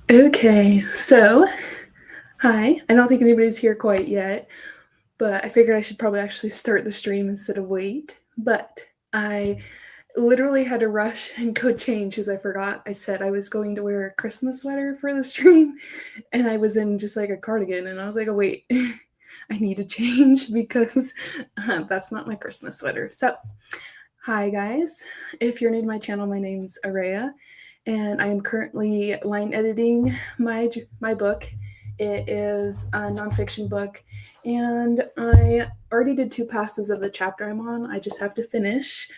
Okay, so hi. I don't think anybody's here quite yet, but I figured I should probably actually start the stream instead of wait. But I literally had to rush and go change because I forgot I said I was going to wear a Christmas sweater for the stream, and I was in just like a cardigan, and I was like, oh, wait, I need to change because that's not my Christmas sweater. So, hi guys. If you're new to my channel, my name's Araya, and I am currently line editing my book. It is a nonfiction book, and I already did 2 passes of the chapter I'm on. I just have to finish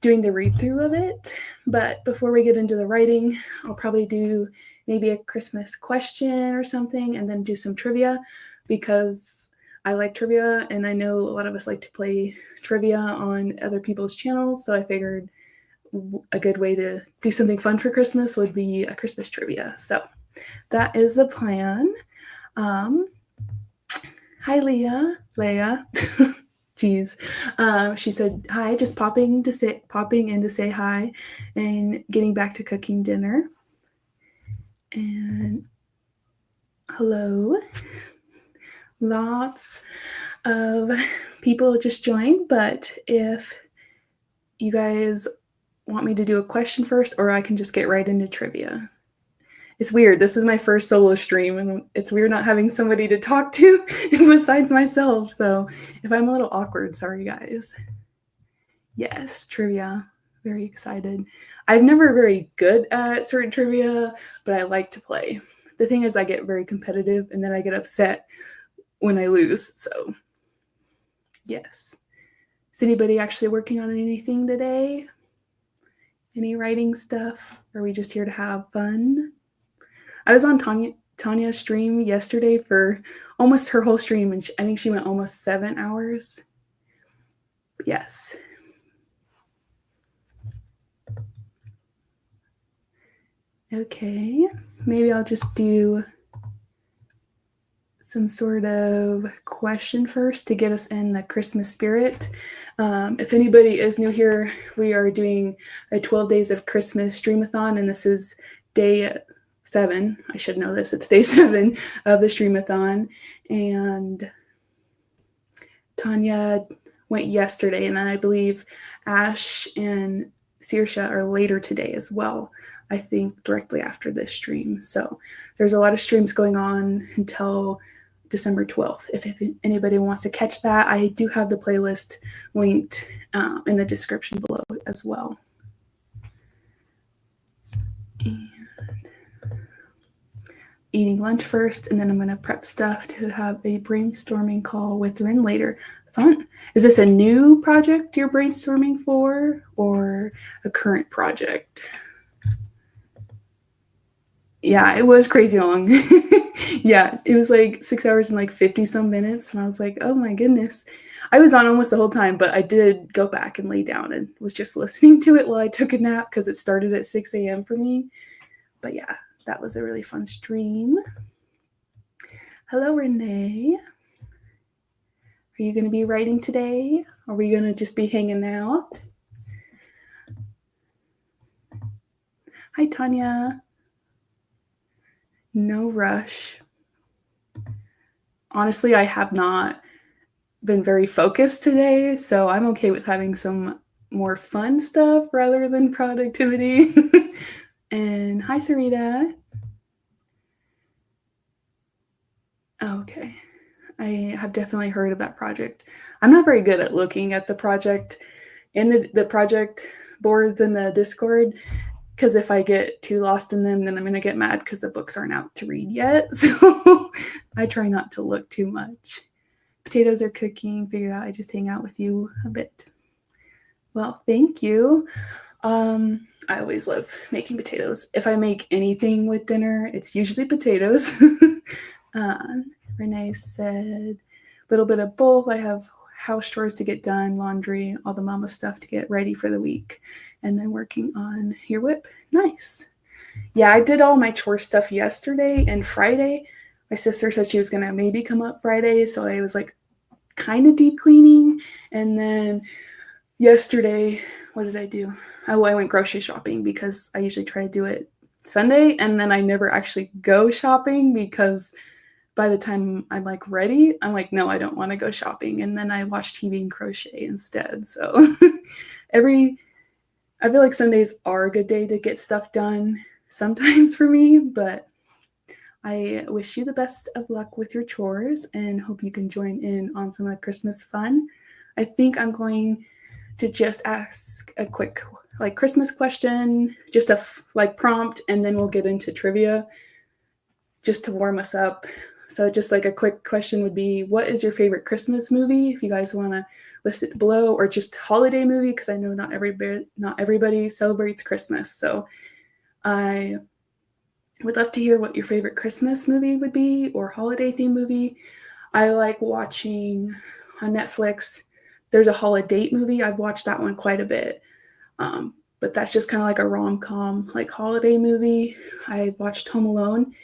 doing the read through of it. But before we get into the writing, I'll probably do maybe a Christmas question or something, and then do some trivia because I like trivia, and I know a lot of us like to play trivia on other people's channels. So I figured a good way to do something fun for Christmas would be a Christmas trivia. So that is the plan. Hi, Leah. Jeez. She said hi, just popping in to say hi, and getting back to cooking dinner. And hello. Lots of people just joined, but if you guys want me to do a question first, or I can just get right into trivia. It's weird. This is my first solo stream, and it's weird not having somebody to talk to besides myself. So if I'm a little awkward, sorry guys. Yes, trivia. Very excited. I'm never very good at certain trivia, but I like to play. The thing is, I get very competitive, and then I get upset when I lose. So yes. Is anybody actually working on anything today? Any writing stuff? Or are we just here to have fun? I was on Tanya's stream yesterday for almost her whole stream, and I think she went almost 7 hours. But yes. Okay, maybe I'll just do some sort of question first to get us in the Christmas spirit. If anybody is new here, we are doing a 12 Days of Christmas Streamathon, and this is day 7. I should know this. It's day 7 of the Streamathon, and Tanya went yesterday, and then I believe Ash and Saoirse are later today as well, I think directly after this stream. So there's a lot of streams going on until December 12th. If anybody wants to catch that, I do have the playlist linked in the description below as well. And eating lunch first, and then I'm going to prep stuff to have a brainstorming call with Rin later. Fun. Is this a new project you're brainstorming for, or a current project? Yeah, it was crazy long. Yeah, it was like 6 hours and like 50 some minutes, and I was like, oh my goodness. I was on almost the whole time, but I did go back and lay down and was just listening to it while I took a nap because it started at 6 a.m. for me. But yeah, that was a really fun stream. Hello, Renee. Are you going to be writing today? Are we going to just be hanging out? Hi, Tanya. No rush. Honestly, I have not been very focused today, so I'm okay with having some more fun stuff rather than productivity. And hi, Sarita. Okay. I have definitely heard of that project. I'm not very good at looking at the project and the project boards in the Discord, because if I get too lost in them, then I'm going to get mad because the books aren't out to read yet. So I try not to look too much. Potatoes are cooking. Figured out I just hang out with you a bit. Well, thank you. I always love making potatoes. If I make anything with dinner, it's usually potatoes. Renee said, a little bit of both. I have house chores to get done, laundry, all the mama stuff to get ready for the week, and then working on your whip. Nice. Yeah, I did all my chore stuff yesterday and Friday. My sister said she was going to maybe come up Friday, so I was like kind of deep cleaning. And then yesterday, what did I do? Oh, I went grocery shopping because I usually try to do it Sunday, and then I never actually go shopping because by the time I'm like ready, I'm like, no, I don't want to go shopping. And then I watch TV and crochet instead. So I feel like Sundays are a good day to get stuff done sometimes for me, but I wish you the best of luck with your chores and hope you can join in on some of the Christmas fun. I think I'm going to just ask a quick like Christmas question, just a like prompt, and then we'll get into trivia just to warm us up. So just like a quick question would be, what is your favorite Christmas movie? If you guys want to list it below, or just holiday movie, because I know not everybody celebrates Christmas. So I would love to hear what your favorite Christmas movie would be or holiday theme movie. I like watching on Netflix. There's a holiday movie. I've watched that one quite a bit. But that's just kind of like a rom-com, like holiday movie. I watched Home Alone,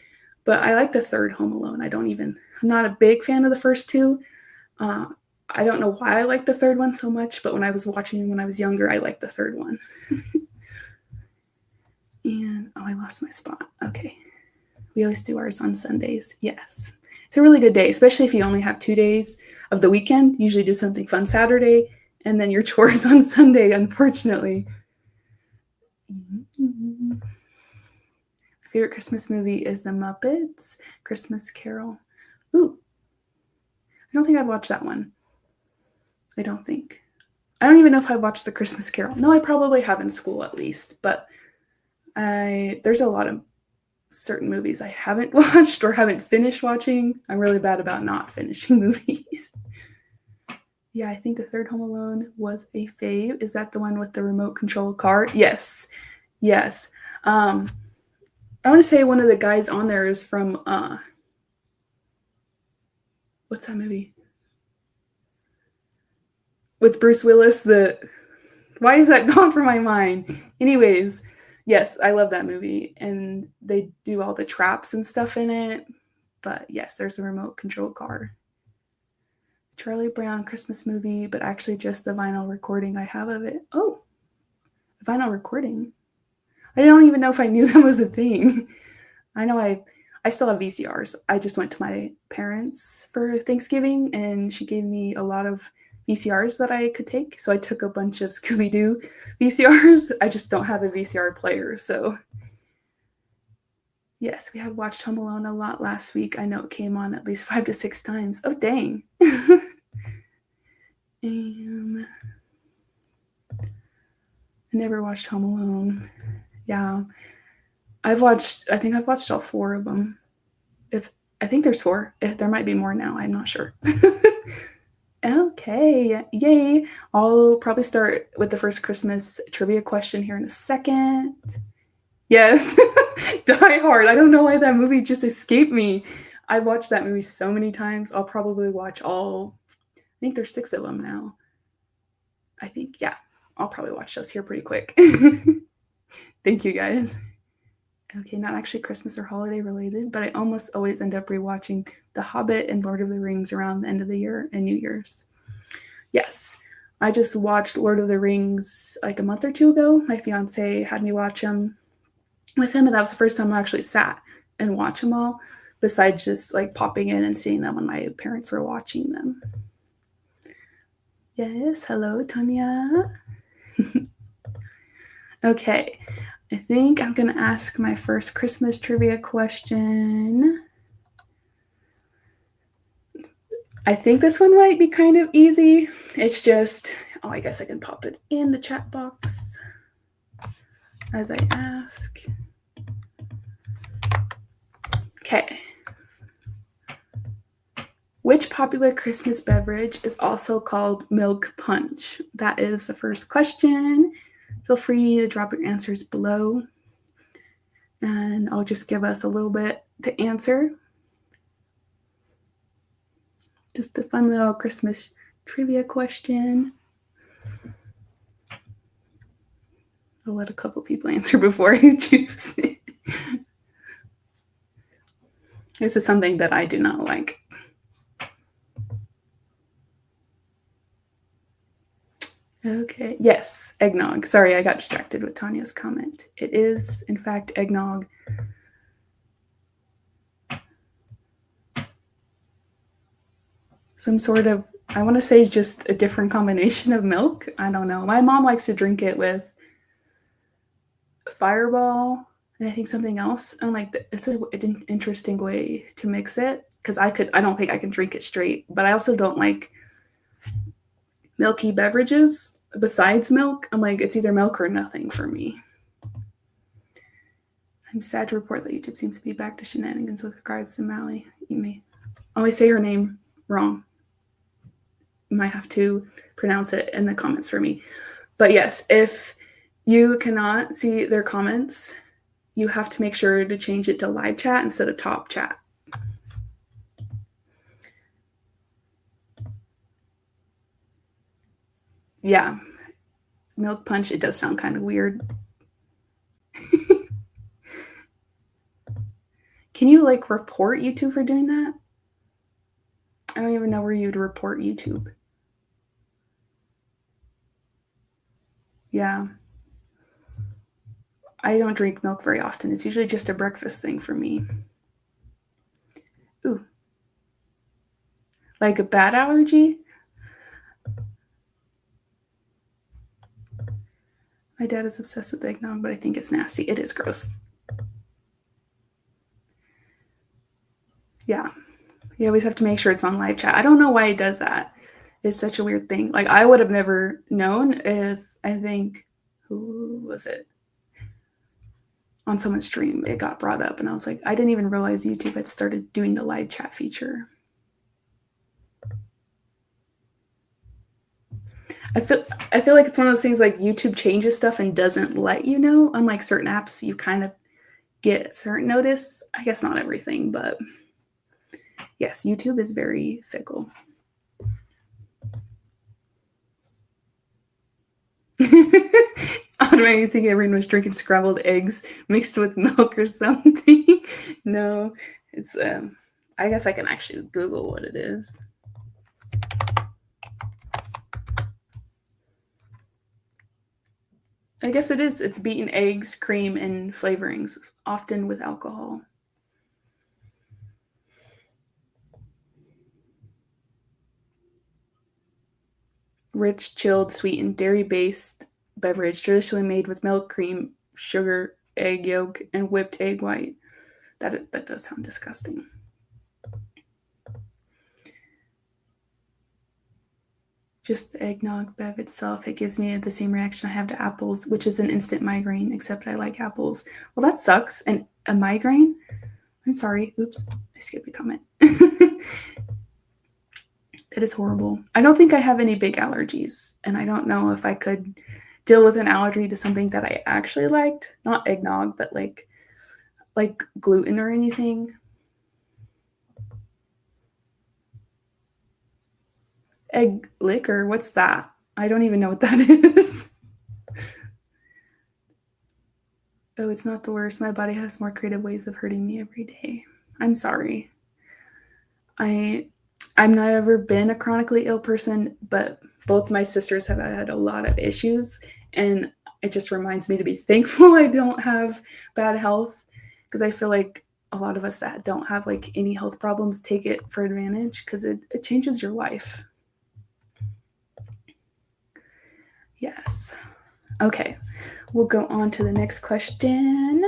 but I like the third Home Alone. I'm not a big fan of the first two. I don't know why I like the third one so much, but when I was watching when I was younger, I liked the third one. And, I lost my spot. Okay. We always do ours on Sundays. Yes. It's a really good day, especially if you only have 2 days of the weekend. Usually do something fun Saturday and then your chores on Sunday, unfortunately. My favorite Christmas movie is The Muppets Christmas Carol. Ooh. I don't think I've watched that one. I don't even know if I watched The Christmas Carol. No, I probably have in school at least, but there's a lot of certain movies I haven't watched or haven't finished watching. I'm really bad about not finishing movies. Yeah, I think the third Home Alone was a fave. Is that the one with the remote control car? Yes. I want to say one of the guys on there is from what's that movie? With Bruce Willis, why is that gone from my mind? Anyways, yes, I love that movie, and they do all the traps and stuff in it. But yes, there's a remote control car. Charlie Brown Christmas movie, but actually just the vinyl recording I have of it. Oh, vinyl recording. I don't even know if I knew that was a thing. I know I still have VCRs. I just went to my parents for Thanksgiving, and she gave me a lot of VCRs that I could take. So I took a bunch of Scooby-Doo VCRs. I just don't have a VCR player. So yes, we have watched Home Alone a lot last week. I know it came on at least 5 to 6 times. Oh, dang. And I never watched Home Alone. Yeah. I think I've watched all 4 of them. I think there's 4. There might be more now. I'm not sure. Okay. Yay. I'll probably start with the first Christmas trivia question here in a second. Yes. Die Hard. I don't know why that movie just escaped me. I watched that movie so many times. I'll probably watch all. I think there's 6 of them now. I think, yeah. I'll probably watch those here pretty quick. Thank you, guys. Okay, not actually Christmas or holiday related, but I almost always end up rewatching The Hobbit and Lord of the Rings around the end of the year and New Year's. Yes, I just watched Lord of the Rings like a month or 2 ago. My fiance had me watch them with him, and that was the first time I actually sat and watched them all, besides just like popping in and seeing them when my parents were watching them. Yes, hello, Tanya. Okay, I think I'm going to ask my first Christmas trivia question. I think this one might be kind of easy. It's just, I guess I can pop it in the chat box as I ask. Okay. Which popular Christmas beverage is also called milk punch? That is the first question. Feel free to drop your answers below, and I'll just give us a little bit to answer. Just a fun little Christmas trivia question. I'll let a couple people answer before I choose it. This is something that I do not like. Okay. Yes, eggnog. Sorry, I got distracted with Tanya's comment. It is, in fact, eggnog. Some sort of, I want to say, just a different combination of milk. I don't know. My mom likes to drink it with Fireball and I think something else. I'm like, it's an interesting way to mix it because I don't think I can drink it straight, but I also don't like milky beverages besides milk. I'm like, it's either milk or nothing for me. I'm sad to report that YouTube seems to be back to shenanigans with regards to Mally. You may always say her name wrong. You might have to pronounce it in the comments for me. But yes, if you cannot see their comments, you have to make sure to change it to live chat instead of top chat. Yeah, milk punch, it does sound kind of weird. Can you like report YouTube for doing that? I don't even know where you'd report YouTube. Yeah. I don't drink milk very often. It's usually just a breakfast thing for me. Ooh. Like a bad allergy? My dad is obsessed with eggnog, but I think it's nasty. It is gross. Yeah. You always have to make sure it's on live chat. I don't know why it does that. It's such a weird thing. Like, I would have never known if, I think, who was it? On someone's stream, it got brought up, and I was like, I didn't even realize YouTube had started doing the live chat feature. I feel like it's one of those things like YouTube changes stuff and doesn't let you know. Unlike certain apps, you kind of get certain notice. I guess not everything, but yes, YouTube is very fickle. Automatically think everyone was drinking scrambled eggs mixed with milk or something. No, it's I guess I can actually Google what it is. I guess it is. It's beaten eggs, cream, and flavorings, often with alcohol. Rich, chilled, sweetened, dairy-based beverage traditionally made with milk, cream, sugar, egg yolk, and whipped egg white. That does sound disgusting. Just the eggnog bev itself, it gives me the same reaction I have to apples, which is an instant migraine, except I like apples. Well, that sucks. And a migraine? I'm sorry. Oops. I skipped a comment. That is horrible. I don't think I have any big allergies, and I don't know if I could deal with an allergy to something that I actually liked. Not eggnog, but like gluten or anything. Egg liquor? What's that? I don't even know what that is. Oh, it's not the worst. My body has more creative ways of hurting me every day. I'm sorry. I've never been a chronically ill person, but both my sisters have had a lot of issues, and it just reminds me to be thankful I don't have bad health, because I feel like a lot of us that don't have like any health problems take it for advantage because it changes your life. Yes. Okay, we'll go on to the next question.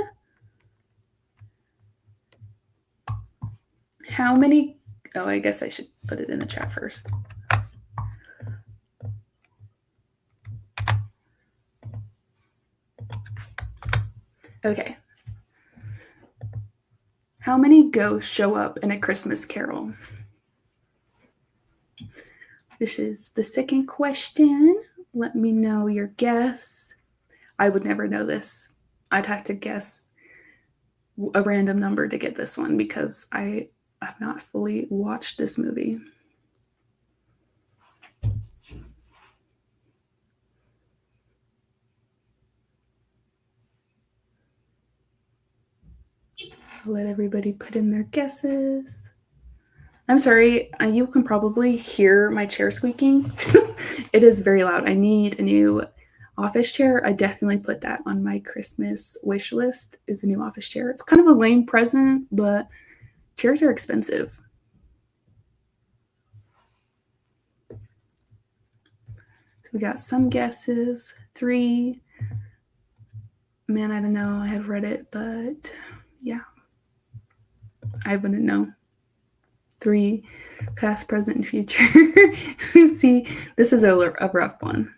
How many? Oh, I guess I should put it in the chat first. Okay. How many ghosts show up in A Christmas Carol? This is the second question. Let me know your guess. I would never know this. I'd have to guess a random number to get this one because I have not fully watched this movie. I'll let everybody put in their guesses. I'm sorry, you can probably hear my chair squeaking. It is very loud. I need a new office chair. I definitely put that on my Christmas wish list, is a new office chair. It's kind of a lame present, but chairs are expensive. So we got some guesses. 3. Man, I don't know. I have read it, but yeah. I wouldn't know. 3, past, present, and future. See, this is a rough one.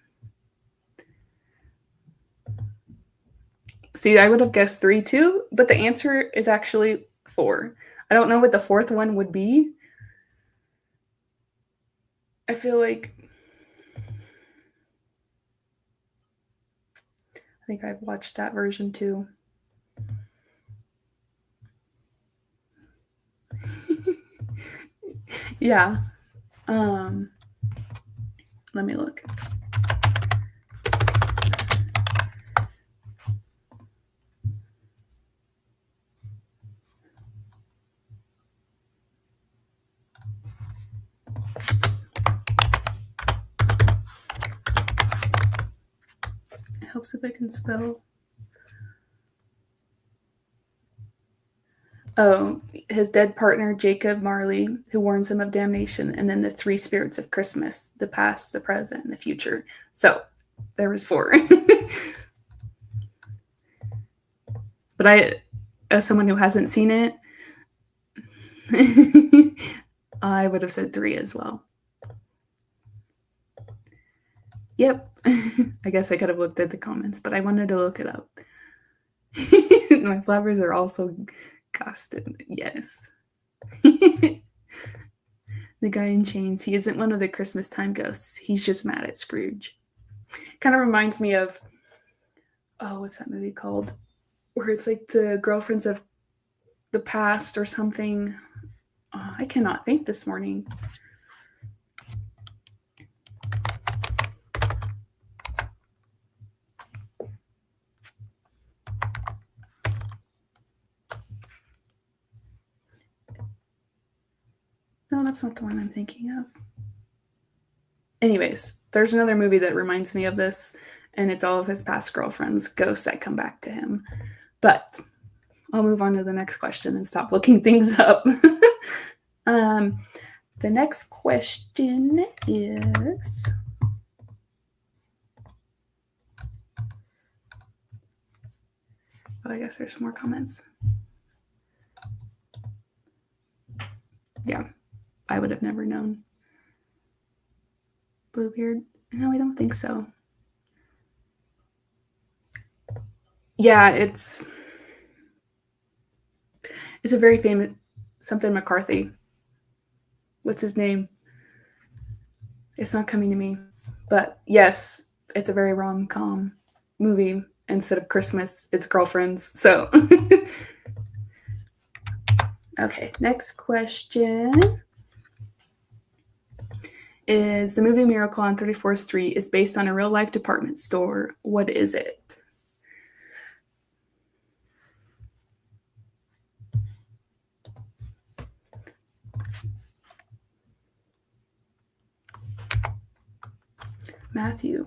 See, I would have guessed 3 too, but the answer is actually 4. I don't know what the 4th one would be. I feel like I think I've watched that version too. Yeah. Let me look. It helps if I can spell. Oh, his dead partner, Jacob Marley, who warns him of damnation, and then the 3 spirits of Christmas, the past, the present, and the future. So there was 4. But I, as someone who hasn't seen it, I would have said 3 as well. Yep. I guess I could have looked at the comments, but I wanted to look it up. My flowers are also costed. Yes. The guy in chains, he isn't one of the Christmas time ghosts. He's just mad at Scrooge. Kind of reminds me of, oh, what's that movie called? Where it's like the girlfriends of the past or something. Oh, I cannot think this morning. No, that's not the one I'm thinking of. Anyways, there's another movie that reminds me of this, and it's all of his past girlfriends, ghosts that come back to him. But I'll move on to the next question and stop looking things up. The next question is... Oh, I guess there's some more comments. Yeah, I would have never known. Bluebeard? No, I don't think so. Yeah, it's a very famous something McCarthy. What's his name? It's not coming to me. But yes, it's a very rom-com movie. Instead of Christmas, it's girlfriends. So, okay, next question is the movie Miracle on 34th Street is based on a real-life department store. What is it? Matthew.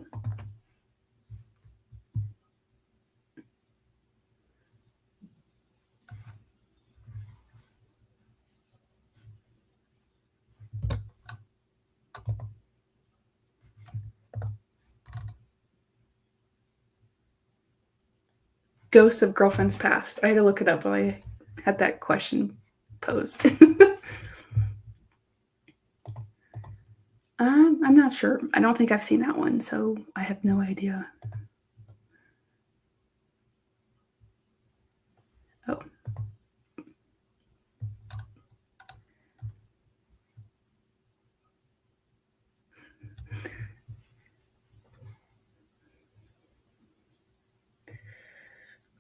Ghosts of Girlfriends Past. I had to look it up while I had that question posed. I'm not sure. I don't think I've seen that one, so I have no idea. Oh.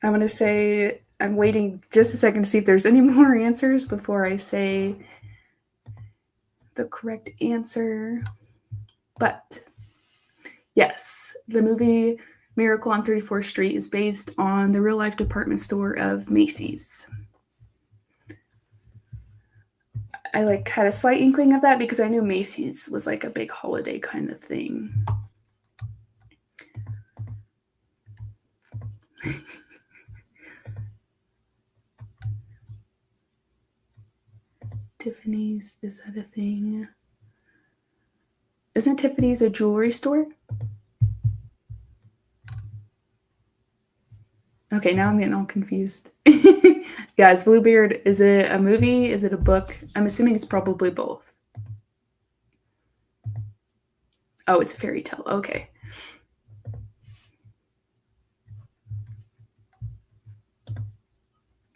I'm going to say, I'm waiting just a second to see if there's any more answers before I say the correct answer. But yes, the movie Miracle on 34th Street is based on the real life department store of Macy's. I like had a slight inkling of that because I knew Macy's was like a big holiday kind of thing. Tiffany's, is that a thing? Isn't Tiffany's a jewelry store? Okay, now I'm getting all confused. Guys, Bluebeard, is it a movie? Is it a book? I'm assuming it's probably both. Oh, it's a fairy tale. Okay.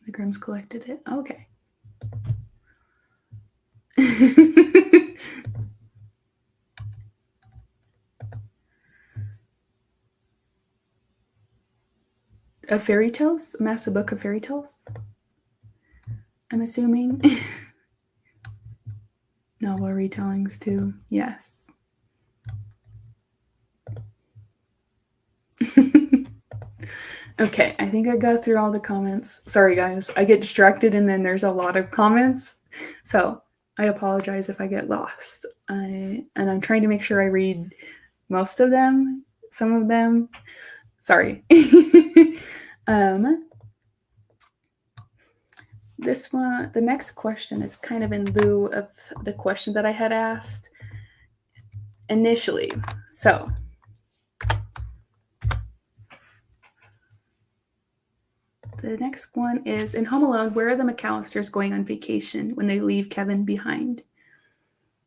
The Grimms collected it. Okay. Of fairy tales? A massive book of fairy tales? I'm assuming. Novel retellings too. Yes. Okay, I think I got through all the comments. Sorry, guys. I get distracted and then there's a lot of comments. So I apologize if I get lost. And I'm trying to make sure I read most of them, some of them. Sorry. This one, the next question is kind of in lieu of the question that I had asked initially. So the next one is, in Home Alone, where are the McAllisters going on vacation when they leave Kevin behind?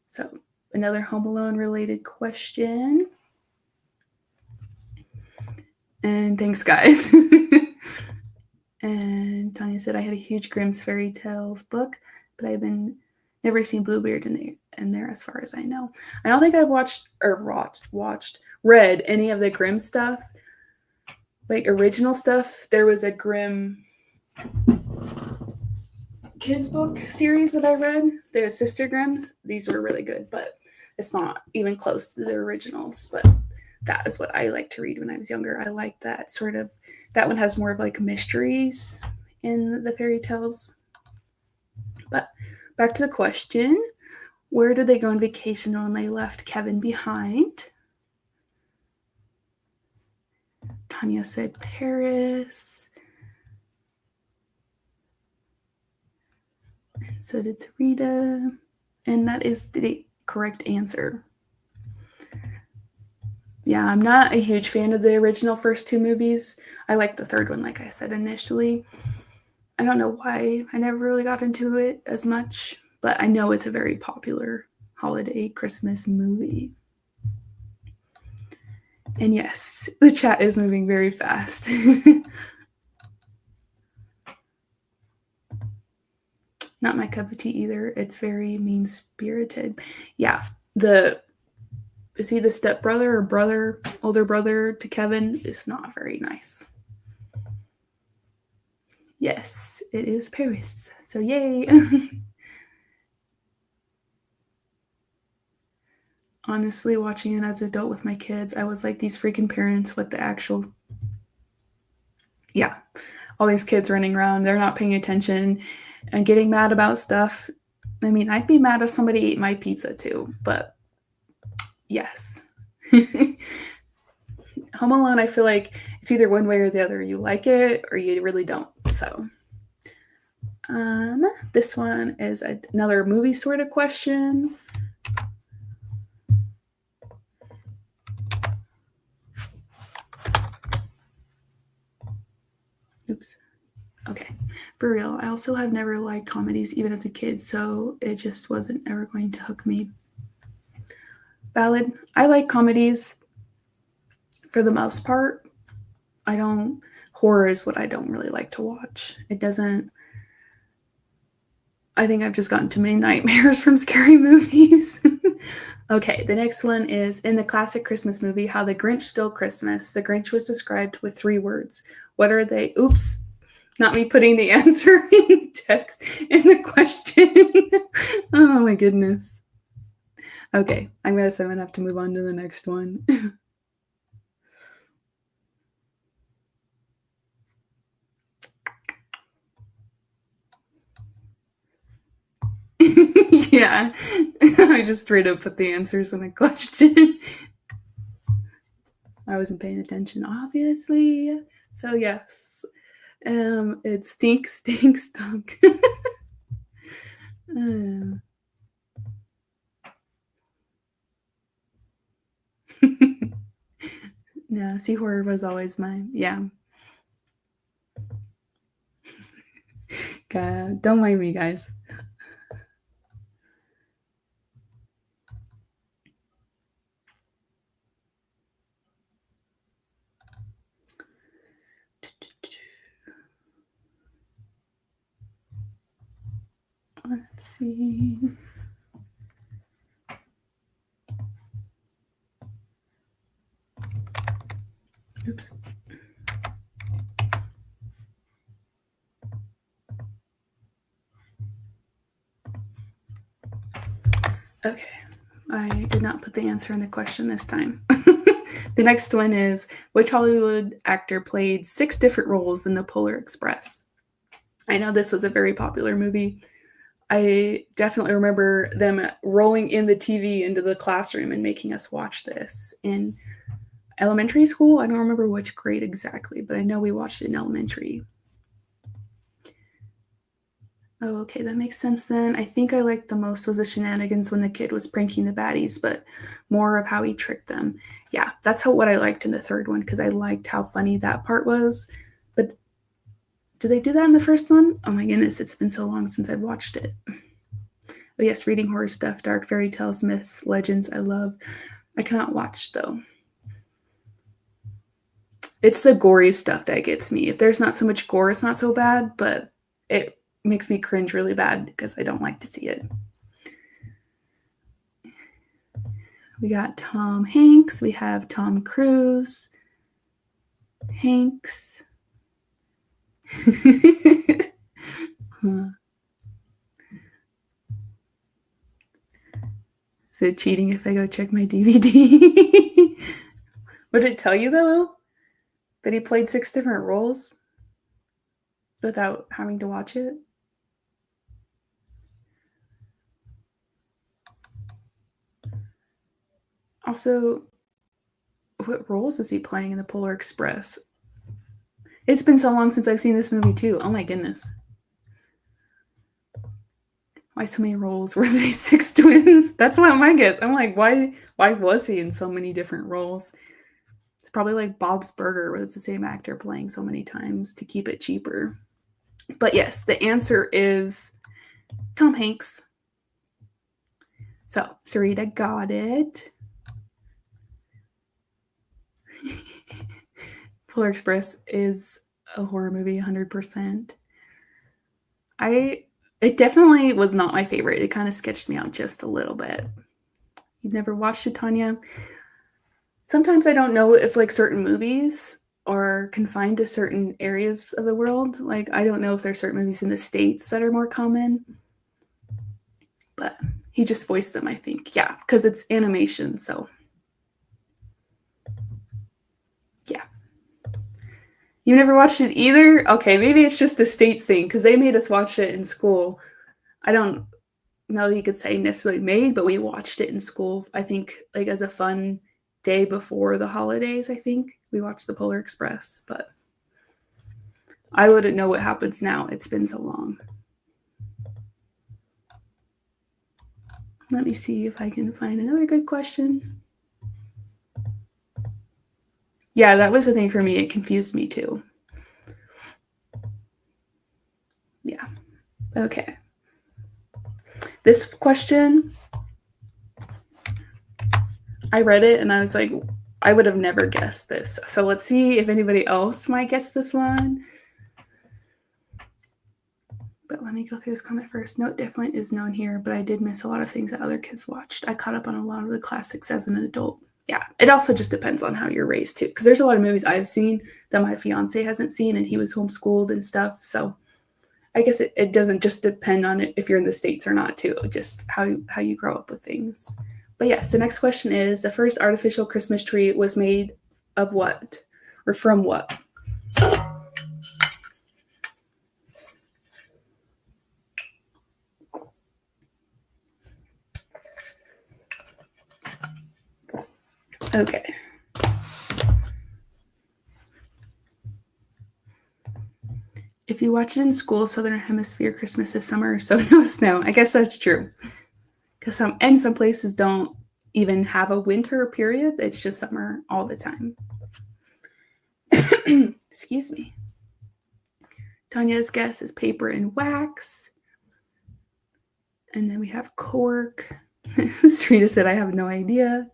So another Home Alone related question. And thanks, guys. And Tanya said, I had a huge Grimm's Fairy Tales book, but I've never seen Bluebeard in there as far as I know. I don't think I've read any of the Grimm stuff, like original stuff. There was a Grimm kids book series that I read. The Sister Grimms. These were really good, but it's not even close to the originals. But that is what I liked to read when I was younger. I like that sort of, that one has more of like mysteries in the fairy tales. But back to the question, where did they go on vacation when they left Kevin behind? Tanya said Paris. And so did Sarita. And that is the correct answer. Yeah, I'm not a huge fan of the original first two movies. I like the third one, like I said initially. I don't know why I never really got into it as much, but I know it's a very popular holiday Christmas movie. And yes, the chat is moving very fast. Not my cup of tea either. It's very mean-spirited. Yeah, is he the stepbrother or brother, older brother to Kevin? Is not very nice. Yes, it is Paris. So yay. Honestly, watching it as an adult with my kids, I was like, these freaking parents with the actual, yeah, all these kids running around, they're not paying attention and getting mad about stuff. I mean, I'd be mad if somebody ate my pizza too, but yes. Home Alone, I feel like it's either one way or the other. You like it or you really don't. So this one is another movie sort of question. Oops. Okay. For real, I also have never liked comedies even as a kid, so it just wasn't ever going to hook me. Valid. I like comedies for the most part. Horror is what I don't really like to watch. I think I've just gotten too many nightmares from scary movies. Okay, the next one is, in the classic Christmas movie, How the Grinch Stole Christmas, the Grinch was described with 3 words. What are they? Oops. Not me putting the answer in text in the question. Oh my goodness. Okay, I'm going to have to move on to the next one. Yeah, I just straight up put the answers in the question. I wasn't paying attention, obviously. So yes, it's stink, stink, stunk. No, sea horror was always mine. Yeah. God, don't mind me, guys. Let's see. Oops. Okay, I did not put the answer in the question this time. The next one is, which Hollywood actor played 6 different roles in The Polar Express? I know this was a very popular movie. I definitely remember them rolling in the TV into the classroom and making us watch this in elementary school. I don't remember which grade exactly, but I know we watched it in elementary. Oh, okay, that makes sense then. I think I liked the most was the shenanigans when the kid was pranking the baddies, but more of how he tricked them. Yeah, that's what I liked in the third one, because I liked how funny that part was. But did they do that in the first one? Oh my goodness, it's been so long since I've watched it. Oh yes, reading horror stuff, dark fairy tales, myths, legends, I love. I cannot watch, though. It's the gory stuff that gets me. If there's not so much gore, it's not so bad, but it makes me cringe really bad because I don't like to see it. We got Tom Hanks. We have Tom Cruise. Hanks. Huh. Is it cheating if I go check my DVD? What did it tell you, though? That he played 6 different roles without having to watch it? Also, what roles is he playing in The Polar Express? It's been so long since I've seen this movie, too. Oh my goodness. Why so many roles? Were they 6 twins? That's what my guess. I'm like, why was he in so many different roles? It's probably like Bob's Burger, where it's the same actor playing so many times to keep it cheaper. But yes, the answer is Tom Hanks. So, Sarita got it. Polar Express is a horror movie, 100%. It definitely was not my favorite. It kind of sketched me out just a little bit. You've never watched it, Tanya? Sometimes I don't know if like certain movies are confined to certain areas of the world. Like I don't know if there's certain movies in the States that are more common. But he just voiced them, I think. Yeah, because it's animation, so. Yeah. You never watched it either? Okay, maybe it's just a States thing, because they made us watch it in school. I don't know you could say necessarily made, but we watched it in school, I think, like as a fun day before the holidays, I think. We watched The Polar Express, but I wouldn't know what happens now. It's been so long. Let me see if I can find another good question. Yeah, that was the thing for me. It confused me too. Yeah. Okay. This question, I read it and I was like, I would have never guessed this. So let's see if anybody else might guess this one. But let me go through this comment first. Note definitely is known here, but I did miss a lot of things that other kids watched. I caught up on a lot of the classics as an adult. Yeah, it also just depends on how you're raised too. Because there's a lot of movies I've seen that my fiance hasn't seen, and he was homeschooled and stuff. So I guess it doesn't just depend on it if you're in the States or not too, just how you grow up with things. But yes, the next question is, the first artificial Christmas tree was made of what? Or from what? Okay. If you watch it in school, Southern Hemisphere, Christmas is summer, so no snow. I guess that's true. Because some places don't even have a winter period. It's just summer all the time. Excuse me. Tanya's guess is paper and wax. And then we have cork. Sarita said, I have no idea.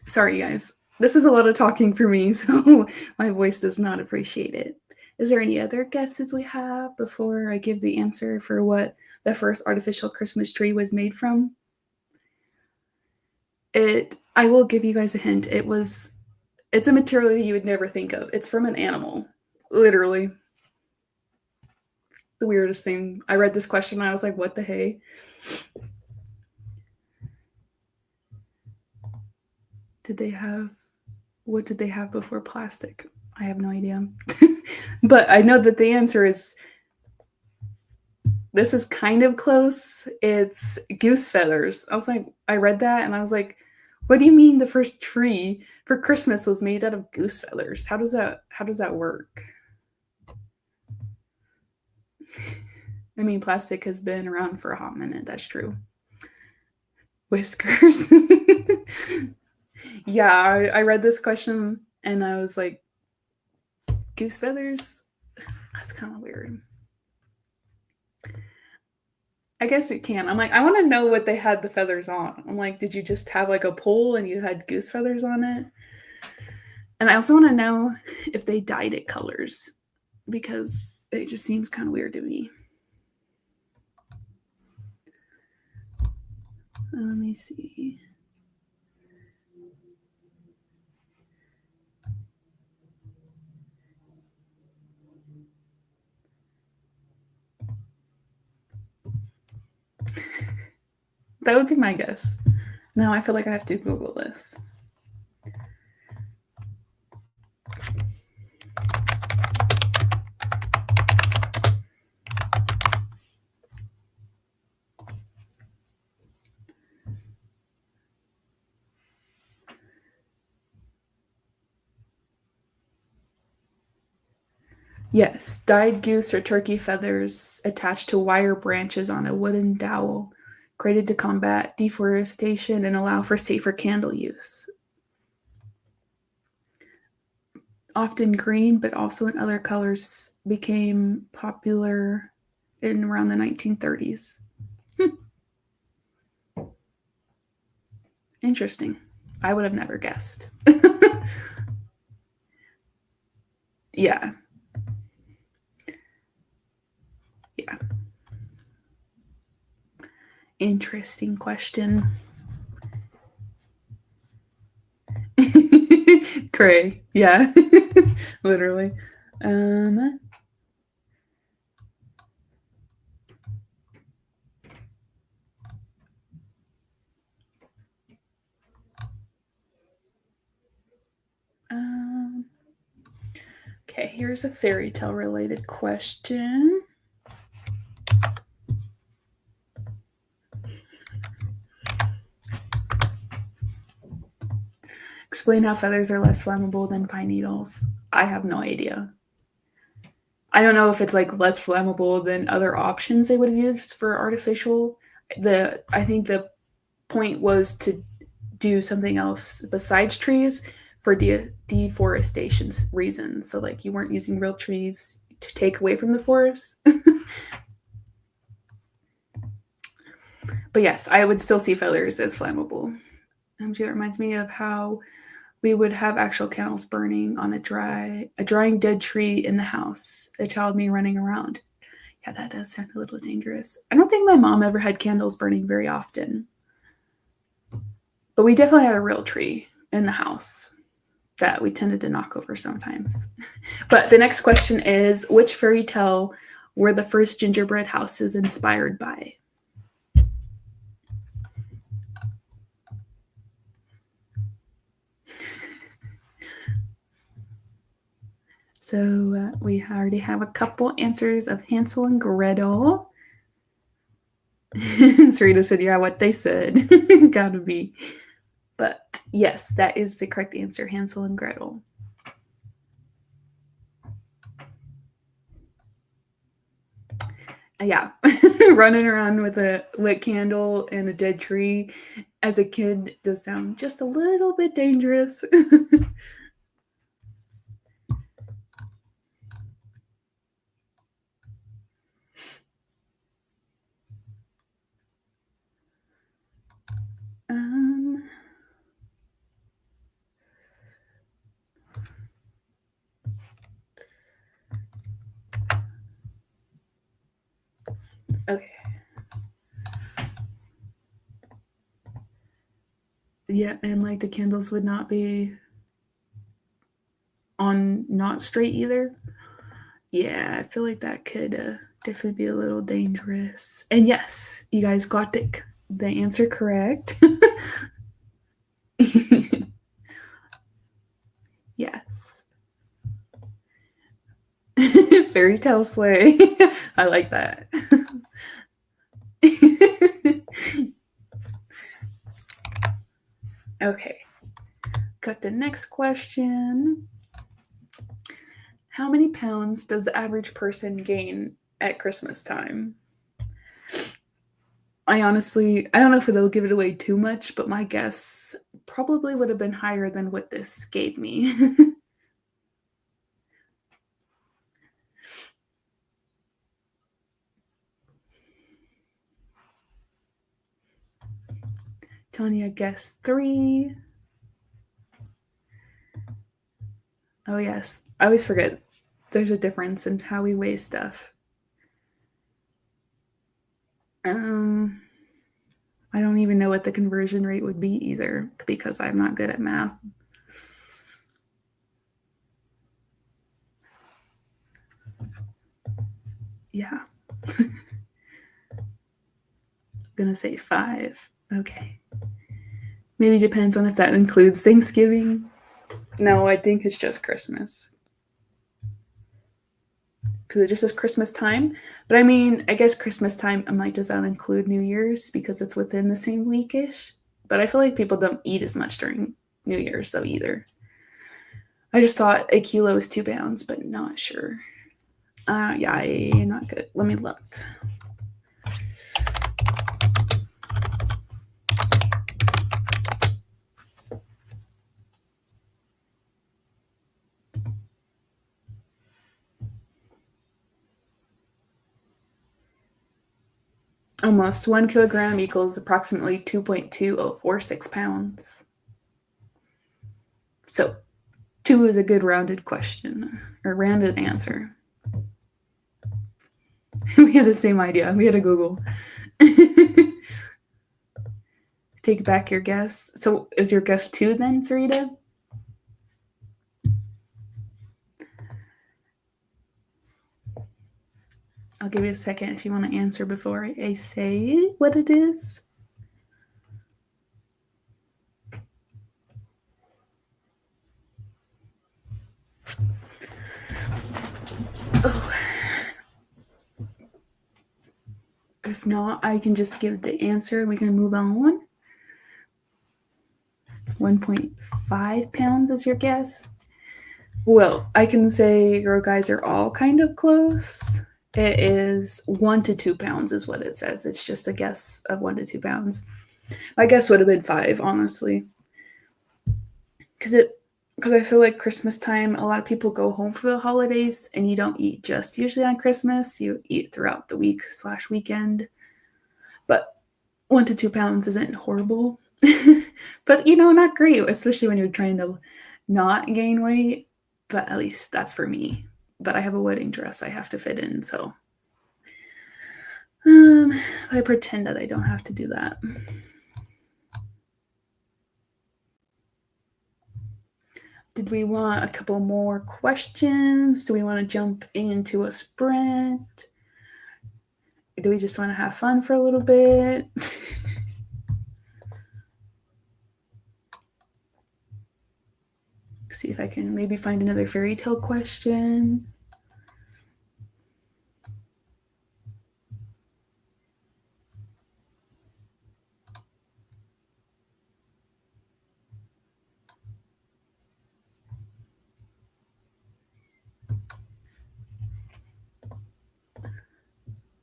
Sorry, guys. This is a lot of talking for me, so my voice does not appreciate it. Is there any other guesses we have before I give the answer for what the first artificial Christmas tree was made from? I will give you guys a hint. It's a material you would never think of. It's from an animal. Literally. The weirdest thing. I read this question and I was like, what the hey? What did they have before plastic? I have no idea. But I know that the answer is, this is kind of close. It's goose feathers. I read that and I was like, what do you mean the first tree for Christmas was made out of goose feathers? How does that work? I mean, plastic has been around for a hot minute. That's true. Whiskers. Yeah, I read this question and I was like, goose feathers? That's kind of weird. I guess it can. I'm like, I want to know what they had the feathers on. I'm like, did you just have like a pole and you had goose feathers on it? And I also want to know if they dyed it colors, because it just seems kind of weird to me. Let me see. That would be my guess. Now I feel like I have to Google this. Yes, dyed goose or turkey feathers attached to wire branches on a wooden dowel, created to combat deforestation and allow for safer candle use. Often green, but also in other colors, became popular in around the 1930s. Interesting. I would have never guessed. Yeah. Yeah. Interesting question. Cray. Yeah. Literally. Okay, here's a fairy tale related question. Explain how feathers are less flammable than pine needles. I have no idea. I don't know if it's like less flammable than other options they would have used for artificial. I think the point was to do something else besides trees for deforestation reasons. So like you weren't using real trees to take away from the forest. But yes, I would still see feathers as flammable. It reminds me of how we would have actual candles burning on a drying dead tree in the house. A child me running around. Yeah, that does sound a little dangerous. I don't think my mom ever had candles burning very often. But we definitely had a real tree in the house that we tended to knock over sometimes. But the next question is, which fairy tale were the first gingerbread houses inspired by? So we already have a couple answers of Hansel and Gretel. Sarita said, yeah, what they said. Gotta be. But yes, that is the correct answer, Hansel and Gretel. Yeah, running around with a lit candle and a dead tree as a kid does sound just a little bit dangerous. Okay. Yeah, and like the candles would not be on not straight either. Yeah, I feel like that could definitely be a little dangerous. And yes, you guys got the answer correct. Yes. Fairy tale sleigh. I like that. Okay. Got the next question. How many pounds does the average person gain at Christmas time? I don't know if it'll give it away too much, but my guess probably would have been higher than what this gave me. Tanya guessed 3. Oh, yes. I always forget there's a difference in how we weigh stuff. I don't even know what the conversion rate would be either because I'm not good at math. Yeah. I'm going to say 5. Okay. Maybe depends on if that includes Thanksgiving. No, I think it's just Christmas. Because it just says Christmas time. But I mean, I guess Christmas time might does not include New Year's because it's within the same weekish. But I feel like people don't eat as much during New Year's though either. I just thought a kilo is 2 pounds, but not sure. Yeah, not good. Let me look. Almost 1 kilogram equals approximately 2.2046 pounds. So 2 is a good rounded question or rounded answer. We had the same idea. We had to Google. Take back your guess. So is your guess 2 then, Sarita? I'll give you a second if you want to answer before I say what it is. Oh. If not, I can just give the answer. We can move on. 1.5 pounds is your guess? Well, I can say your guys are all kind of close. It is 1 to 2 pounds is what it says. It's just a guess of 1 to 2 pounds. My guess would have been 5, honestly. Because I feel like Christmas time, a lot of people go home for the holidays and you don't eat just usually on Christmas. You eat throughout the week/weekend. But 1 to 2 pounds isn't horrible. But, not great, especially when you're trying to not gain weight. But at least that's for me. But I have a wedding dress I have to fit in, so. I pretend that I don't have to do that. Did we want a couple more questions? Do we want to jump into a sprint? Do we just want to have fun for a little bit? See if I can maybe find another fairy tale question.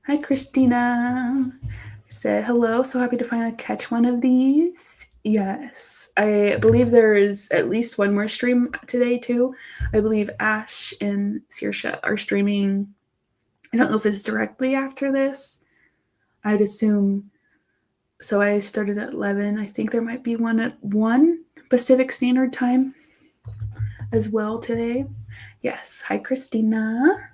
Hi, Christina. Said hello. So happy to finally catch one of these. Yes, I believe there is at least one more stream today too. I believe Ash and Saoirse are streaming. I don't know if it's directly after this. I'd assume. So I started at 11. I think there might be one at 1 Pacific Standard Time as well today. Yes. Hi, Christina.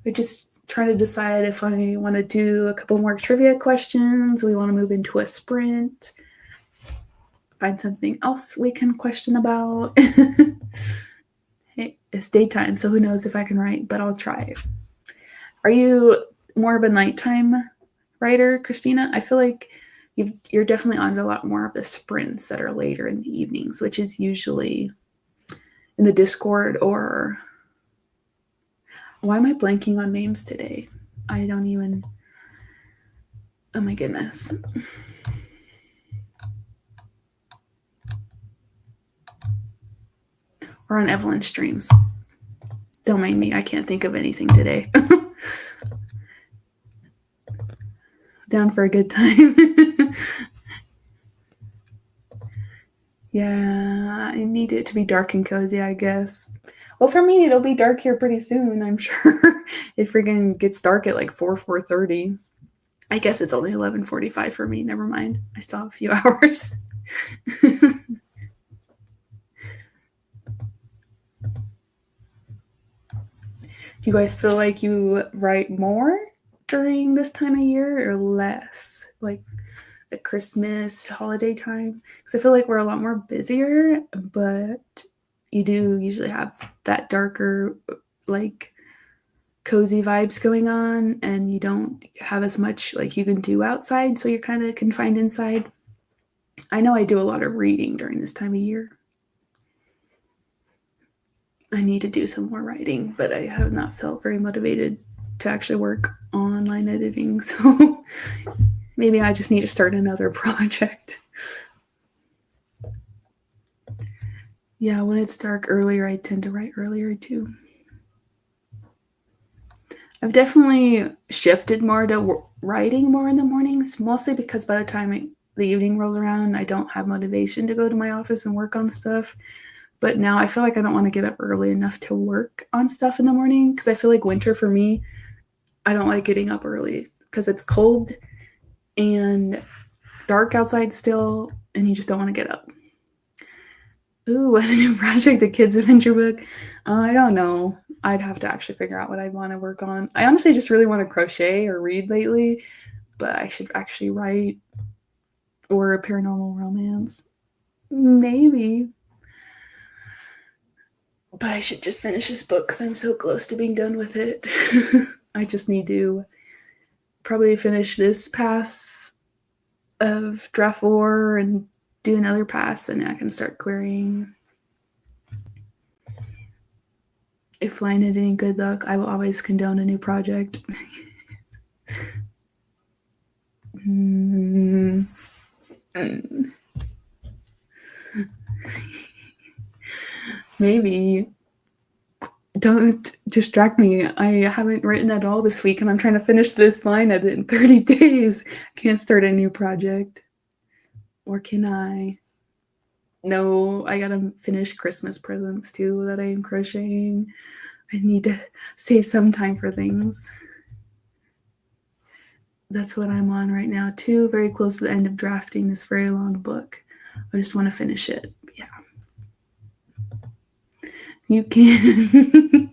We're just trying to decide if I want to do a couple more trivia questions. We want to move into a sprint. Find something else we can question about. Hey, it's daytime, so who knows if I can write, but I'll try. Are you more of a nighttime writer, Christina? I feel like you're definitely on a lot more of the sprints that are later in the evenings, which is usually in the Discord or... Why am I blanking on names today? I don't even... Oh my goodness. Or on Evelyn's streams. Don't mind me. I can't think of anything today. Down for a good time. Yeah, I need it to be dark and cozy, I guess. Well, for me, it'll be dark here pretty soon, I'm sure. It freaking gets dark at like 4:30. I guess it's only 11:45 for me. Never mind. I still have a few hours. Do you guys feel like you write more during this time of year or less? Like at Christmas, holiday time? Because I feel like we're a lot more busier, but you do usually have that darker, like cozy vibes going on, and you don't have as much like you can do outside, so you're kind of confined inside. I know I do a lot of reading during this time of year. I need to do some more writing, but I have not felt very motivated to actually work on online editing, so maybe I just need to start another project. Yeah, when it's dark earlier, I tend to write earlier too. I've definitely shifted more to writing more in the mornings, mostly because by the time the evening rolls around, I don't have motivation to go to my office and work on stuff. But now I feel like I don't want to get up early enough to work on stuff in the morning, because I feel like winter for me, I don't like getting up early because it's cold and dark outside still, and you just don't want to get up. Ooh, what a new project, the kids' adventure book. I don't know. I'd have to actually figure out what I'd want to work on. I honestly just really want to crochet or read lately, but I should actually write or a paranormal romance. Maybe. But I should just finish this book because I'm so close to being done with it. I just need to probably finish this pass of draft 4 and do another pass, and I can start querying. If line had any good luck, I will always condone a new project. Maybe. Don't distract me. I haven't written at all this week, and I'm trying to finish this line edit in 30 days. Can't start a new project. Or can I? No, I gotta finish Christmas presents too that I am crocheting. I need to save some time for things. That's what I'm on right now too. Very close to the end of drafting this very long book. I just want to finish it. Yeah. You can.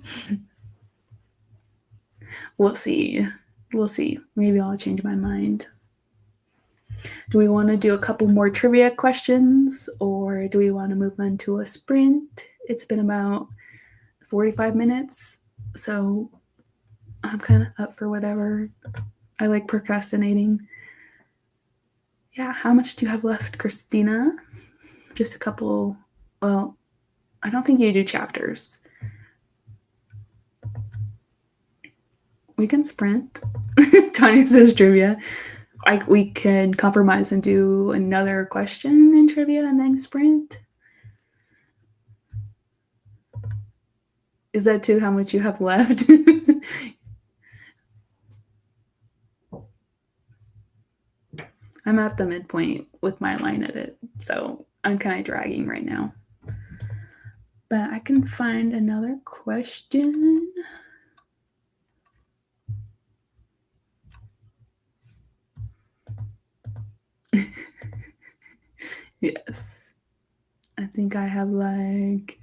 We'll see. We'll see. Maybe I'll change my mind. Do we want to do a couple more trivia questions, or do we want to move on to a sprint? It's been about 45 minutes, so I'm kind of up for whatever. I like procrastinating. Yeah, how much do you have left, Christina? Just a couple, well, I don't think you do chapters. We can sprint. Tanya says trivia. We can compromise and do another question in trivia and then sprint. Is that too how much you have left? I'm at the midpoint with my line edit, so I'm kind of dragging right now. But I can find another question. Yes. I think I have like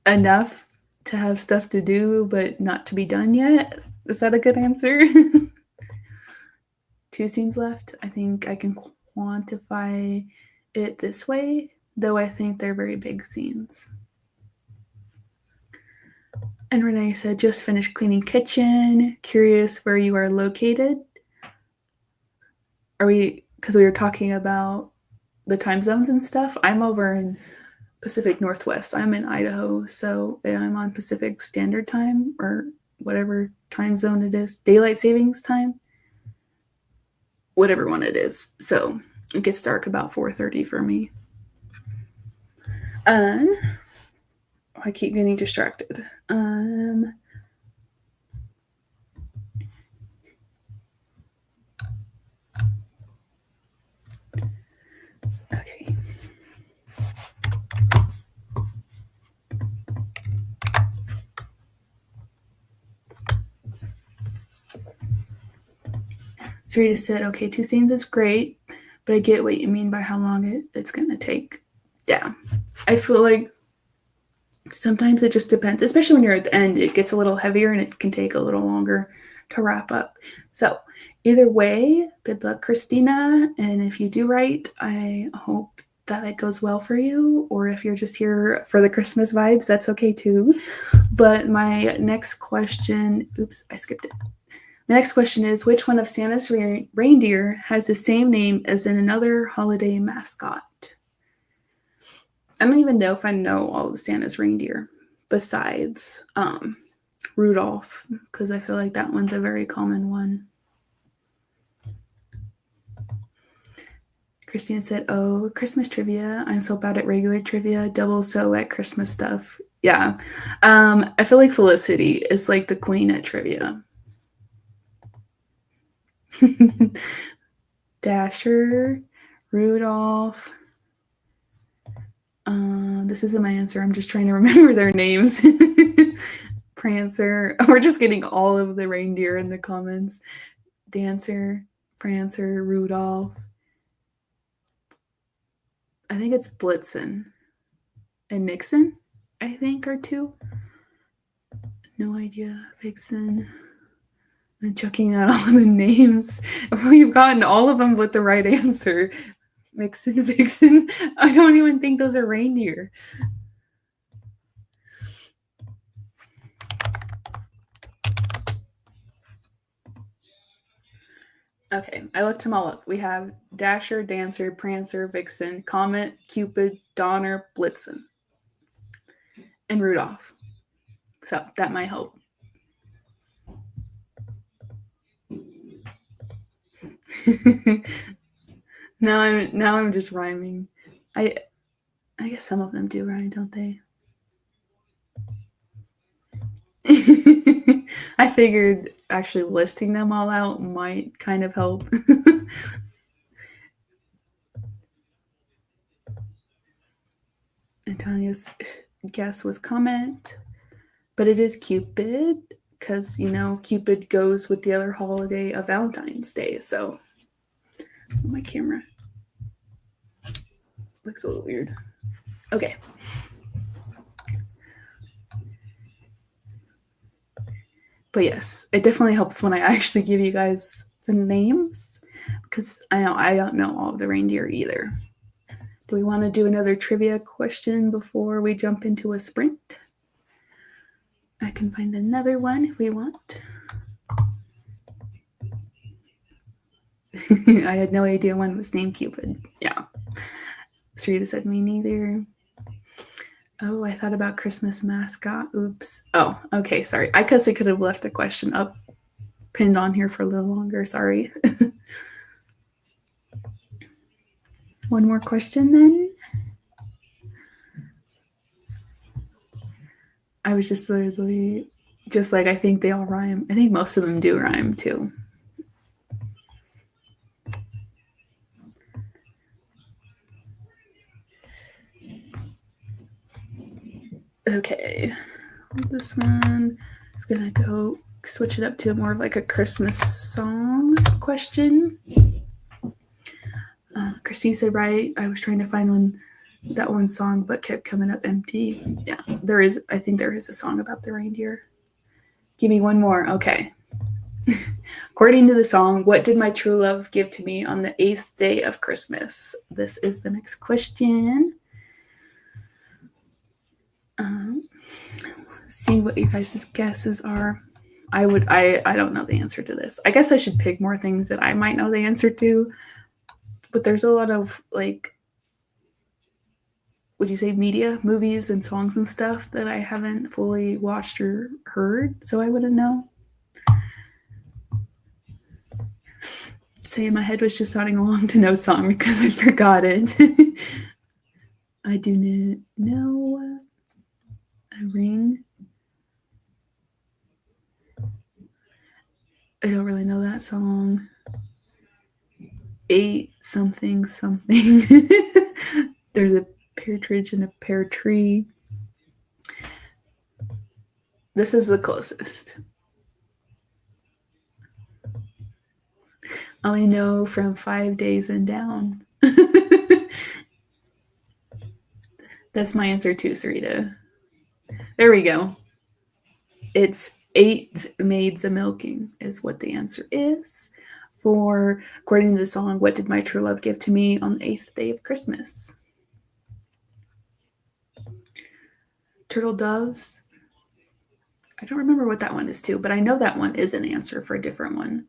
enough to have stuff to do, but not to be done yet. Is that a good answer? 2 scenes left. I think I can quantify it this way, though I think they're very big scenes. And Renee said, just finished cleaning kitchen. Curious where you are located. Because we were talking about the time zones and stuff. I'm over in Pacific Northwest. I'm in Idaho, so I'm on Pacific Standard Time or whatever time zone it is. Daylight savings time. Whatever one it is. So it gets dark about 4:30 for me. I keep getting distracted. Okay. Sarita said, okay, 2 scenes is great, but I get what you mean by how long it's going to take. Yeah. I feel like sometimes it just depends, especially when you're at the end, it gets a little heavier and it can take a little longer to wrap up. So either way, good luck, Christina. And if you do write, I hope that it goes well for you. Or if you're just here for the Christmas vibes, that's okay too. But my next question, oops, I skipped it. The next question is, which one of Santa's reindeer has the same name as in another holiday mascot? I don't even know if I know all of Santa's reindeer besides Rudolph, because I feel like that one's a very common one. Christina said, oh, Christmas trivia. I'm so bad at regular trivia, double so at Christmas stuff. Yeah. I feel like Felicity is like the queen at trivia. Dasher, Rudolph. This isn't my answer. I'm just trying to remember their names. Prancer. We're just getting all of the reindeer in the comments. Dancer, Prancer, Rudolph. I think it's Blitzen and Nixon, I think, are 2. No idea. Vixen. I'm checking out all the names. We've gotten all of them with the right answer. Vixen, Vixen. I don't even think those are reindeer. Okay, I looked them all up. We have Dasher, Dancer, Prancer, Vixen, Comet, Cupid, Donner, Blitzen, and Rudolph. So that might help. Now I'm just rhyming. I guess some of them do rhyme, don't they? I figured actually listing them all out might kind of help. Antonia's guess was Comet, but it is Cupid because, you know, Cupid goes with the other holiday of Valentine's Day. So my camera looks a little weird. Okay. But yes, it definitely helps when I actually give you guys the names because I don't know all of the reindeer either. Do we want to do another trivia question before we jump into a sprint? I can find another one if we want. I had no idea one was named Cupid. Yeah. Sarita said me neither. Oh, I thought about Christmas mascot. Oops. Oh, okay. Sorry. I guess I could have left the question up pinned on here for a little longer. Sorry. One more question then. I was just literally just like, I think they all rhyme. I think most of them do rhyme too. Okay. This one is going to go switch it up to more of like a Christmas song question. Christine said, right, I was trying to find that one song, but kept coming up empty. Yeah, there is. I think there is a song about the reindeer. Give me one more. Okay. According to the song, what did my true love give to me on the 8th day of Christmas? This is the next question. See what you guys' guesses are. I don't know the answer to this. I guess I should pick more things that I might know the answer to. But there's a lot of, like, would you say media, movies and songs and stuff that I haven't fully watched or heard, so I wouldn't know. Say my head was just nodding along to no song because I forgot it. I do not know. A ring. I don't really know that song. 8 something something. There's a partridge in a pear tree. This is the closest. I only know from 5 days and down. That's my answer too, Sarita. There we go. It's 8 maids a milking is what the answer is. For, according to the song, what did my true love give to me on the 8th day of Christmas? Turtle doves. I don't remember what that one is too, but I know that one is an answer for a different one.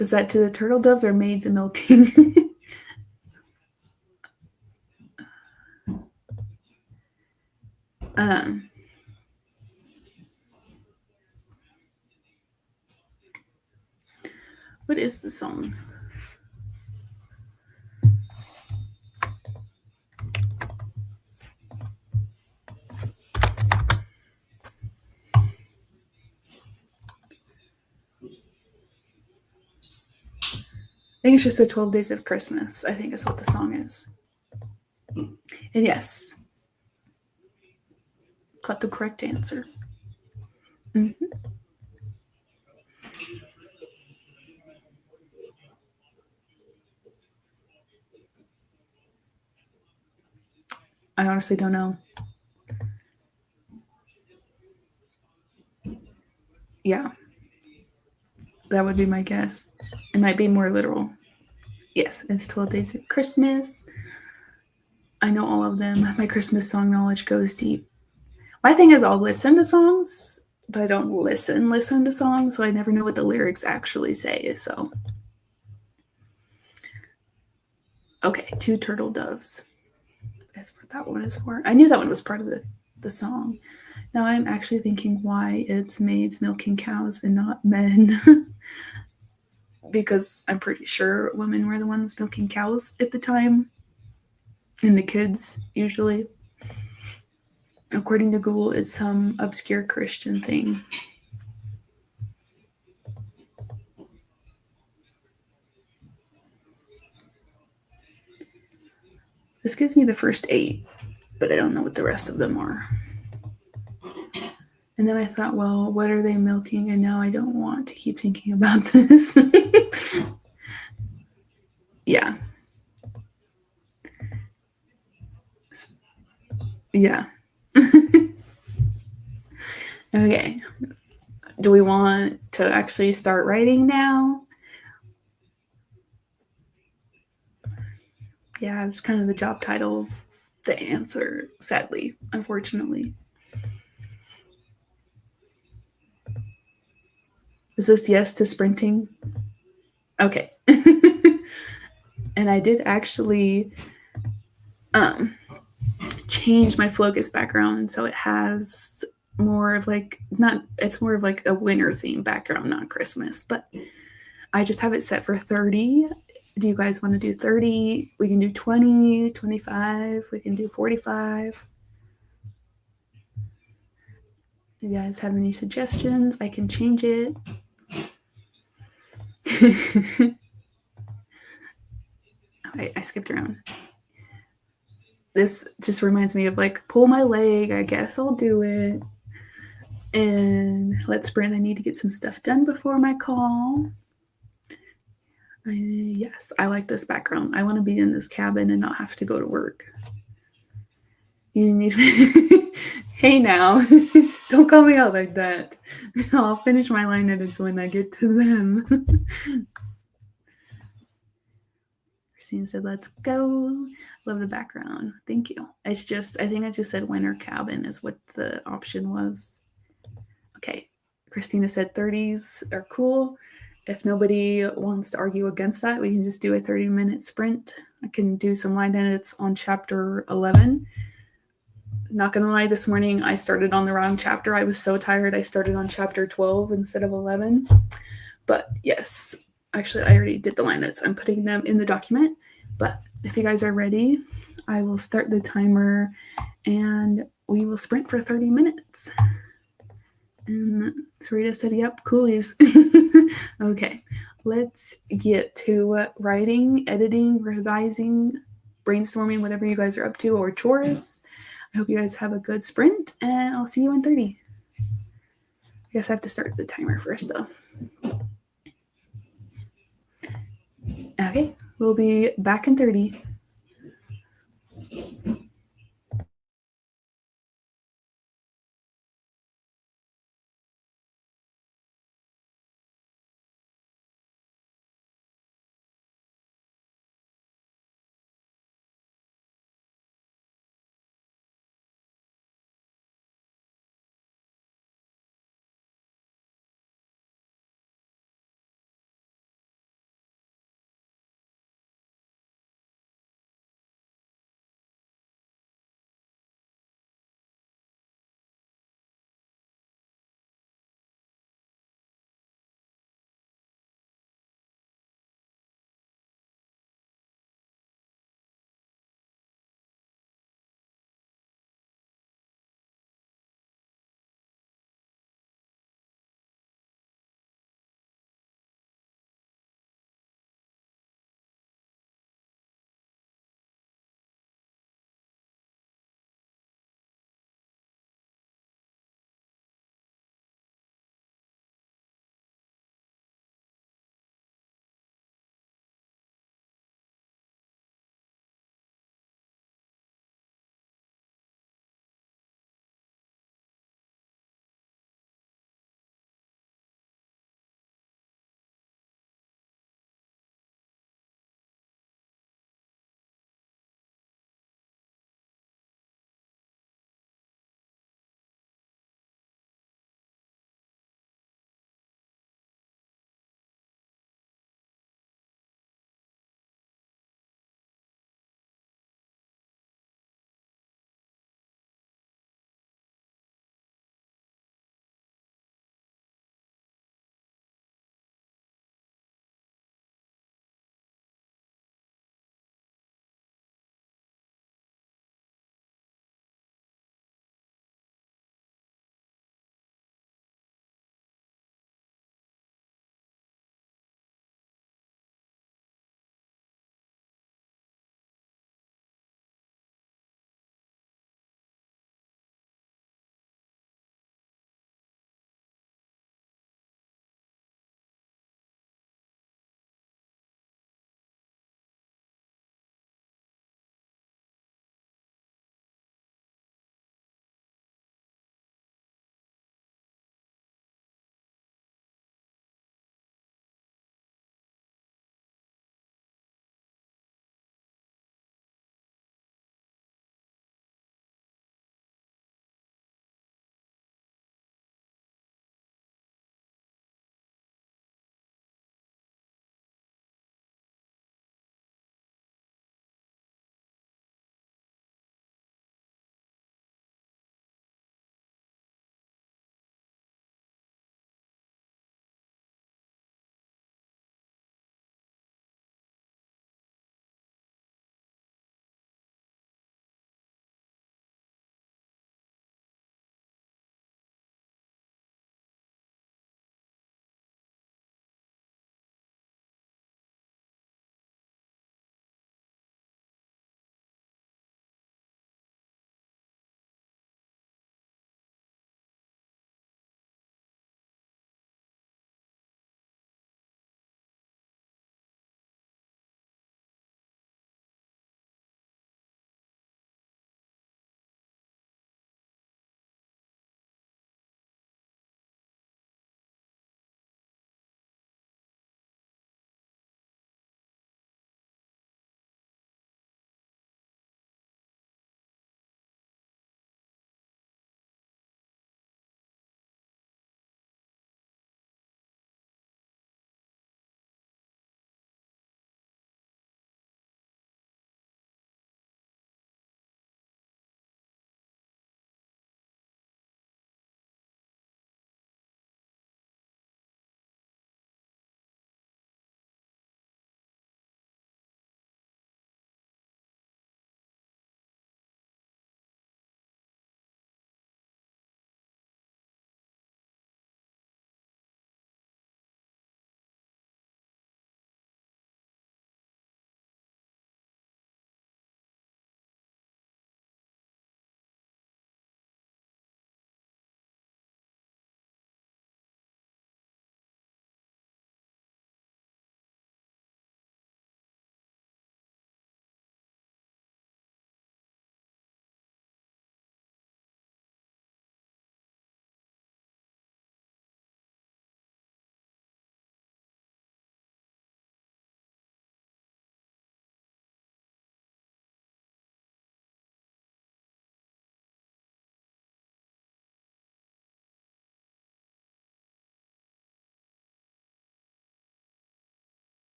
Is that to the turtle doves or maids a milking? What is the song? I think it's just the 12 Days of Christmas, I think is what the song is. And yes, got the correct answer. Mm-hmm. I honestly don't know. Yeah, that would be my guess. It might be more literal. Yes, it's 12 Days of Christmas. I know all of them. My Christmas song knowledge goes deep. My thing is I'll listen to songs, but I don't listen to songs, so I never know what the lyrics actually say. So, okay, 2 turtle doves. That's what that one is for. I knew that one was part of the song. Now I'm actually thinking why it's maids milking cows and not men. Because I'm pretty sure women were the ones milking cows at the time. And the kids, usually. According to Google, it's some obscure Christian thing. This gives me the first 8, but I don't know what the rest of them are. And then I thought, well, what are they milking? And now I don't want to keep thinking about this. Yeah. Yeah. Okay. Do we want to actually start writing now? Yeah, it's kind of the job title of the answer, sadly, unfortunately. Is this yes to sprinting? Okay. And I did actually change my focus background so it has more of like, not, it's more of like a winter theme background, not Christmas, but I just have it set for 30. Do you guys want to do 30? We can do 20, 25, we can do 45. You guys have any suggestions? I can change it. I skipped around. This just reminds me of like, pull my leg, I guess I'll do it. And let's sprint. I need to get some stuff done before my call. Yes, I like this background. I want to be in this cabin and not have to go to work. You need hey now, don't call me out like that. I'll finish my line edits when I get to them. Christine said, let's go. Love the background. Thank you. It's just, I think I just said winter cabin is what the option was. Okay. Christina said 30s are cool. If nobody wants to argue against that, we can just do a 30-minute sprint. I can do some line edits on chapter 11. Not gonna lie, this morning I started on the wrong chapter. I was so tired. I started on chapter 12 instead of 11. But yes, actually I already did the line edits. I'm putting them in the document. But if you guys are ready, I will start the timer and we will sprint for 30 minutes. And Sarita said, yep, coolies. Okay, let's get to writing, editing, revising, brainstorming, whatever you guys are up to, or chores. I hope you guys have a good sprint, and I'll see you in 30. I guess I have to start the timer first, though. Okay, we'll be back in 30.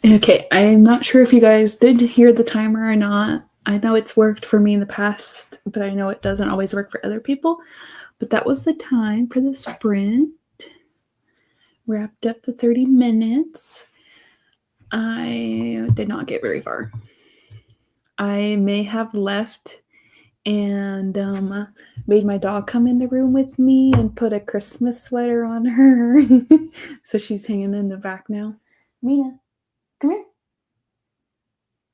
Okay, I'm not sure if you guys did hear the timer or not. I know it's worked for me in the past, but I know it doesn't always work for other people. But that was the time for the sprint. Wrapped up the 30 minutes. I did not get very far. I may have left and made my dog come in the room with me and put a Christmas sweater on her. So she's hanging in the back now. Mina, come here.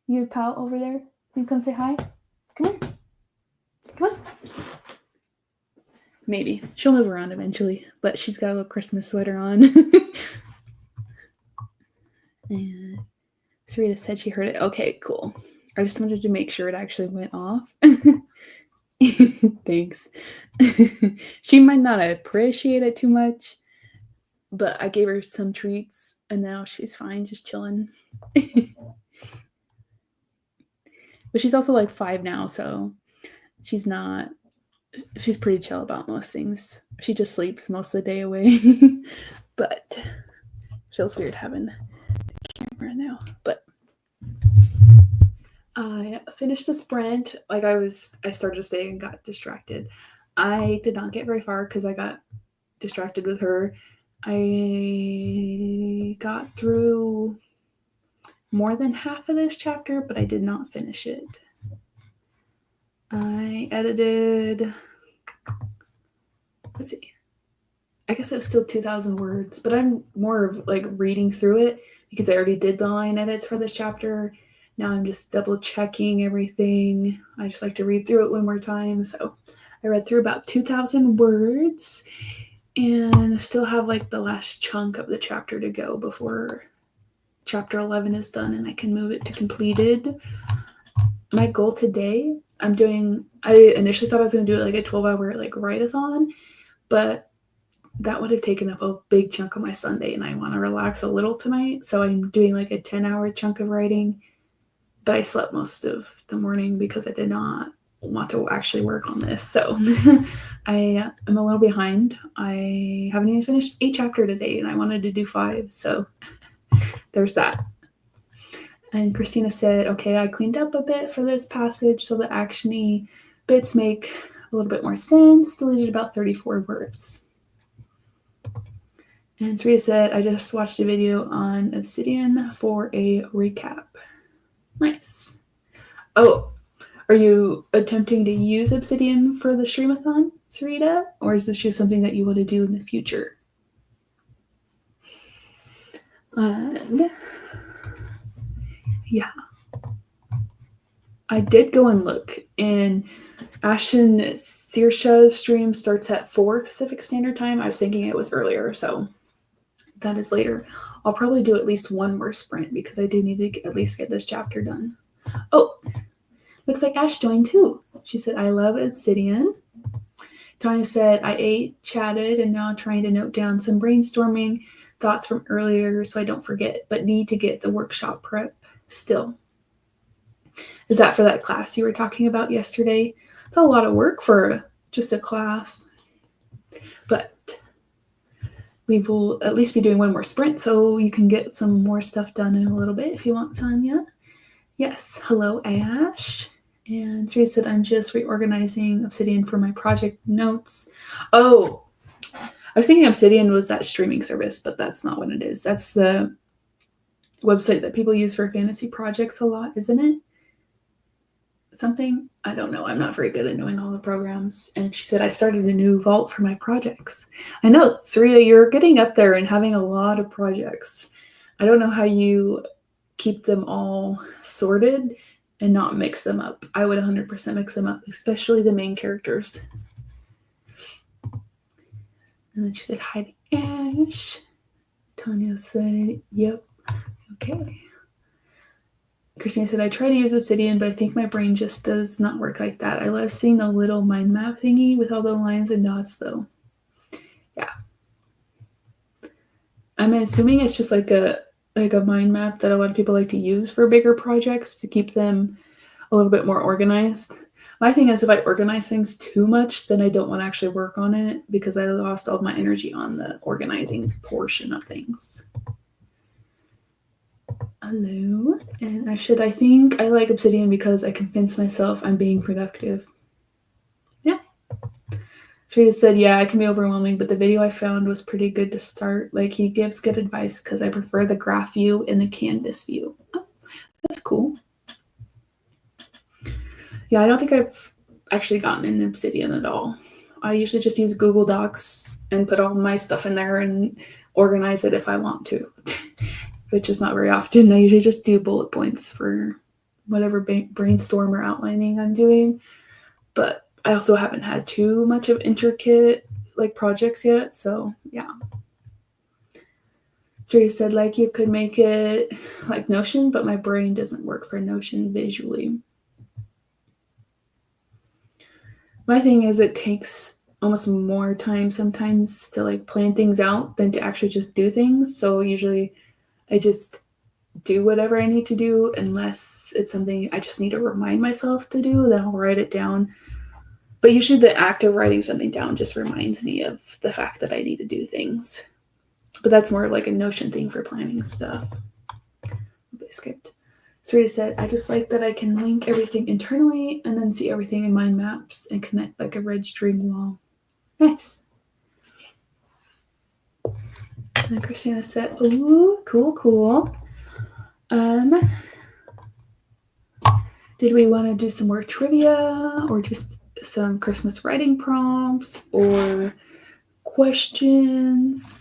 Your pal over there. You come say hi? Come here. Come on. Maybe. She'll move around eventually, but she's got a little Christmas sweater on. And Sarita said she heard it. Okay, cool. I just wanted to make sure it actually went off. Thanks. She might not appreciate it too much, but I gave her some treats and now she's fine, just chilling. But she's also like 5 now, so she's pretty chill about most things. She just sleeps most of the day away. But feels weird having the camera now. But I finished the sprint. Like I started to stay and got distracted. I did not get very far because I got distracted with her. I got through more than half of this chapter, but I did not finish it. I edited, let's see, I guess it was still 2,000 words, but I'm more of like reading through it because I already did the line edits for this chapter. Now I'm just double checking everything. I just like to read through it one more time. So I read through about 2,000 words and I still have like the last chunk of the chapter to go before chapter 11 is done and I can move it to completed. My goal today, I initially thought I was going to do it like a 12-hour like write-a-thon, but that would have taken up a big chunk of my Sunday and I want to relax a little tonight. So I'm doing like a 10-hour chunk of writing, but I slept most of the morning because I did not want to actually work on this. So I am a little behind. I haven't even finished a chapter today and I wanted to do 5. So there's that. And Christina said, okay, I cleaned up a bit for this passage so the action-y bits make a little bit more sense. Deleted about 34 words. And Sarita said, I just watched a video on Obsidian for a recap. Nice. Oh, are you attempting to use Obsidian for the Streamathon, Sarita? Or is this just something that you want to do in the future? And yeah, I did go and look, and Ashton Sirsha's stream starts at 4 Pacific Standard Time. I was thinking it was earlier, so that is later. I'll probably do at least one more sprint because I do need to at least get this chapter done. Oh, looks like Ash joined too. She said, I love Obsidian. Tanya said, I ate, chatted, and now I'm trying to note down some brainstorming thoughts from earlier so I don't forget, but need to get the workshop prep still. Is that for that class you were talking about yesterday? It's a lot of work for just a class, but we will at least be doing one more sprint so you can get some more stuff done in a little bit if you want, Tanya. Yes, hello, Ash. And Sarita said, I'm just reorganizing Obsidian for my project notes. Oh, I was thinking Obsidian was that streaming service, but that's not what it is. That's the website that people use for fantasy projects a lot, isn't it? Something? I don't know. I'm not very good at knowing all the programs. And she said, I started a new vault for my projects. I know, Sarita, you're getting up there and having a lot of projects. I don't know how you keep them all sorted and not mix them up. I would 100% mix them up, especially the main characters. And then she said, hi to Ash. Tanya said, yep. Okay. Christina said, I try to use Obsidian, but I think my brain just does not work like that. I love seeing the little mind map thingy with all the lines and dots, though. Yeah. I'm assuming it's just like a mind map that a lot of people like to use for bigger projects to keep them a little bit more organized. My thing is, if I organize things too much, then I don't want to actually work on it because I lost all my energy on the organizing portion of things. Hello. And I think I like Obsidian because I convinced myself I'm being productive. Yeah. Sarita said, yeah, it can be overwhelming, but the video I found was pretty good to start. Like, he gives good advice because I prefer the graph view and the canvas view. Oh, that's cool. Yeah, I don't think I've actually gotten in Obsidian at all. I usually just use Google Docs and put all my stuff in there and organize it if I want to, which is not very often. I usually just do bullet points for whatever brainstorm or outlining I'm doing. But I also haven't had too much of intricate like projects yet, so yeah. So you said like you could make it like Notion, but my brain doesn't work for Notion visually. My thing is it takes almost more time sometimes to like plan things out than to actually just do things. So usually I just do whatever I need to do unless it's something I just need to remind myself to do, then I'll write it down. But usually the act of writing something down just reminds me of the fact that I need to do things. But that's more like a Notion thing for planning stuff. I skipped. Sarita said, I just like that I can link everything internally and then see everything in mind maps and connect like a red string wall. Nice. And then Christina said, ooh, cool. Did we want to do some more trivia or just some Christmas writing prompts or questions?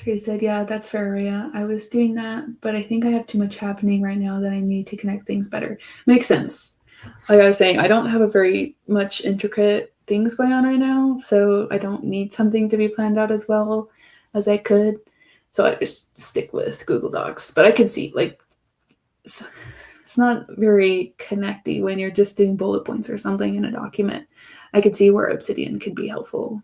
He said, yeah, that's fair, Rhea. I was doing that, but I think I have too much happening right now that I need to connect things better. Makes sense. Like I was saying, I don't have a very much intricate things going on right now, so I don't need something to be planned out as well as I could. So I just stick with Google Docs. But I can see, like, it's not very connecty when you're just doing bullet points or something in a document. I could see where Obsidian could be helpful.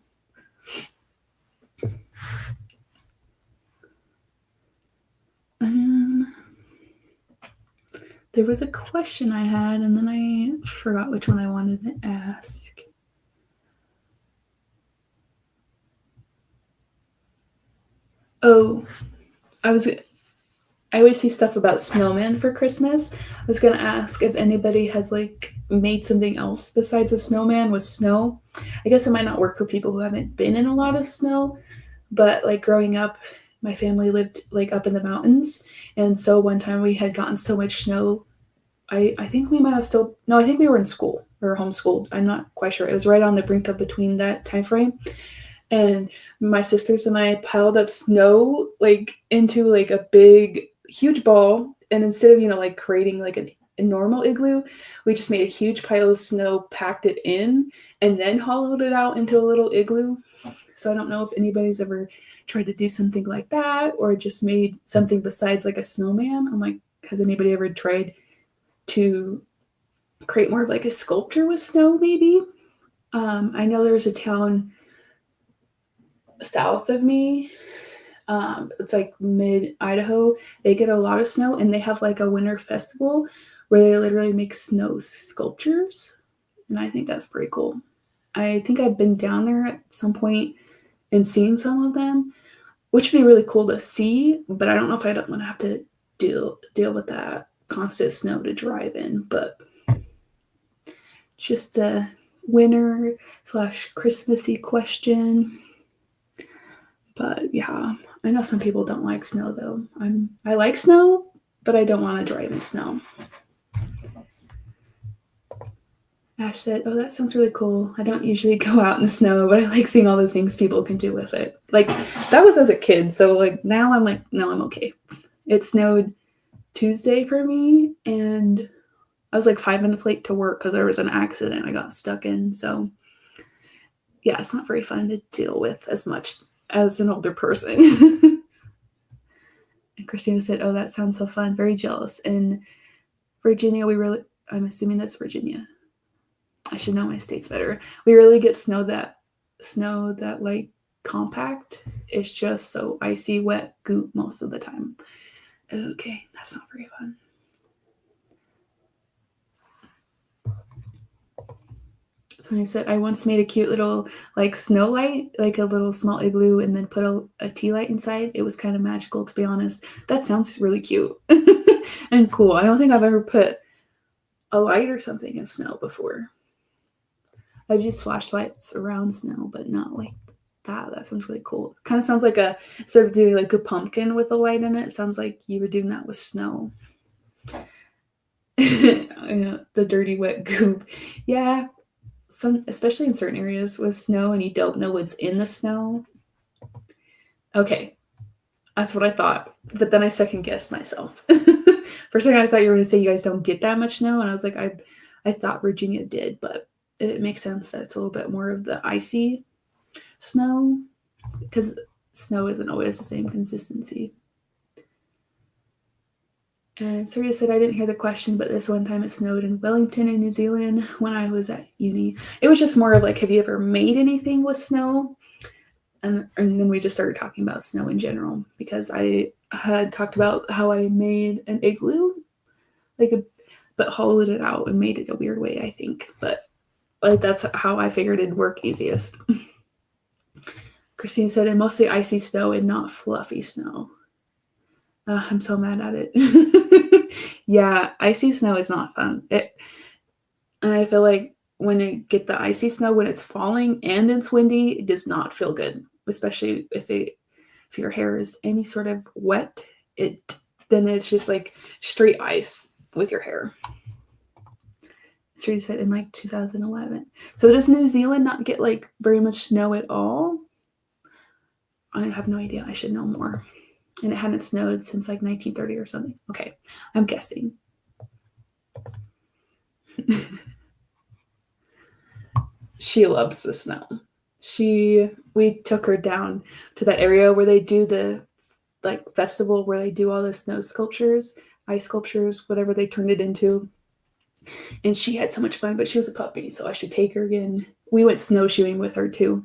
There was a question I had, and then I forgot which one I wanted to ask. Oh, I always see stuff about snowmen for Christmas. I was going to ask if anybody has like made something else besides a snowman with snow. I guess it might not work for people who haven't been in a lot of snow, but like growing up, my family lived like up in the mountains. And so one time we had gotten so much snow. I think we might have still, no, I think we were in school or homeschooled. I'm not quite sure. It was right on the brink of between that time frame. And my sisters and I piled up snow like into like a big, huge ball. And instead of, like creating like a normal igloo, we just made a huge pile of snow, packed it in, and then hollowed it out into a little igloo. So I don't know if anybody's ever tried to do something like that or just made something besides like a snowman. I'm like, has anybody ever tried to create more of like a sculpture with snow maybe? I know there's a town south of me. It's like mid-Idaho. They get a lot of snow and they have like a winter festival where they literally make snow sculptures. And I think that's pretty cool. I think I've been down there at some point and seen some of them, which would be really cool to see, but I don't know if I don't want to have to deal with that constant snow to drive in, but just a winter / Christmassy question. But yeah, I know some people don't like snow though. I like snow, but I don't want to drive in snow. Ash said, oh, that sounds really cool. I don't usually go out in the snow, but I like seeing all the things people can do with it. Like, that was as a kid, so like now I'm like, no, I'm okay. It snowed Tuesday for me, and I was like 5 minutes late to work because there was an accident I got stuck in. So yeah, it's not very fun to deal with as much as an older person. And Christina said, oh, that sounds so fun. Very jealous. In Virginia, I'm assuming that's Virginia. I should know my states better. We really get snow that like compact. It's just so icy, wet goop most of the time. Okay, that's not very fun. Someone said, I once made a cute little like snow light, like a little small igloo, and then put a tea light inside. It was kind of magical, to be honest. That sounds really cute and cool. I don't think I've ever put a light or something in snow before. I've used flashlights around snow, but not like that. That sounds really cool. It kind of sounds like instead of doing like a pumpkin with a light in it, it sounds like you were doing that with snow. The dirty wet goop. Yeah. Especially in certain areas with snow and you don't know what's in the snow. Okay. That's what I thought. But then I second guessed myself. For a second I thought you were going to say you guys don't get that much snow. And I was like, I thought Virginia did, but it makes sense that it's a little bit more of the icy snow because snow isn't always the same consistency. And Surya said, I didn't hear the question, but this one time it snowed in Wellington in New Zealand when I was at uni. It was just more of like, have you ever made anything with snow? And then we just started talking about snow in general because I had talked about how I made an igloo, but hollowed it out and made it a weird way, I think. But like that's how I figured it'd work easiest. Christine said, and mostly icy snow and not fluffy snow. I'm so mad at it. Yeah, icy snow is not fun. And I feel like when you get the icy snow, when it's falling and it's windy, it does not feel good, especially if your hair is any sort of wet. Then it's just like straight ice with your hair. So you said in like 2011. So does New Zealand not get like very much snow at all? I have no idea. I should know more. And it hadn't snowed since like 1930 or something. Okay, I'm guessing. She loves the snow. We took her down to that area where they do the like festival where they do all the snow sculptures, ice sculptures, whatever they turned it into. And she had so much fun, but she was a puppy, so I should take her again. We went snowshoeing with her too,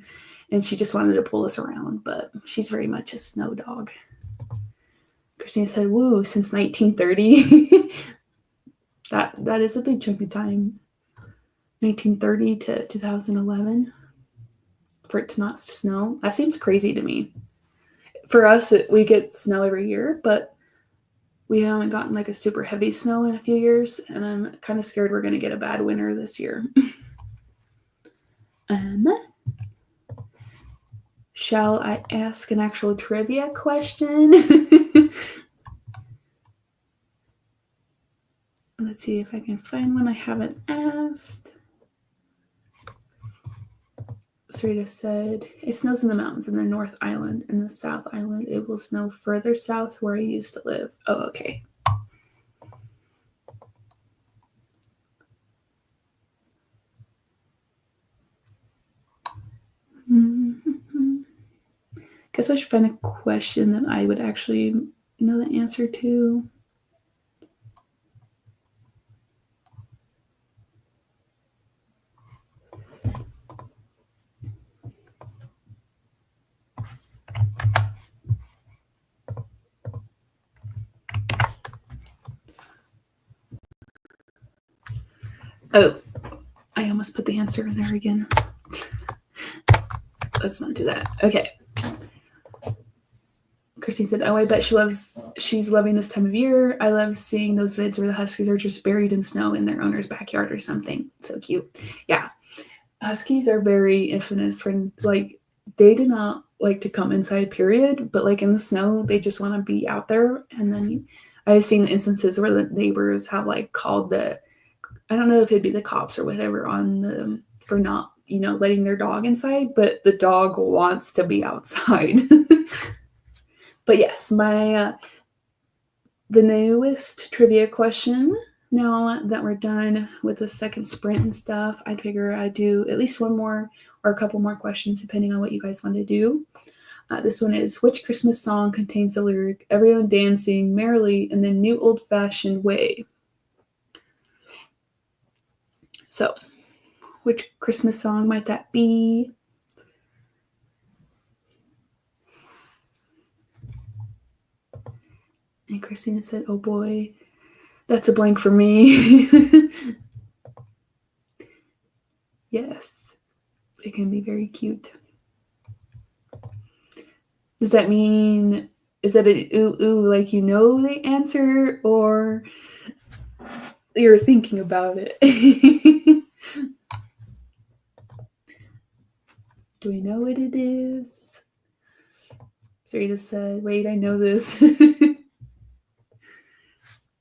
and she just wanted to pull us around, but she's very much a snow dog. Christina said, woo, since 1930. That is a big chunk of time. 1930 to 2011 for it to not snow. That seems crazy to me. For us, we get snow every year, but we haven't gotten like a super heavy snow in a few years, and I'm kind of scared we're going to get a bad winter this year. Shall I ask an actual trivia question? Let's see if I can find one I haven't asked. Sarita said, it snows in the mountains in the North Island. In the South Island, it will snow further south where I used to live. Oh, okay. Guess I should find a question that I would actually know the answer to. Oh, I almost put the answer in there again. Let's not do that. Okay. Christine said, oh, I bet she's loving this time of year. I love seeing those vids where the huskies are just buried in snow in their owner's backyard or something. So cute. Yeah. Huskies are very infamous for, like, they do not like to come inside, period. But, like, in the snow, they just want to be out there. And then I've seen instances where the neighbors have, like, called I don't know if it'd be the cops or whatever for not, letting their dog inside. But the dog wants to be outside. But yes, the newest trivia question, now that we're done with the second sprint and stuff, I figure I'd do at least one more or a couple more questions depending on what you guys want to do. This one is, which Christmas song contains the lyric, everyone dancing merrily in the new old-fashioned way? So, which Christmas song might that be? And Christina said, oh boy, that's a blank for me. Yes. can be very cute. Does that mean, is that an ooh, like you know the answer, or you're thinking about it? Do we know what it is? Sarita said, wait, I know this.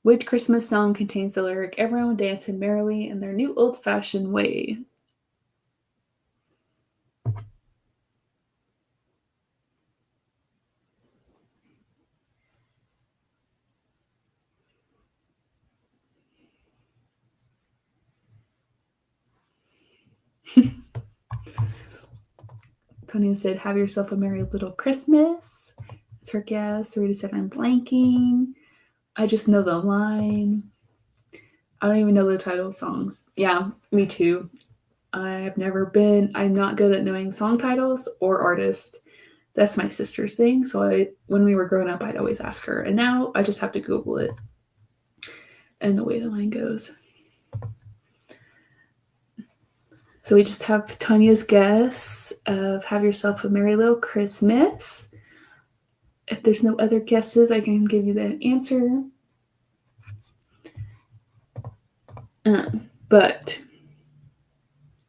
Which Christmas song contains the lyric, everyone dancing merrily in their new old-fashioned way? Tonya said, have yourself a merry little Christmas. That's her guess. Sarita said, I'm blanking. I just know the line. I don't even know the title of songs. Yeah, me too. I'm not good at knowing song titles or artists. That's my sister's thing. So when we were growing up, I'd always ask her. And now I just have to Google it. And the way the line goes. So we just have Tanya's guess of have yourself a merry little Christmas. If there's no other guesses, I can give you the answer. But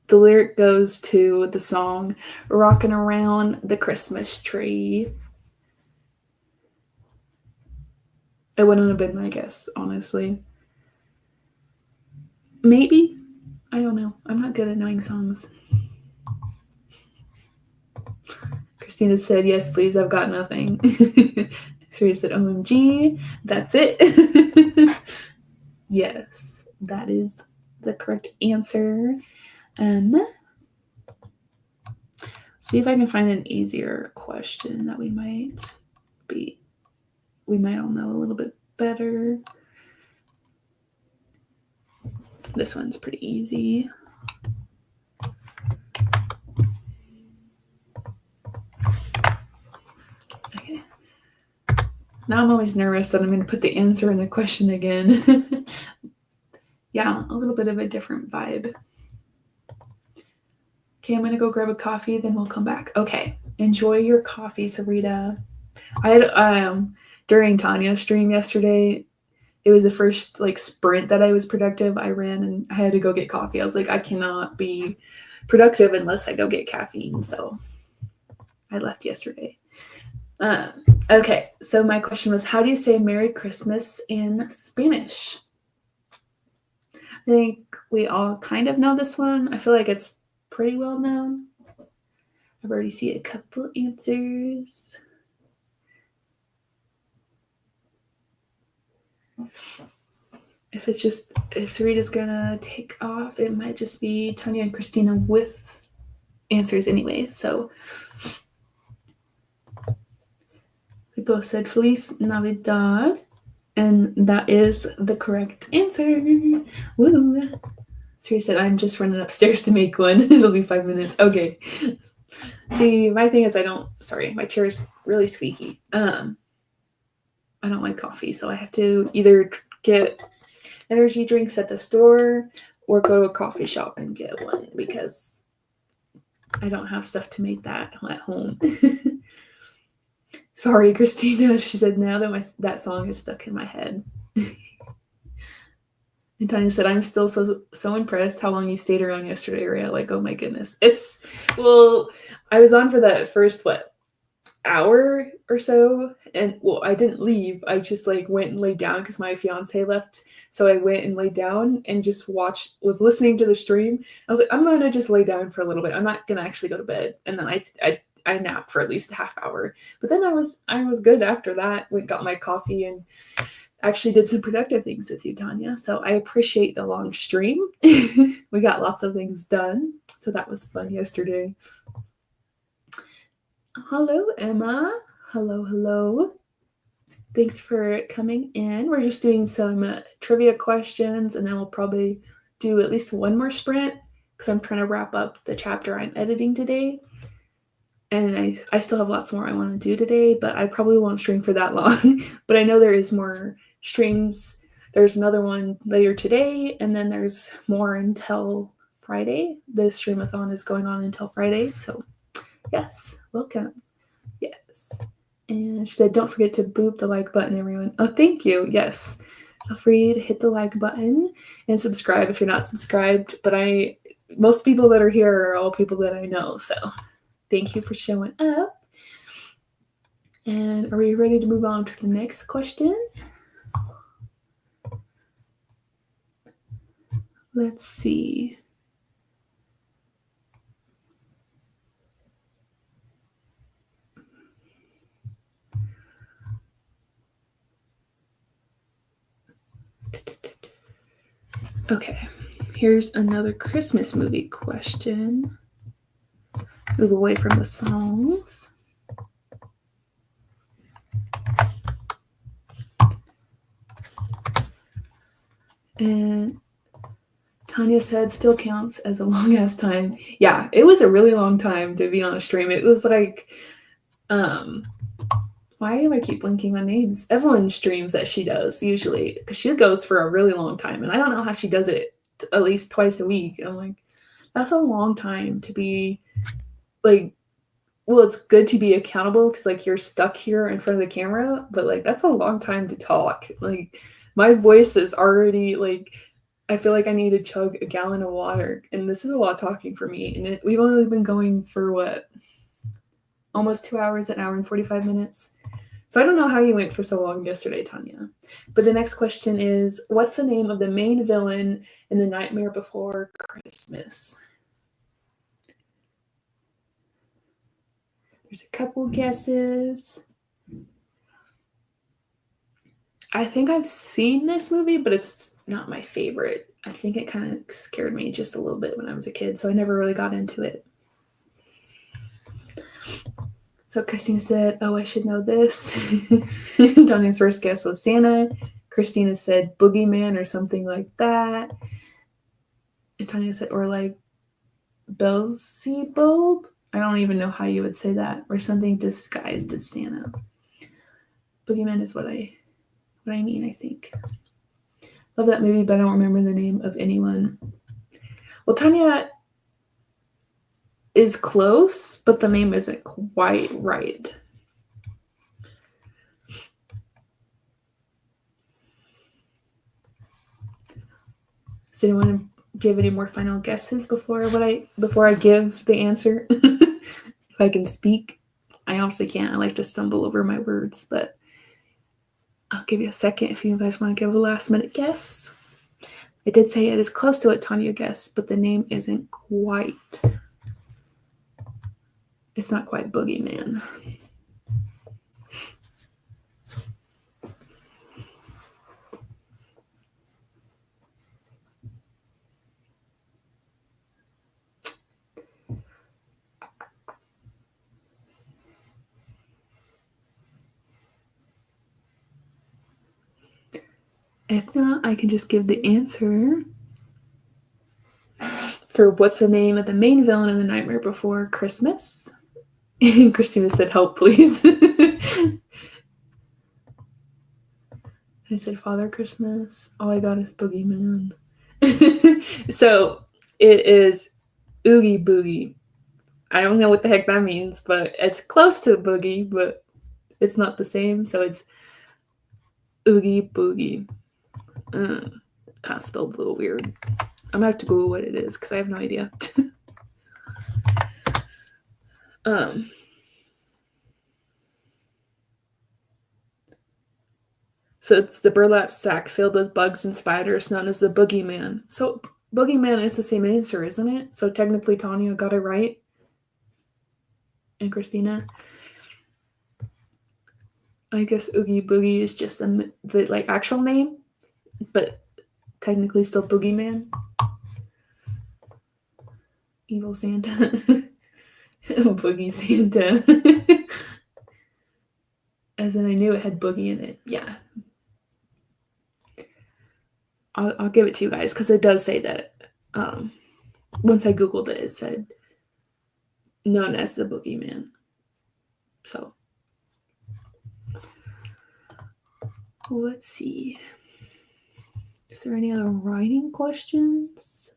the lyric goes to the song Rockin' Around the Christmas Tree. It wouldn't have been my guess, honestly. Maybe. I don't know. I'm not good at knowing songs. Christina said, yes, please, I've got nothing. Sarita said, OMG, that's it. Yes, that is the correct answer. See if I can find an easier question that we might all know a little bit better. This one's pretty easy. Okay. Now I'm always nervous that I'm going to put the answer in the question again. Yeah, a little bit of a different vibe. Okay, I'm going to go grab a coffee, then we'll come back. Okay, enjoy your coffee, Sarita. I had, during Tanya's stream yesterday, it was the first sprint that I was productive. I ran and I had to go get coffee. I was like, I cannot be productive unless I go get caffeine. So I left yesterday. Okay, so my question was, how do you say Merry Christmas in Spanish? I think we all kind of know this one. I feel like it's pretty well known. I've already seen a couple answers. If Sarita's gonna take off, it might just be Tanya and Christina with answers anyway. So they both said Feliz Navidad, and that is the correct answer. Woo! Sarita said, I'm just running upstairs to make one. It'll be 5 minutes. Okay. See, my thing is my chair's really squeaky. I don't like coffee, so I have to either get energy drinks at the store or go to a coffee shop and get one because I don't have stuff to make that at home. Sorry, Christina. She said, now that that song is stuck in my head. And Tanya said, I'm still so impressed how long you stayed around yesterday, Rhea. Like, oh my goodness. I was on for that first, hour or so, and I didn't leave. I just went and laid down because my fiance left, so I went and laid down and just was listening to the stream. I was like, I'm gonna just lay down for a little bit. I'm not gonna actually go to bed. And then I napped for at least a half hour, but then I was good after that. Got my coffee and actually did some productive things with you, Tanya. So I appreciate the long stream. We got lots of things done, so that was fun yesterday. Hello, Emma. Hello. Thanks for coming in. We're just doing some trivia questions, and then we'll probably do at least one more sprint because I'm trying to wrap up the chapter I'm editing today. And I still have lots more I want to do today, but I probably won't stream for that long. But I know there is more streams. There's another one later today, and then there's more until Friday. The Streamathon is going on until Friday, so yes, welcome. Yes. And she said, don't forget to boop the like button, everyone. Oh, thank you. Yes. Feel free to hit the like button and subscribe if you're not subscribed. But most people that are here are all people that I know. So thank you for showing up. And are we ready to move on to the next question? Let's see. Okay, here's another Christmas movie question. Move away from the songs. And Tanya said, still counts as a long ass time. Yeah, it was a really long time to be on a stream. It was like, why do I keep blinking on names? Evelyn streams that she does usually, because she goes for a really long time. And I don't know how she does it at least twice a week. I'm like, that's a long time to be like, well, it's good to be accountable because like you're stuck here in front of the camera, but like that's a long time to talk. Like my voice is already like, I feel like I need to chug a gallon of water, and this is a lot talking for me. And we've only been going for what? Almost 2 hours, an hour and 45 minutes. So I don't know how you went for so long yesterday, Tanya. But the next question is, what's the name of the main villain in The Nightmare Before Christmas? There's a couple guesses. I think I've seen this movie, but it's not my favorite. I think it kind of scared me just a little bit when I was a kid, so I never really got into it. So Christina said, oh, I should know this. Tanya's first guess was Santa. Christina said Boogeyman or something like that. And Tanya said, or like Beelzebub? I don't even know how you would say that. Or something disguised as Santa. Boogeyman is what I mean, I think. Love that movie, but I don't remember the name of anyone. Well, Tanya is close, but the name isn't quite right. Does anyone want to give any more final guesses before I give the answer? If I can speak. I obviously can't. I like to stumble over my words, but I'll give you a second if you guys want to give a last minute guess. I did say it is close to what Tanya guessed, but the name isn't quite. It's not quite Boogeyman. If not, I can just give the answer for what's the name of the main villain in The Nightmare Before Christmas. And Christina said, help, please. I said, Father Christmas. All I got is Boogeyman. So it is Oogie Boogie. I don't know what the heck that means, but it's close to Boogie, but it's not the same. So it's Oogie Boogie. Kind of spelled a little weird. I'm gonna have to Google what it is because I have no idea. So it's the burlap sack filled with bugs and spiders known as the Boogeyman. So Boogeyman is the same answer, isn't it? So technically Tanya got it right. And Christina. I guess Oogie Boogie is just the like actual name, but technically still Boogeyman. Evil Santa. Boogie Santa. As in I knew it had boogie in it. Yeah. I'll give it to you guys because it does say that. Once I Googled it, it said known as the Boogeyman. So let's see. Is there any other writing questions?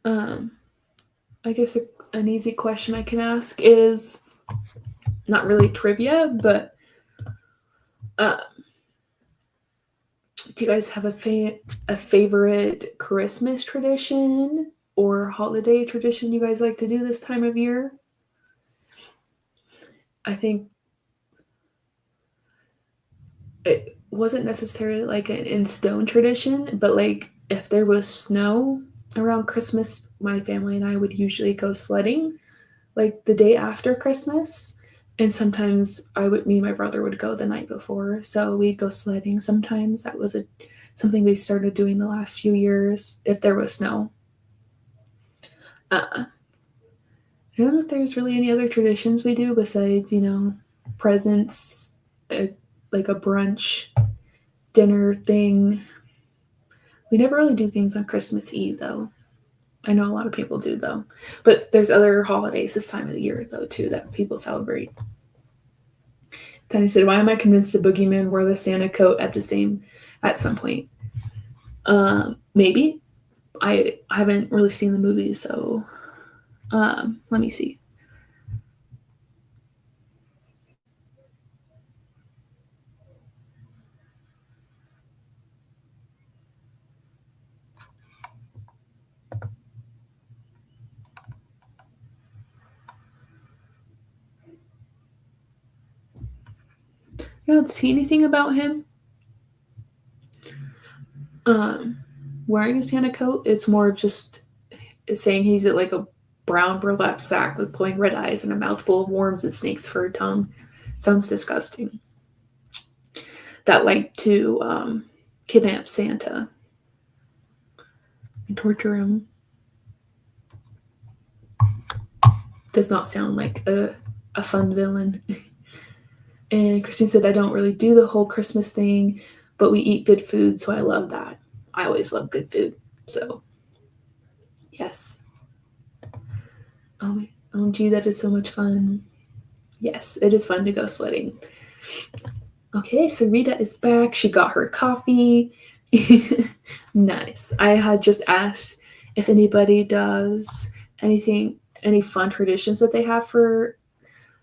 I guess an easy question I can ask is not really trivia, but do you guys have a favorite Christmas tradition or holiday tradition you guys like to do this time of year? I think it wasn't necessarily like an in stone tradition, but like if there was snow around Christmas, my family and I would usually go sledding like the day after Christmas. And sometimes me and my brother would go the night before. So we'd go sledding sometimes. That was something we started doing the last few years if there was snow. I don't know if there's really any other traditions we do besides, presents, like a brunch dinner thing. We never really do things on Christmas Eve, though. I know a lot of people do, though. But there's other holidays this time of the year, though, too, that people celebrate. Tiny said, why am I convinced the boogeyman wore the Santa coat at some point? Maybe. I haven't really seen the movie, so let me see. I don't see anything about him wearing a Santa coat. It's more of just saying he's like a brown burlap sack with glowing red eyes and a mouthful of worms and snakes for a tongue. Sounds disgusting. That like to kidnap Santa and torture him. Does not sound like a fun villain. And Christine said, I don't really do the whole Christmas thing, but we eat good food, so I love that. I always love good food, so yes. OMG, that is so much fun. Yes, it is fun to go sledding. Okay, so Rita is back. She got her coffee. Nice. I had just asked if anybody does any fun traditions that they have for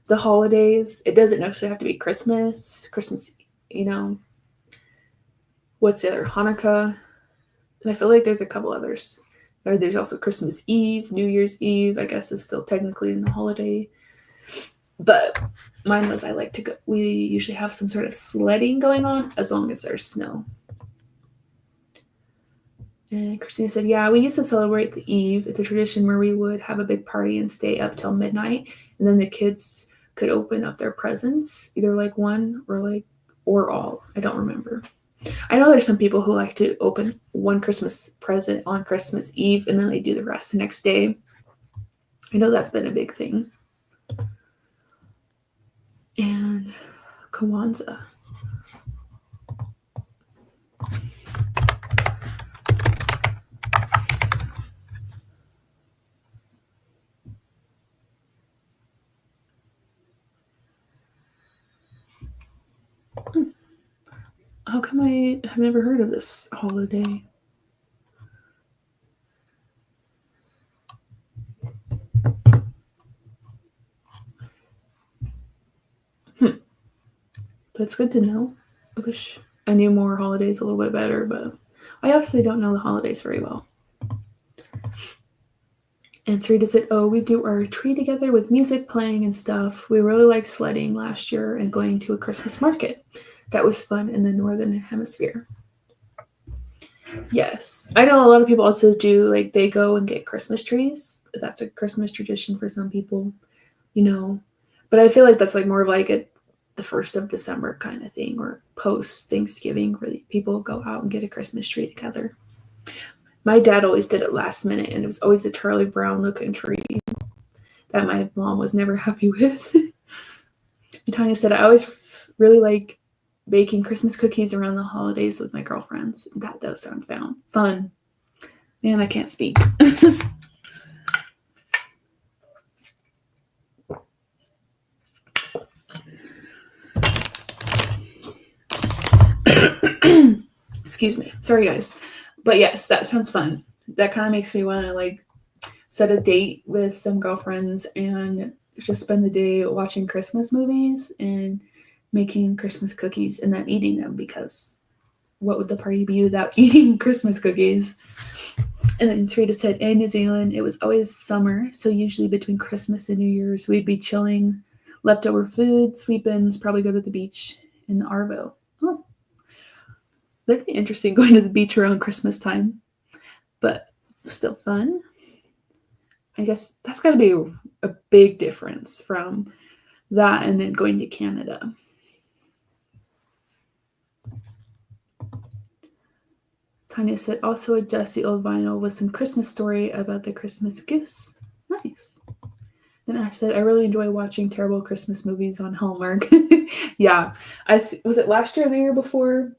the holidays. It doesn't necessarily have to be Christmas, what's the other? Hanukkah. And I feel like there's a couple others. Or there's also Christmas Eve, New Year's Eve, I guess is still technically in the holiday. But mine was we usually have some sort of sledding going on as long as there's snow. And Christina said, yeah, we used to celebrate the Eve. It's a tradition where we would have a big party and stay up till midnight. And then the kids could open up their presents, either like one or all. I don't remember. I know there's some people who like to open one Christmas present on Christmas Eve and then they do the rest the next day. I know that's been a big thing. And Kwanzaa. How come I have never heard of this holiday? That's good to know. I wish I knew more holidays a little bit better, but I obviously don't know the holidays very well. And Sarita said, oh, we do our tree together with music playing and stuff. We really liked sledding last year and going to a Christmas market. That was fun in the Northern Hemisphere. Yes. I know a lot of people also do, they go and get Christmas trees. That's a Christmas tradition for some people, But I feel like that's more of the 1st of December kind of thing, or post Thanksgiving, where people go out and get a Christmas tree together. My dad always did it last minute, and it was always a Charlie Brown looking tree that my mom was never happy with. Tanya said, I always really like baking Christmas cookies around the holidays with my girlfriends. That does sound fun. Man, I can't speak. Excuse me. Sorry, guys. But yes, that sounds fun. That kind of makes me want to set a date with some girlfriends and just spend the day watching Christmas movies and making Christmas cookies and then eating them, because what would the party be without eating Christmas cookies? And then Sarita said, in New Zealand, it was always summer, so usually between Christmas and New Year's, we'd be chilling, leftover food, sleep-ins, probably go to the beach in the Arvo. Oh, that'd be interesting, going to the beach around Christmas time, but still fun. I guess that's got to be a big difference from that and then going to Canada. Tanya said, also a dusty old vinyl with some Christmas story about the Christmas goose. Nice. Then Ash said, I really enjoy watching terrible Christmas movies on Hallmark. Yeah. Was it last year or the year before?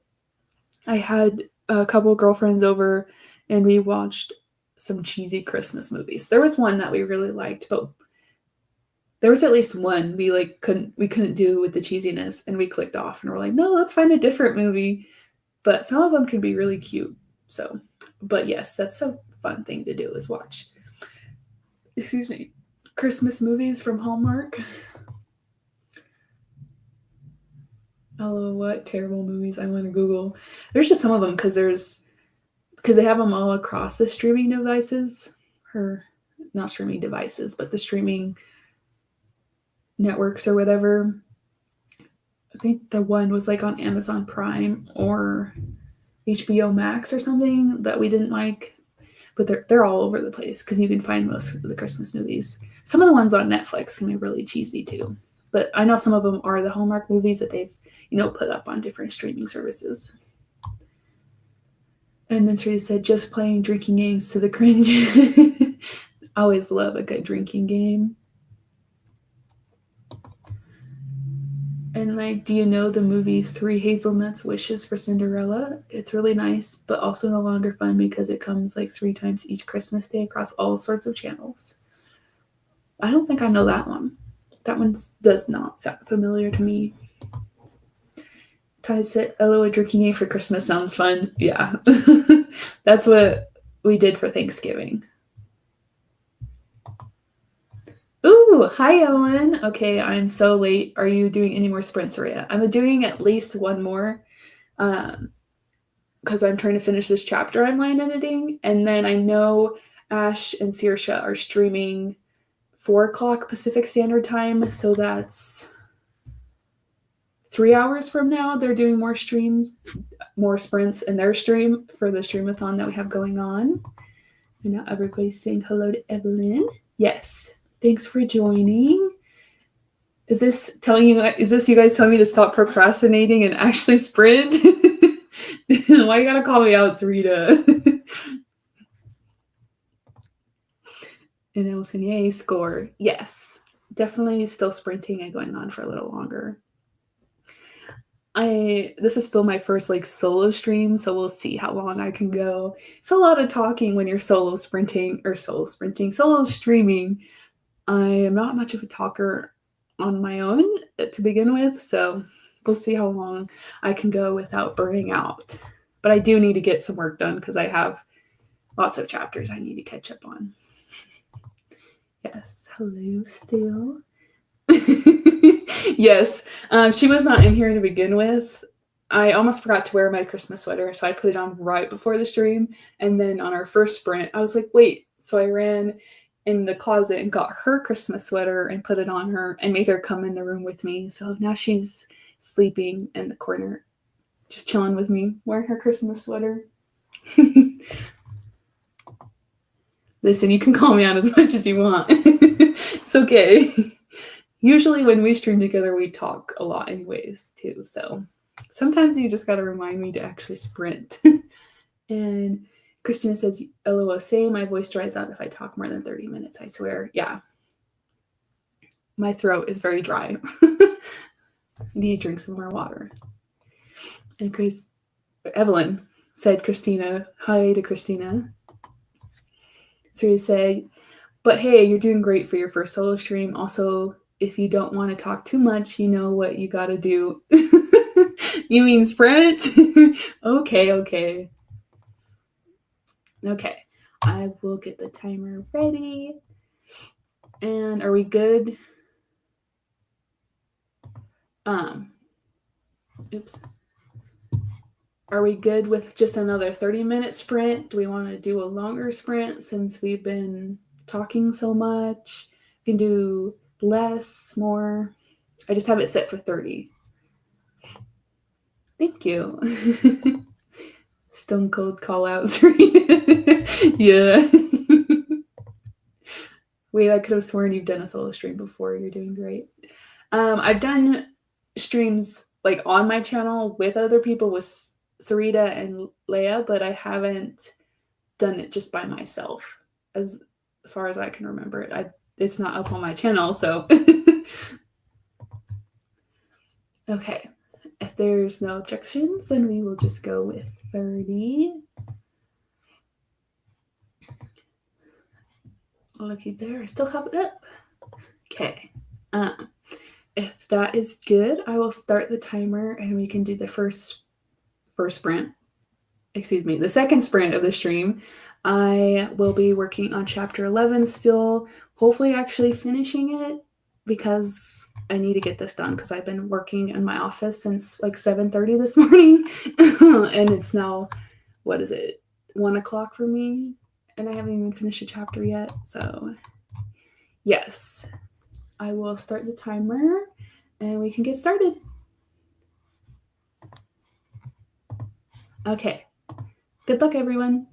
I had a couple girlfriends over and we watched some cheesy Christmas movies. There was one that we really liked, but there was at least one we couldn't do with the cheesiness, and we clicked off and we're like, no, let's find a different movie. But some of them could be really cute. So, but yes, that's a fun thing to do, is watch, Christmas movies from Hallmark. Oh, what terrible movies I want to Google. There's just some of them because they have them all across the streaming devices, or not streaming devices, but the streaming networks or whatever. I think the one was like on Amazon Prime or HBO Max or something that we didn't like, but they're all over the place because you can find most of the Christmas movies. Some of the ones on Netflix can be really cheesy too, but I know some of them are the Hallmark movies that they've put up on different streaming services. And then Sarita said, just playing drinking games to the cringe. Always love a good drinking game. And like, do you know the movie 3 Hazelnuts Wishes for Cinderella? It's really nice, but also no longer fun because it comes like 3 times each Christmas day across all sorts of channels. I don't think I know that one. That one does not sound familiar to me. Ty said, "Hello, a drinking game for Christmas sounds fun." Yeah, that's what we did for Thanksgiving. Ooh, hi, Ellen. Okay, I'm so late. Are you doing any more sprints, Rhea? I'm doing at least one more because I'm trying to finish this chapter I'm line editing. And then I know Ash and Saoirse are streaming 4 o'clock Pacific Standard Time. So that's 3 hours from now. They're doing more sprints in their stream for the Streamathon that we have going on. And now everybody's saying hello to Evelyn. Yes. Thanks for joining. Is this you guys telling me to stop procrastinating and actually sprint? Why you gotta call me out, Sarita? And then we'll say, yay, score. Yes, definitely still sprinting and going on for a little longer. This is still my first solo stream, so we'll see how long I can go. It's a lot of talking when you're solo streaming. I am not much of a talker on my own to begin with, so we'll see how long I can go without burning out. But I do need to get some work done because I have lots of chapters I need to catch up on. Yes, hello still. Yes, she was not in here to begin with. I almost forgot to wear my Christmas sweater, so I put it on right before the stream. And then on our first sprint, I was like, wait. So I ran in the closet and got her Christmas sweater and put it on her and made her come in the room with me. So now she's sleeping in the corner, just chilling with me, wearing her Christmas sweater. Listen, you can call me out as much as you want. It's okay. Usually when we stream together, we talk a lot anyways, too. So sometimes you just got to remind me to actually sprint. And Christina says, LOL, same. My voice dries out if I talk more than 30 minutes, I swear. Yeah. My throat is very dry. I need to drink some more water. And Evelyn said, Christina. Hi to Christina. So you say, but hey, you're doing great for your first solo stream. Also, if you don't want to talk too much, you know what you got to do. You mean sprint? Okay. I will get the timer ready. And are we good? Oops. Are we good with just another 30-minute sprint? Do we want to do a longer sprint since we've been talking so much? We can do less, more. I just have it set for 30. Thank you. Stone cold call outs. Yeah. Wait, I could have sworn you've done a solo stream before. You're doing great. I've done streams like on my channel with other people, with Sarita and Leia, but I haven't done it just by myself as far as I can remember it. It's not up on my channel, so okay. If there's no objections, then we will just go with 30. Looky there, I still have it up. Okay. If that is good, I will start the timer and we can do the first sprint. Excuse me, the second sprint of the stream. I will be working on chapter 11 still, hopefully actually finishing it because I need to get this done because I've been working in my office since like 7:30 this morning and it's now, what is it, 1 o'clock for me and I haven't even finished a chapter yet. So yes, I will start the timer and we can get started. Okay. Good luck, everyone.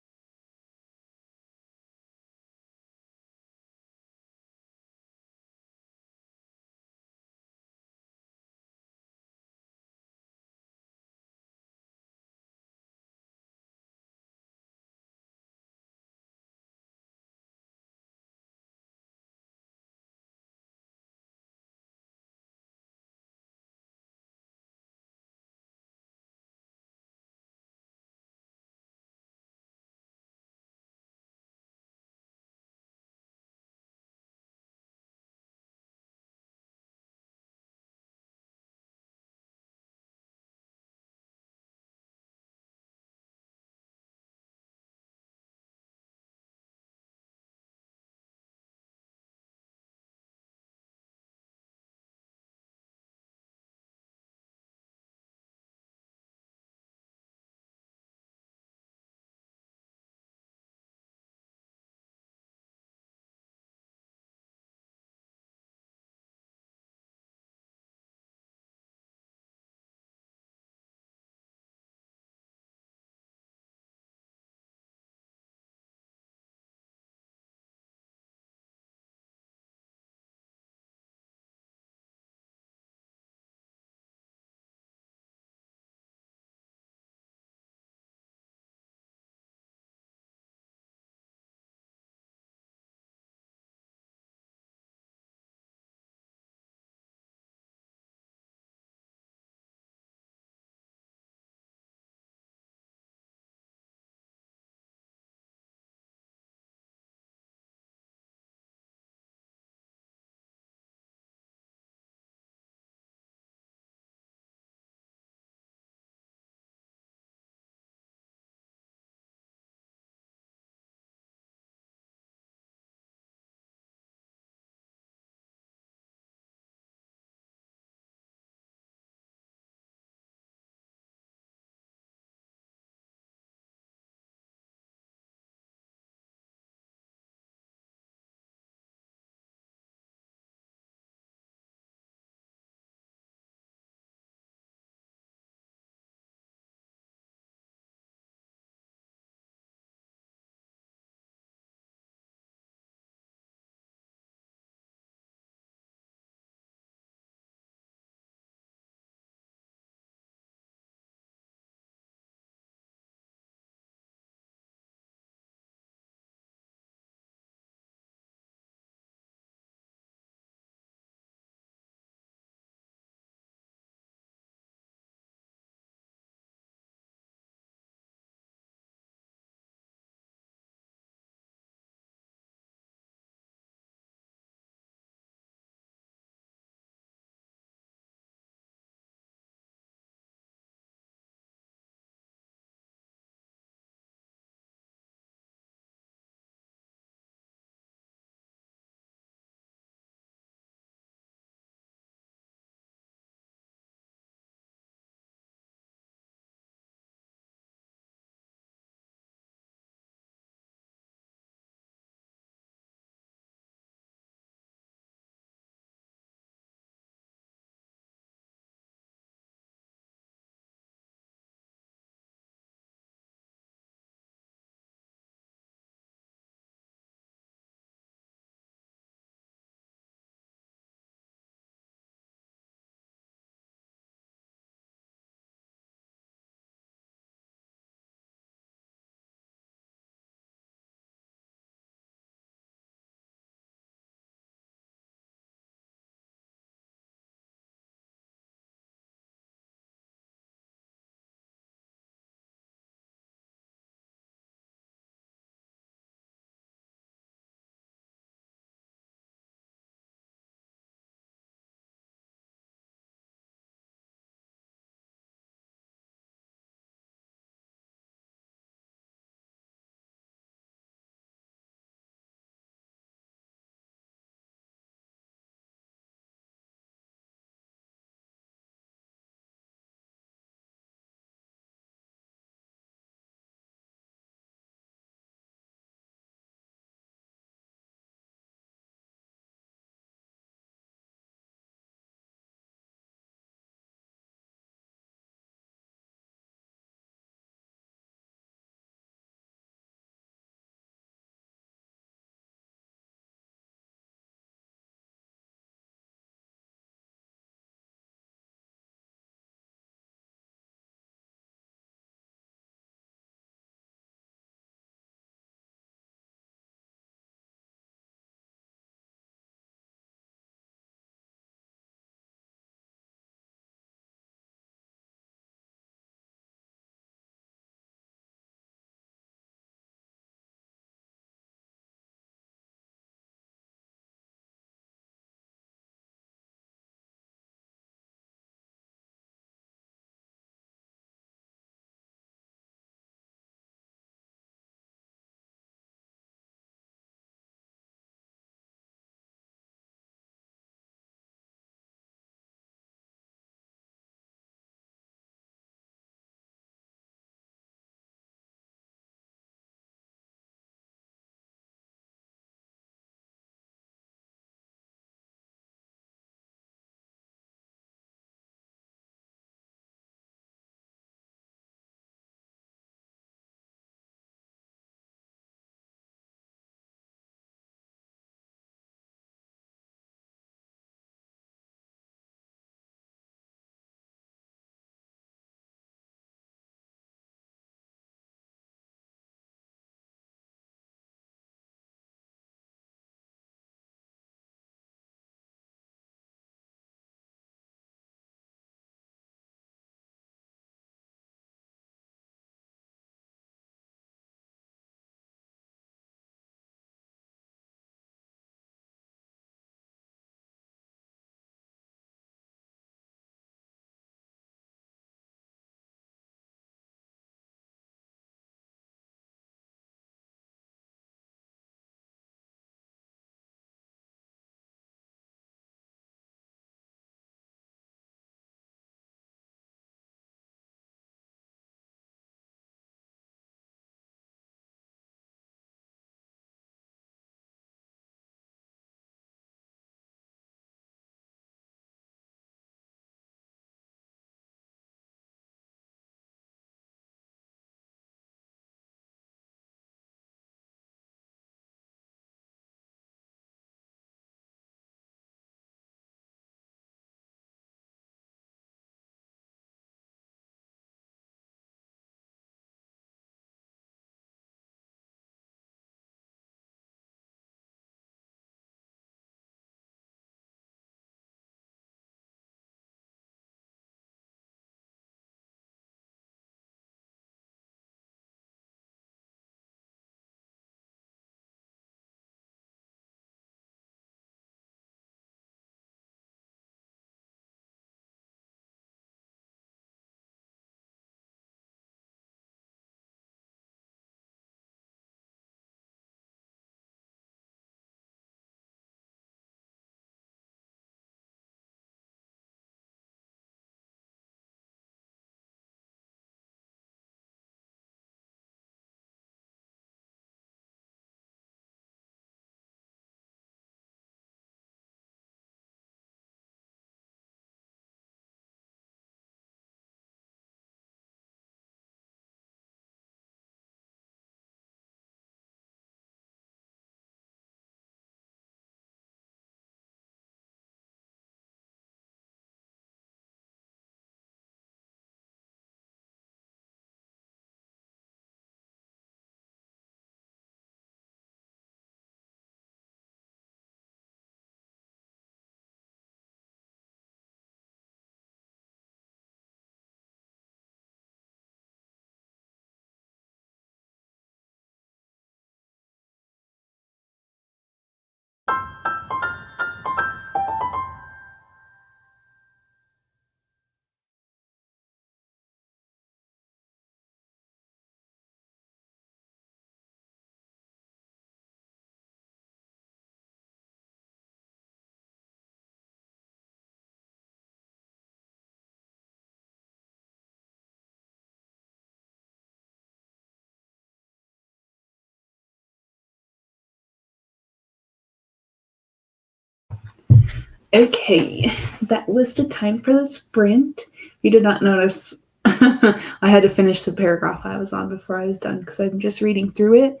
Okay, that was the time for the sprint. If you did not notice, I had to finish the paragraph I was on before I was done because I'm just reading through it.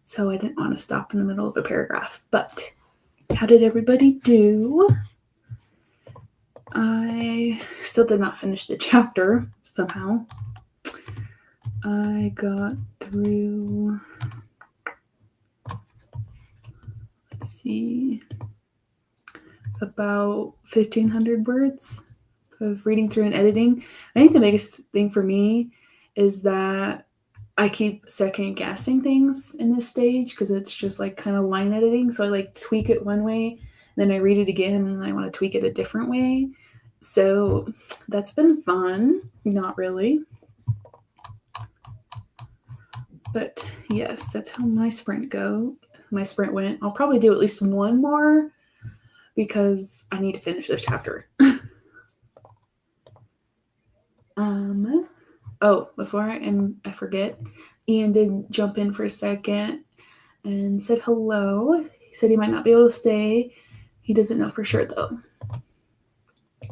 So I didn't want to stop in the middle of a paragraph. But how did everybody do? I still did not finish the chapter somehow. I got through, let's see, about 1,500 words of reading through and editing. I think the biggest thing for me is that I keep second guessing things in this stage because it's just like kind of line editing. So I like tweak it one way, then I read it again and I want to tweak it a different way. So that's been fun. Not really. But yes, that's how my sprint went. I'll probably do at least one more because I need to finish this chapter. Oh, before I forget, Ian did jump in for a second and said hello. He said he might not be able to stay. He doesn't know for sure though.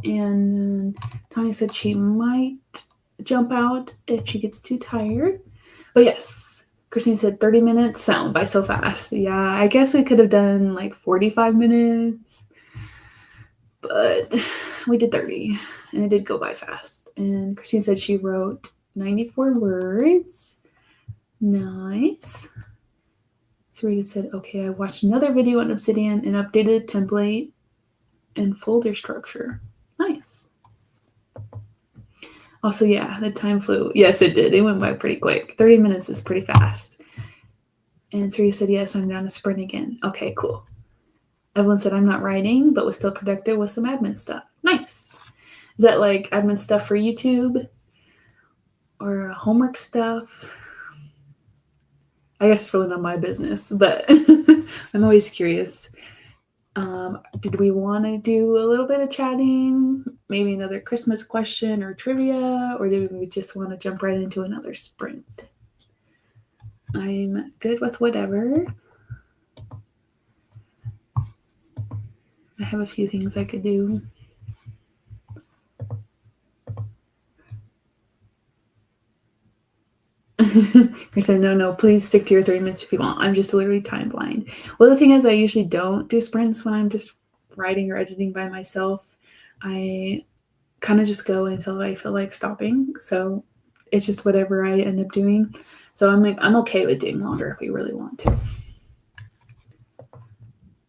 And Tanya said she might jump out if she gets too tired. But yes, Christine said 30 minutes sound by so fast. Yeah, I guess we could have done like 45 minutes, but we did 30 and it did go by fast. And Christine said she wrote 94 words. Nice. Sarita said, okay, I watched another video on Obsidian and updated the template and folder structure. Nice. Also, yeah, the time flew. Yes, it did. It went by pretty quick. 30 minutes is pretty fast. And Sarita said, yes, I'm down to sprint again. Okay, cool. Evelyn said, I'm not writing, but was still productive with some admin stuff. Nice. Is that like admin stuff for YouTube? Or homework stuff? I guess it's really not my business, but I'm always curious. Did we want to do a little bit of chatting? Maybe another Christmas question or trivia? Or did we just want to jump right into another sprint? I'm good with whatever. I have a few things I could do. Chris said, no, please stick to your 30 minutes if you want. I'm just literally time blind. Well, the thing is, I usually don't do sprints when I'm just writing or editing by myself. I kind of just go until I feel like stopping. So it's just whatever I end up doing. So I'm okay with doing longer if we really want to.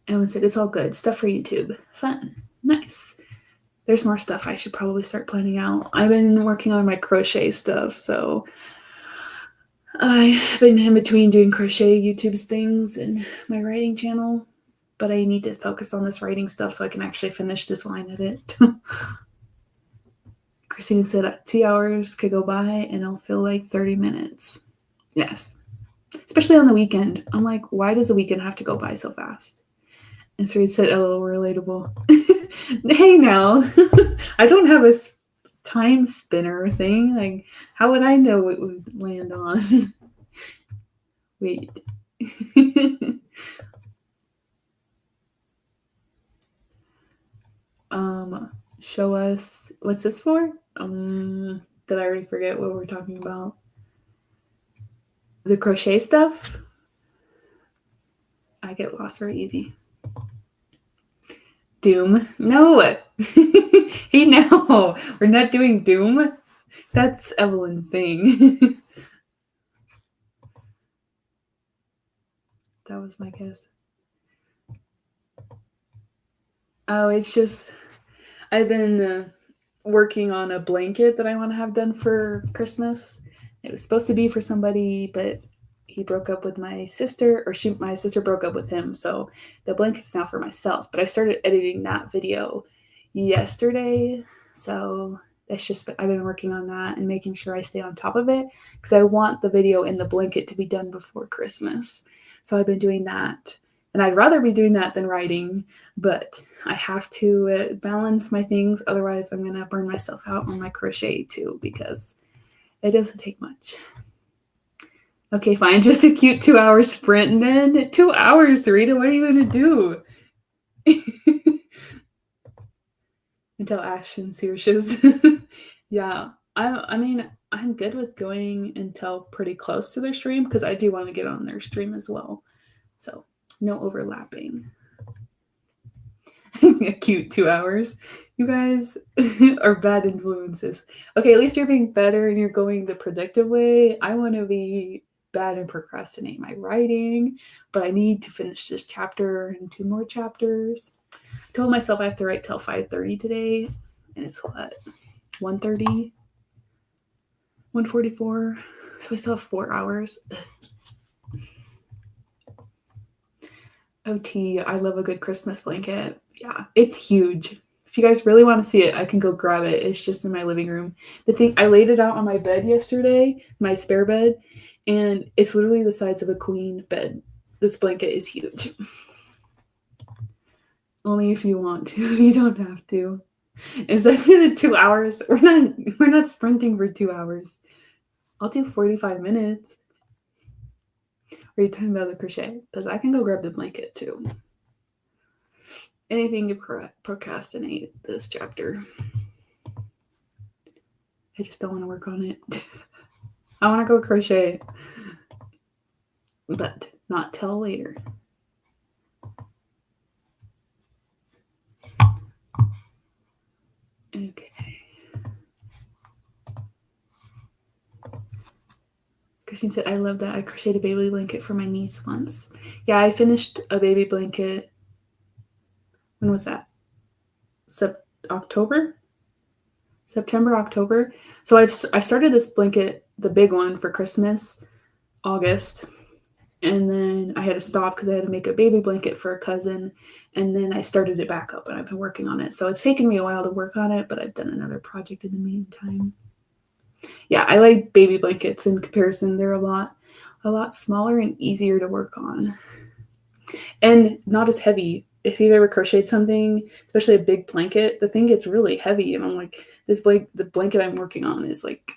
Evan said, it's all good. Stuff for YouTube. Fun. Nice. There's more stuff I should probably start planning out. I've been working on my crochet stuff, so I've been in between doing crochet YouTube's things and my writing channel, but I need to focus on this writing stuff so I can actually finish this line edit. Christina said 2 hours could go by and I'll feel like 30 minutes. Yes. Especially on the weekend. I'm like, why does the weekend have to go by so fast? And Sri said, oh, relatable. Hey now, I don't have a time spinner thing. Like, how would I know it would land on? Wait. Show us, what's this for? Did I already forget what we're talking about? The crochet stuff? I get lost very easy. Doom. No. Hey, no. We're not doing Doom. That's Evelyn's thing. That was my guess. Oh, it's just, I've been working on a blanket that I want to have done for Christmas. It was supposed to be for somebody, but he broke up with my sister, or my sister broke up with him. So the blanket's now for myself. But I started editing that video yesterday. So that's just, I've been working on that and making sure I stay on top of it because I want the video and the blanket to be done before Christmas. So I've been doing that. And I'd rather be doing that than writing, but I have to balance my things. Otherwise, I'm going to burn myself out on my crochet too because it doesn't take much. Okay, fine. Just a cute 2 hour sprint. And then 2 hours, Sarita. What are you going to do? until Ashton searches. Yeah, I mean, I'm good with going until pretty close to their stream because I do want to get on their stream as well. So no overlapping. A cute 2 hours. You guys are bad influences. Okay, at least you're being better and you're going the productive way. I want to be bad and procrastinate my writing, but I need to finish this chapter and 2 more chapters. I told myself I have to write till 5:30 today, and it's what? 1:30? 1:44? So I still have 4 hours. OT, I love a good Christmas blanket. Yeah, it's huge. If you guys really want to see it, I can go grab it. It's just in my living room. The thing, I laid it out on my bed yesterday, my spare bed, and it's literally the size of a queen bed. This blanket is huge. Only if you want to. You don't have to. Is that for the 2 hours? We're not sprinting for 2 hours. I'll do 45 minutes. Are you talking about the crochet? Because I can go grab the blanket too. Anything to procrastinate this chapter. I just don't want to work on it. I want to go crochet, but not till later. Okay. Christine said, I love that. I crocheted a baby blanket for my niece once. Yeah, I finished a baby blanket. When was that? October? September, October. So I started this blanket, the big one, for Christmas, August. And then I had to stop because I had to make a baby blanket for a cousin. And then I started it back up and I've been working on it. So it's taken me a while to work on it, but I've done another project in the meantime. Yeah, I like baby blankets in comparison. They're a lot smaller and easier to work on. And not as heavy. If you've ever crocheted something, especially a big blanket, the thing gets really heavy. And I'm like, the blanket I'm working on is like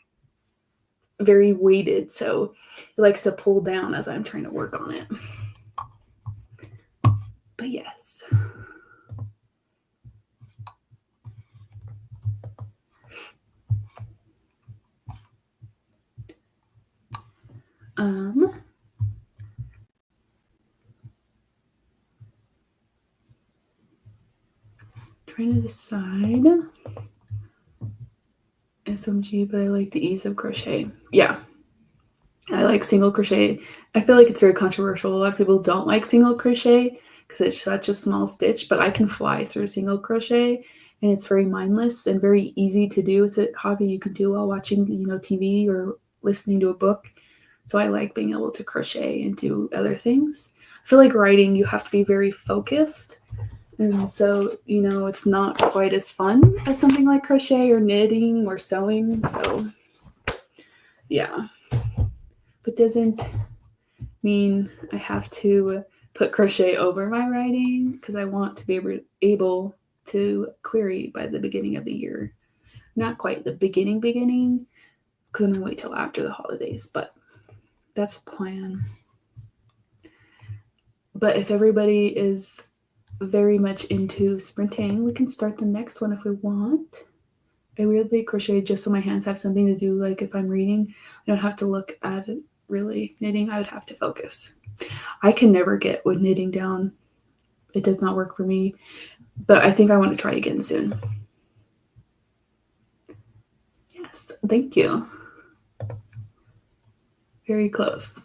very weighted. So it likes to pull down as I'm trying to work on it. But yes. Trying to decide. SMG, but I like the ease of crochet. Yeah. I like single crochet. I feel like it's very controversial. A lot of people don't like single crochet because it's such a small stitch, but I can fly through single crochet and it's very mindless and very easy to do. It's a hobby you can do while watching, TV or listening to a book. So I like being able to crochet and do other things. I feel like writing, you have to be very focused. And so, it's not quite as fun as something like crochet or knitting or sewing. So, yeah. But doesn't mean I have to put crochet over my writing because I want to be able to query by the beginning of the year. Not quite the beginning, because I'm going to wait till after the holidays, but that's the plan. But if everybody is very much into sprinting, we can start the next one if we want. I weirdly crochet just so my hands have something to do. Like if I'm reading, I don't have to look at it really. Knitting, I would have to focus. I can never get with knitting down. It does not work for me, but I think I want to try again soon. Yes, thank you. Very close.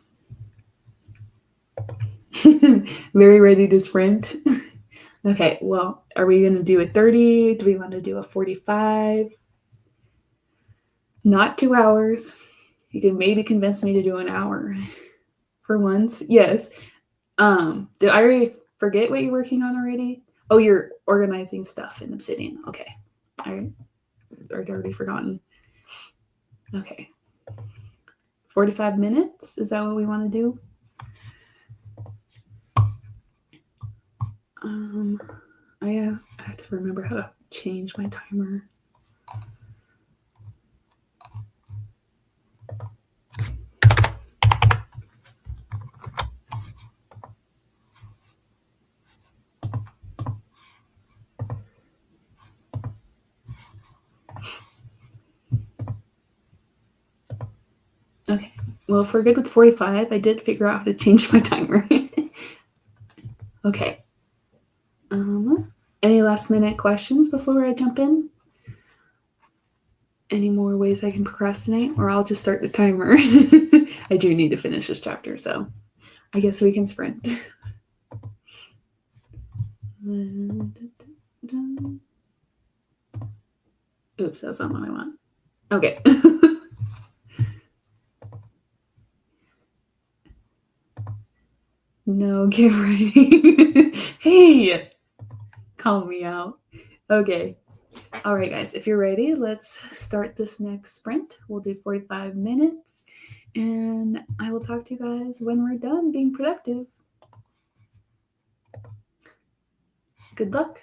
Very ready to sprint. Okay, well, are we going to do a 30? Do we want to do a 45? Not 2 hours. You can maybe convince me to do an hour for once. Yes. Did I already forget what you're working on already? Oh, you're organizing stuff in Obsidian. Okay. I'd already forgotten. Okay. 45 minutes? Is that what we want to do? I have to remember how to change my timer. Okay. Well, if we're good with 45, I did figure out how to change my timer. Okay. Any last minute questions before I jump in? Any more ways I can procrastinate? Or I'll just start the timer. I do need to finish this chapter, so I guess we can sprint. Oops, that's not what I want. Okay. No, get ready. Hey, call me out. Okay. All right, guys, if you're ready, let's start this next sprint. We'll do 45 minutes, and I will talk to you guys when we're done being productive. Good luck.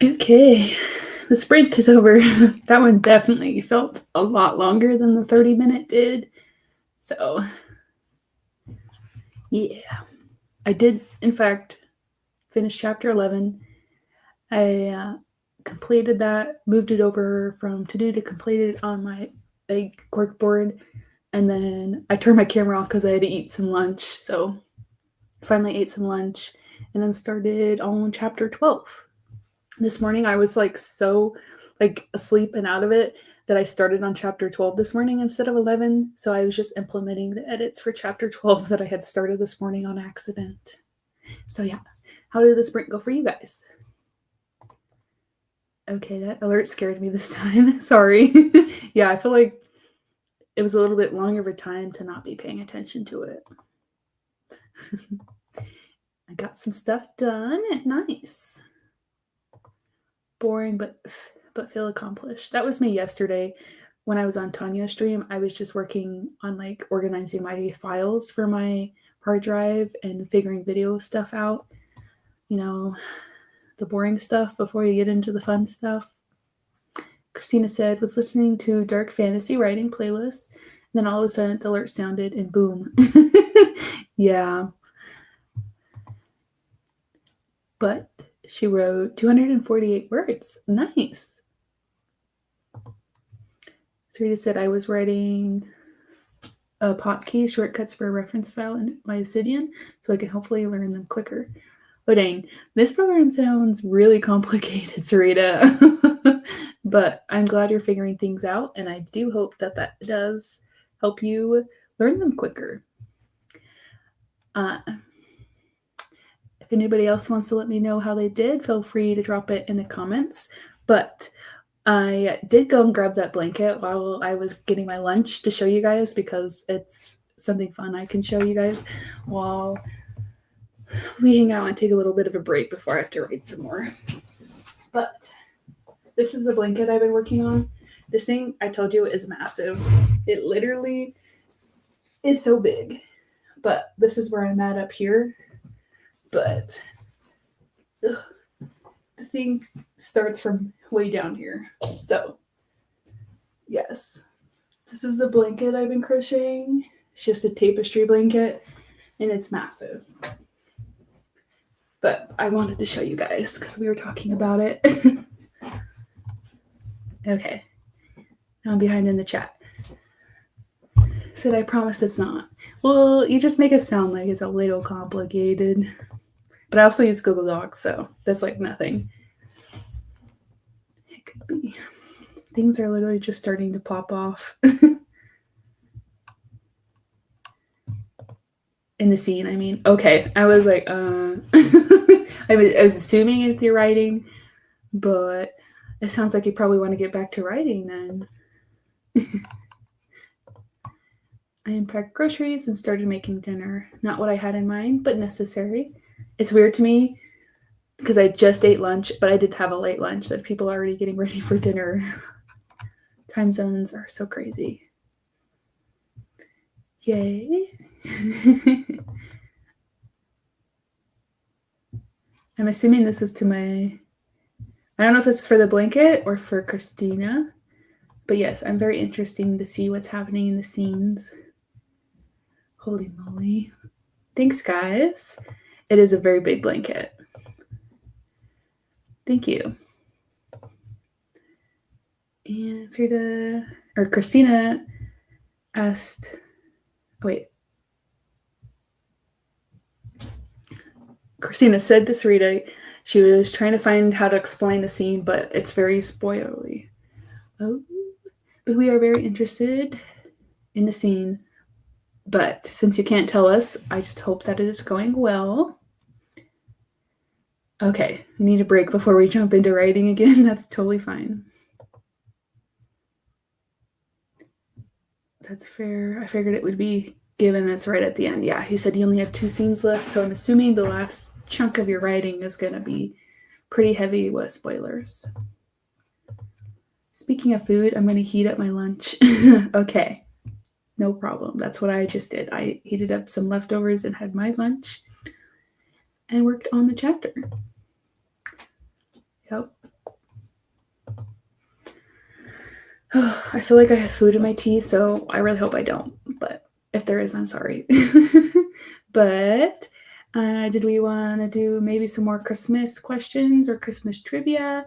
Okay, the sprint is over. That one definitely felt a lot longer than the 30-minute did. So, yeah. I did, in fact, finish chapter 11. I completed that, moved it over from to-do to completed on my cork board, and then I turned my camera off because I had to eat some lunch. So, finally ate some lunch, and then started on chapter 12. This morning I was so asleep and out of it that I started on chapter 12 this morning instead of 11. So I was just implementing the edits for chapter 12 that I had started this morning on accident. So yeah, how did the sprint go for you guys? Okay, that alert scared me this time. Sorry. Yeah, I feel like it was a little bit longer of a time to not be paying attention to it. I got some stuff done. Nice. Boring, but feel accomplished. That was me yesterday when I was on Tanya's stream. I was just working on organizing my files for my hard drive and figuring video stuff out. You know, the boring stuff before you get into the fun stuff. Christina said, was listening to dark fantasy writing playlists. And then all of a sudden the alert sounded and boom. Yeah. But she wrote 248 words. Nice. Sarita said, I was writing a hotkey shortcuts for a reference file in my Obsidian so I can hopefully learn them quicker. Oh, dang. This program sounds really complicated, Sarita. But I'm glad you're figuring things out, and I do hope that that does help you learn them quicker. If anybody else wants to let me know how they did, feel free to drop it in the comments. But I did go and grab that blanket while I was getting my lunch to show you guys because it's something fun I can show you guys while we hang out and take a little bit of a break before I have to write some more. But this is the blanket I've been working on. This thing, I told you, is massive. It literally is so big. But this is where I'm at up here. But the thing starts from way down here. So, yes. This is the blanket I've been crocheting. It's just a tapestry blanket, and it's massive. But I wanted to show you guys because we were talking about it. Okay. Now I'm behind in the chat. Said I promise it's not. Well, you just make it sound like it's a little complicated. But I also use Google Docs, so that's nothing. It could be. Things are literally just starting to pop off. In the scene, I mean. Okay, I was I was assuming it's your writing, but it sounds like you probably want to get back to writing then. I unpacked groceries and started making dinner. Not what I had in mind, but necessary. It's weird to me because I just ate lunch, but I did have a late lunch that people are already getting ready for dinner. Time zones are so crazy. Yay. I'm assuming this is to my... I don't know if this is for the blanket or for Christina. But yes, I'm very interested to see what's happening in the scenes. Holy moly. Thanks, guys. It is a very big blanket. Thank you. And Christina asked... Wait. Christina said to Sarita she was trying to find how to explain the scene, but it's very spoilery. Oh, but we are very interested in the scene. But since you can't tell us, I just hope that it is going well. Okay, we need a break before we jump into writing again. That's totally fine. That's fair. I figured it would be given it's right at the end. Yeah, he said you only have 2 scenes left, so I'm assuming the last chunk of your writing is going to be pretty heavy with spoilers. Speaking of food, I'm going to heat up my lunch. Okay, no problem. That's what I just did. I heated up some leftovers and had my lunch and worked on the chapter. Yep. I feel like I have food in my teeth, so I really hope I don't. But if there is, I'm sorry. But did we want to do maybe some more Christmas questions or Christmas trivia?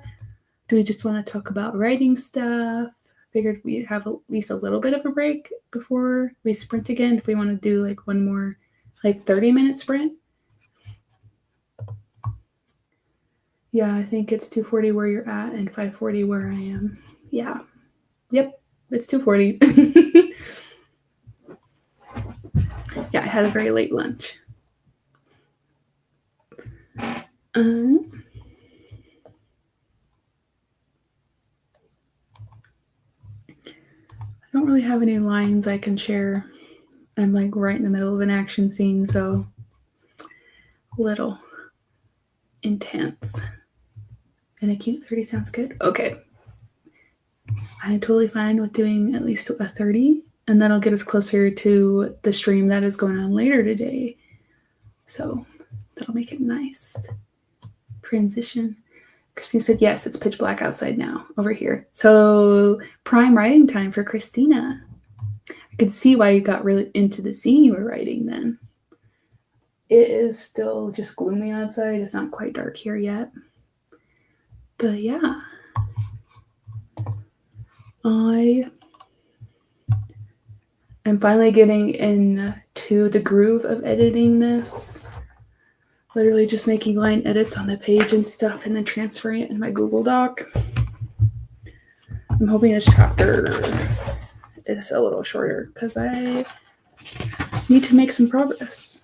Do we just want to talk about writing stuff? Figured we'd have at least a little bit of a break before we sprint again. If we want to do like one more, like 30-minute sprint. Yeah, I think it's 2:40 where you're at and 5:40 where I am. Yeah. Yep, it's 2:40. Yeah, I had a very late lunch. I don't really have any lines I can share. I'm like right in the middle of an action scene, so a little intense. And a cute 30 sounds good. Okay. I'm totally fine with doing at least a 30, and that'll get us closer to the stream that is going on later today. So that'll make it nice. Transition. Christine said, yes, it's pitch black outside now over here. So prime writing time for Christina. I could see why you got really into the scene you were writing then. It is still just gloomy outside. It's not quite dark here yet. But yeah. I am finally getting into the groove of editing this. Literally just making line edits on the page and stuff and then transferring it in my Google Doc. I'm hoping this chapter is a little shorter because I need to make some progress.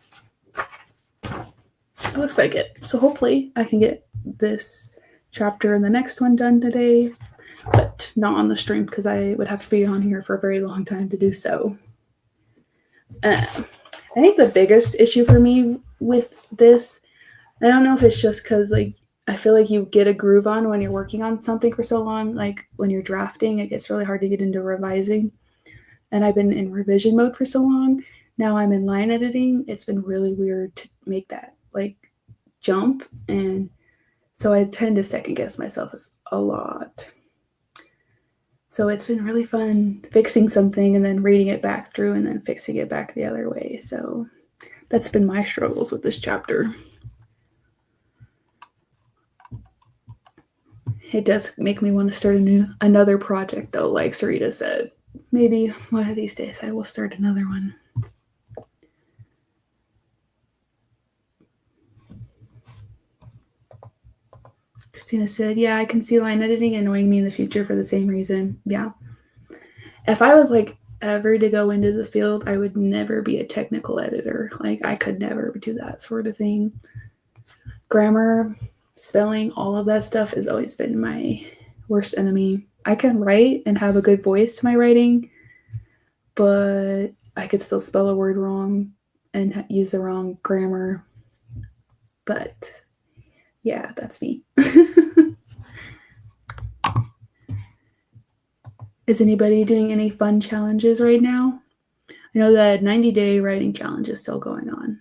It looks like it. So hopefully I can get this chapter and the next one done today, but not on the stream because I would have to be on here for a very long time to do so. I think the biggest issue for me with this, I don't know if it's just because like I feel like you get a groove on when you're working on something for so long. Like when you're drafting, it gets really hard to get into revising. And I've been in revision mode for so long. Now I'm in line editing. It's been really weird to make that like jump. And so I tend to second guess myself a lot. So it's been really fun fixing something and then reading it back through and then fixing it back the other way. So that's been my struggles with this chapter. It does make me want to start another project though, like Sarita said. Maybe one of these days I will start another one. Christina said, yeah, I can see line editing annoying me in the future for the same reason. Yeah. If I was like ever to go into the field, I would never be a technical editor. Like I could never do that sort of thing. Grammar, spelling, all of that stuff has always been my worst enemy. I can write and have a good voice to my writing, but I could still spell a word wrong and use the wrong grammar. But yeah, that's me. Is anybody doing any fun challenges right now? I know that 90-day writing challenge is still going on.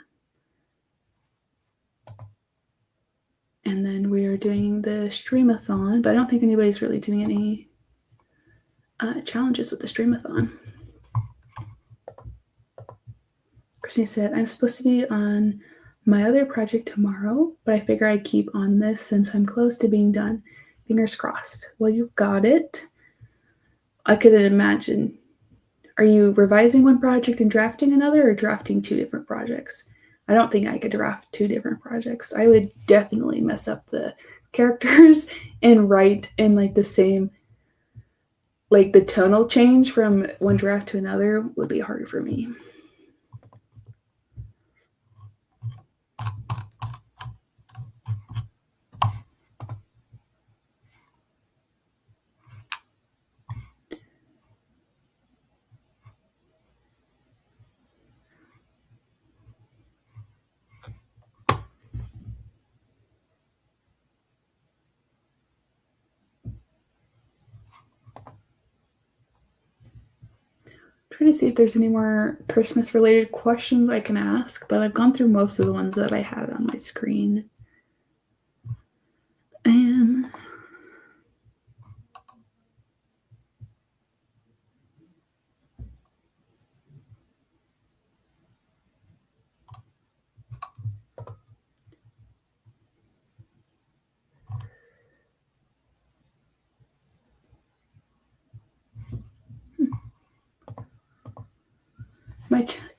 And then we are doing the Streamathon, but I don't think anybody's really doing any challenges with the Streamathon. Christine said, I'm supposed to be on my other project tomorrow, but I figure I'd keep on this since I'm close to being done. Fingers crossed. Well, you got it. I couldn't imagine. Are you revising one project and drafting another or drafting two different projects? I don't think I could draft two different projects. I would definitely mess up the characters and write in like the same, like the tonal change from one draft to another would be hard for me. Trying to see if there's any more Christmas related questions I can ask, but I've gone through most of the ones that I had on my screen. And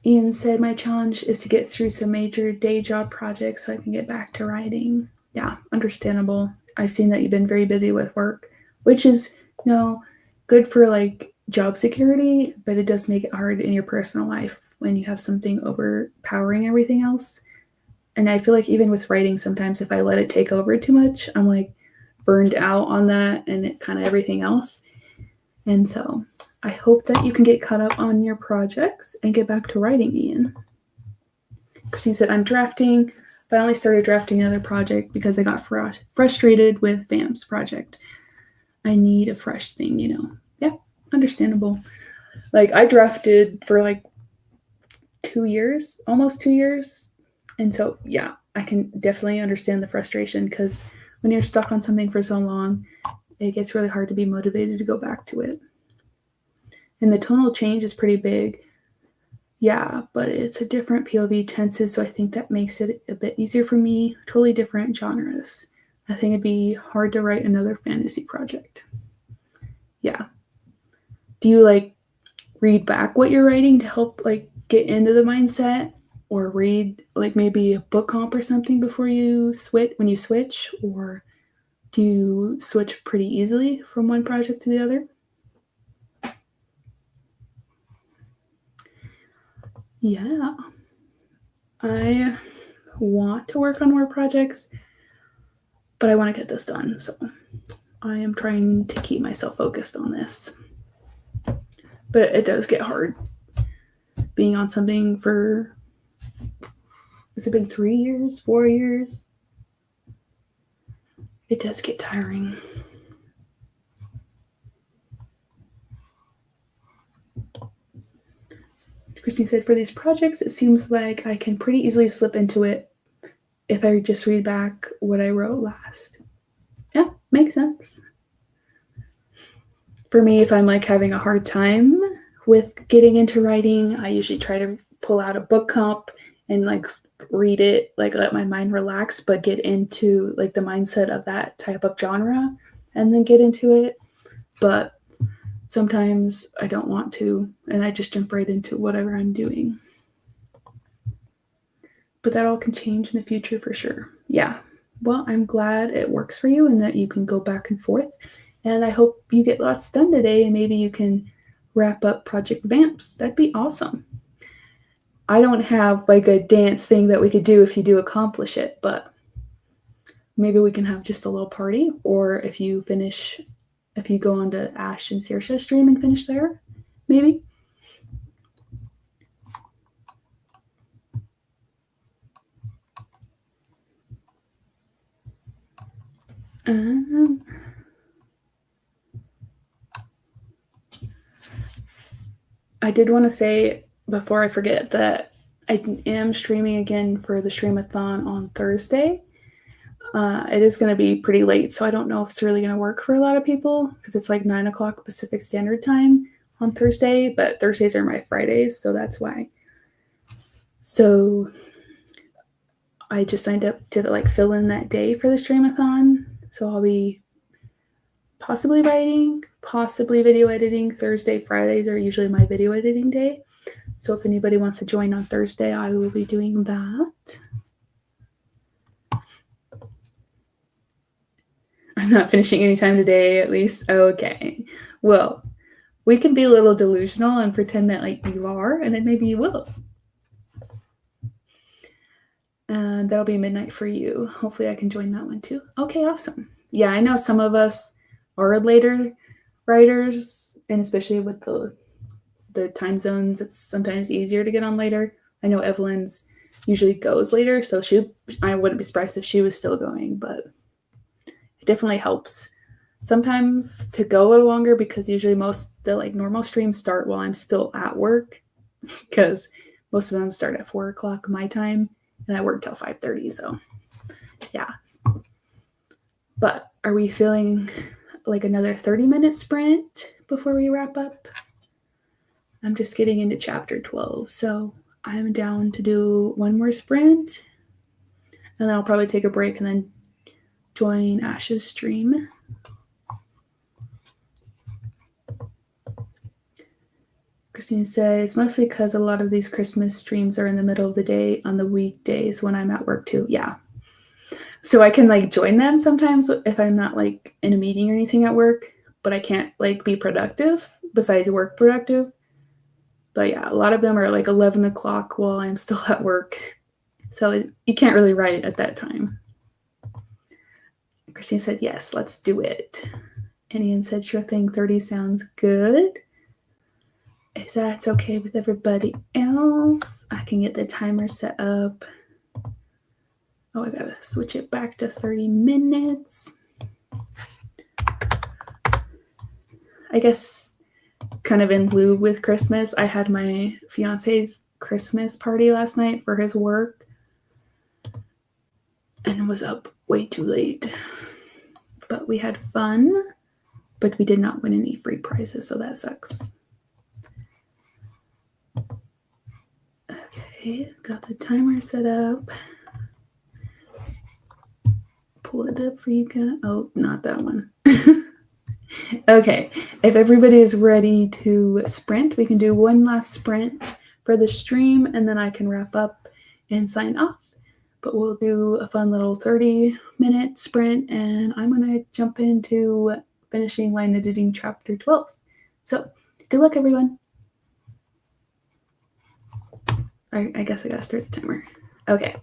Ian said my challenge is to get through some major day job projects so I can get back to writing. Yeah, understandable. I've seen that you've been very busy with work, which is, good for like job security, but it does make it hard in your personal life when you have something overpowering everything else. And I feel like even with writing, sometimes if I let it take over too much, I'm like burned out on that and kind of everything else. And so I hope that you can get caught up on your projects and get back to writing, Ian. Christine said, I'm finally started drafting another project because I got frustrated with Vamp's project. I need a fresh thing, Yeah, understandable. Like I drafted for like 2 years, almost 2 years. And so, yeah, I can definitely understand the frustration because when you're stuck on something for so long, it gets really hard to be motivated to go back to it. And the tonal change is pretty big. Yeah, but it's a different POV tenses, so I think that makes it a bit easier for me. Totally different genres. I think it'd be hard to write another fantasy project. Yeah. Do you like read back what you're writing to help like get into the mindset, or read like maybe a book comp or something before you switch, or do you switch pretty easily from one project to the other? Yeah. I want to work on more projects, but I want to get this done. So I am trying to keep myself focused on this. But it does get hard being on something for, has it been 3 years, 4 years? It does get tiring. Christine said, for these projects, it seems like I can pretty easily slip into it if I just read back what I wrote last. Yeah, makes sense. For me, if I'm like having a hard time with getting into writing, I usually try to pull out a book comp and like read it, like let my mind relax, but get into like the mindset of that type of genre and then get into it. But sometimes I don't want to, and I just jump right into whatever I'm doing. But that all can change in the future for sure. Yeah. Well, I'm glad it works for you and that you can go back and forth. And I hope you get lots done today and maybe you can wrap up Project Vamps. That'd be awesome. I don't have like a dance thing that we could do if you do accomplish it, but maybe we can have just a little party, or if you go on to Ash and Saoirse's stream and finish there, maybe. I did want to say before I forget that I am streaming again for the Streamathon on Thursday. It is going to be pretty late, so I don't know if it's really going to work for a lot of people because it's like 9 o'clock Pacific Standard Time on Thursday, but Thursdays are my Fridays, so that's why. So I just signed up to like fill in that day for the Streamathon, so I'll be possibly writing, possibly video editing. Thursday, Fridays are usually my video editing day. So if anybody wants to join on Thursday, I will be doing that. I'm not finishing anytime today, at least. Okay. Well, we can be a little delusional and pretend that like you are, and then maybe you will. And that'll be midnight for you. Hopefully I can join that one too. Okay, awesome. Yeah, I know some of us are later writers, and especially with the time zones, it's sometimes easier to get on later. I know Evelyn's usually goes later, so I wouldn't be surprised if she was still going, but it definitely helps sometimes to go a little longer because usually most the like normal streams start while I'm still at work because most of them start at 4 o'clock my time and I work till 5:30. So yeah. But are we feeling like another 30-minute sprint before we wrap up? I'm just getting into chapter 12, so I'm down to do one more sprint, and then I'll probably take a break and then join Ash's stream. Christine says, mostly because a lot of these Christmas streams are in the middle of the day on the weekdays when I'm at work too. Yeah. So I can like join them sometimes if I'm not like in a meeting or anything at work, but I can't like be productive besides work productive. But yeah, a lot of them are like 11 o'clock while I'm still at work. So you can't really write at that time. Christine said, yes, let's do it. And Ian said, sure thing, 30 sounds good. If that's okay with everybody else, I can get the timer set up. Oh, I gotta switch it back to 30 minutes. I guess kind of in lieu with Christmas, I had my fiance's Christmas party last night for his work and was up way too late. But we had fun, but we did not win any free prizes, so that sucks. Okay, got the timer set up. Pull it up for you guys. Oh, not that one. Okay, if everybody is ready to sprint, we can do one last sprint for the stream, and then I can wrap up and sign off. But we'll do a fun little 30-minute sprint, and I'm going to jump into finishing line editing chapter 12. So, good luck, everyone. I guess I got to start the timer. Okay.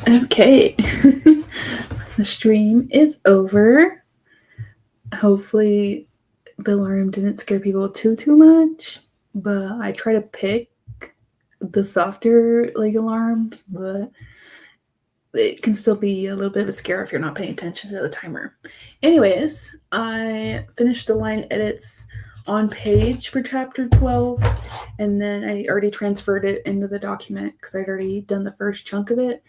Okay. The stream is over. Hopefully the alarm didn't scare people too much, but I try to pick the softer like alarms, but it can still be a little bit of a scare if you're not paying attention to the timer. Anyways, I finished the line edits on page for chapter 12, and then I already transferred it into the document because I'd already done the first chunk of it.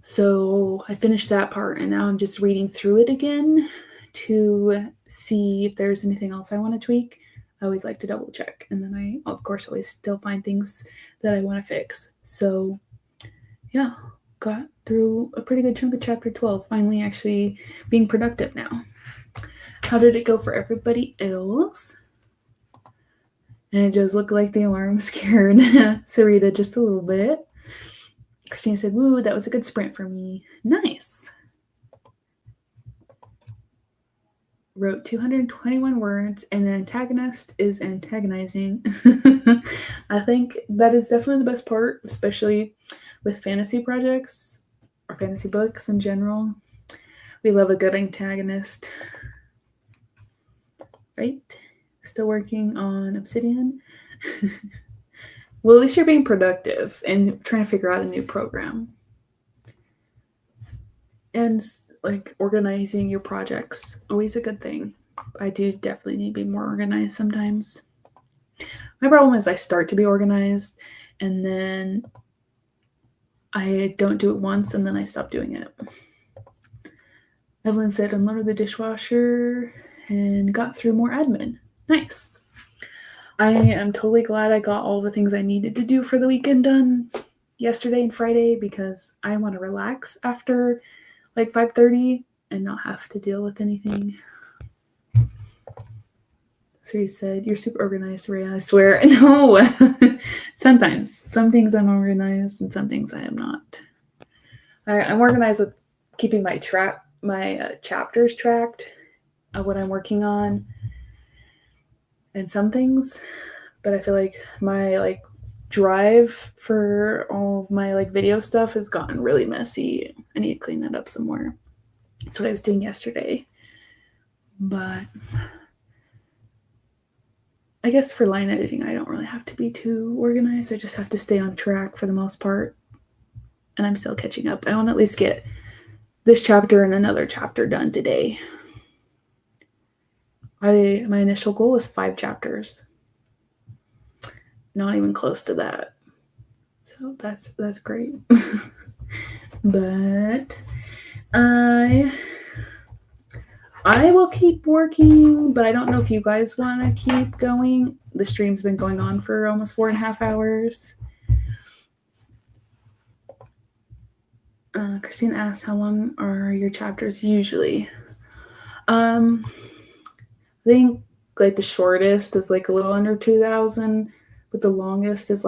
So I finished that part, and now I'm just reading through it again to see if there's anything else I want to tweak. I always like to double check, and then I, of course, always still find things that I want to fix. So yeah, got through a pretty good chunk of chapter 12, finally actually being productive now. How did it go for everybody else? And it does look like the alarm scared Sarita just a little bit. Christina said, "Woo, that was a good sprint for me." Nice. Wrote 221 words, and the antagonist is antagonizing. I think that is definitely the best part, especially with fantasy projects or fantasy books in general. We love a good antagonist. Right? Still working on Obsidian. Well, at least you're being productive and trying to figure out a new program. And like organizing your projects, always a good thing. I do definitely need to be more organized sometimes. My problem is I start to be organized and then I don't do it once and then I stop doing it. Evelyn said, unloaded the dishwasher and got through more admin. Nice. I am totally glad I got all the things I needed to do for the weekend done yesterday and Friday because I want to relax after like 5:30 and not have to deal with anything. So you said, you're super organized, Rhea, I swear. No, sometimes. Some things I'm organized and some things I am not. I'm organized with keeping my chapters tracked of what I'm working on and some things, but I feel like my drive for all of my video stuff has gotten really messy. I need to clean that up some more. That's what I was doing yesterday. But I guess for line editing, I don't really have to be too organized. I just have to stay on track for the most part. And I'm still catching up. I want to at least get this chapter and another chapter done today. My initial goal was 5 chapters. Not even close to that. So that's great. But I will keep working, but I don't know if you guys want to keep going. The stream's been going on for almost 4.5 hours. Christine asked, how long are your chapters usually? I think the shortest is a little under 2,000, but the longest is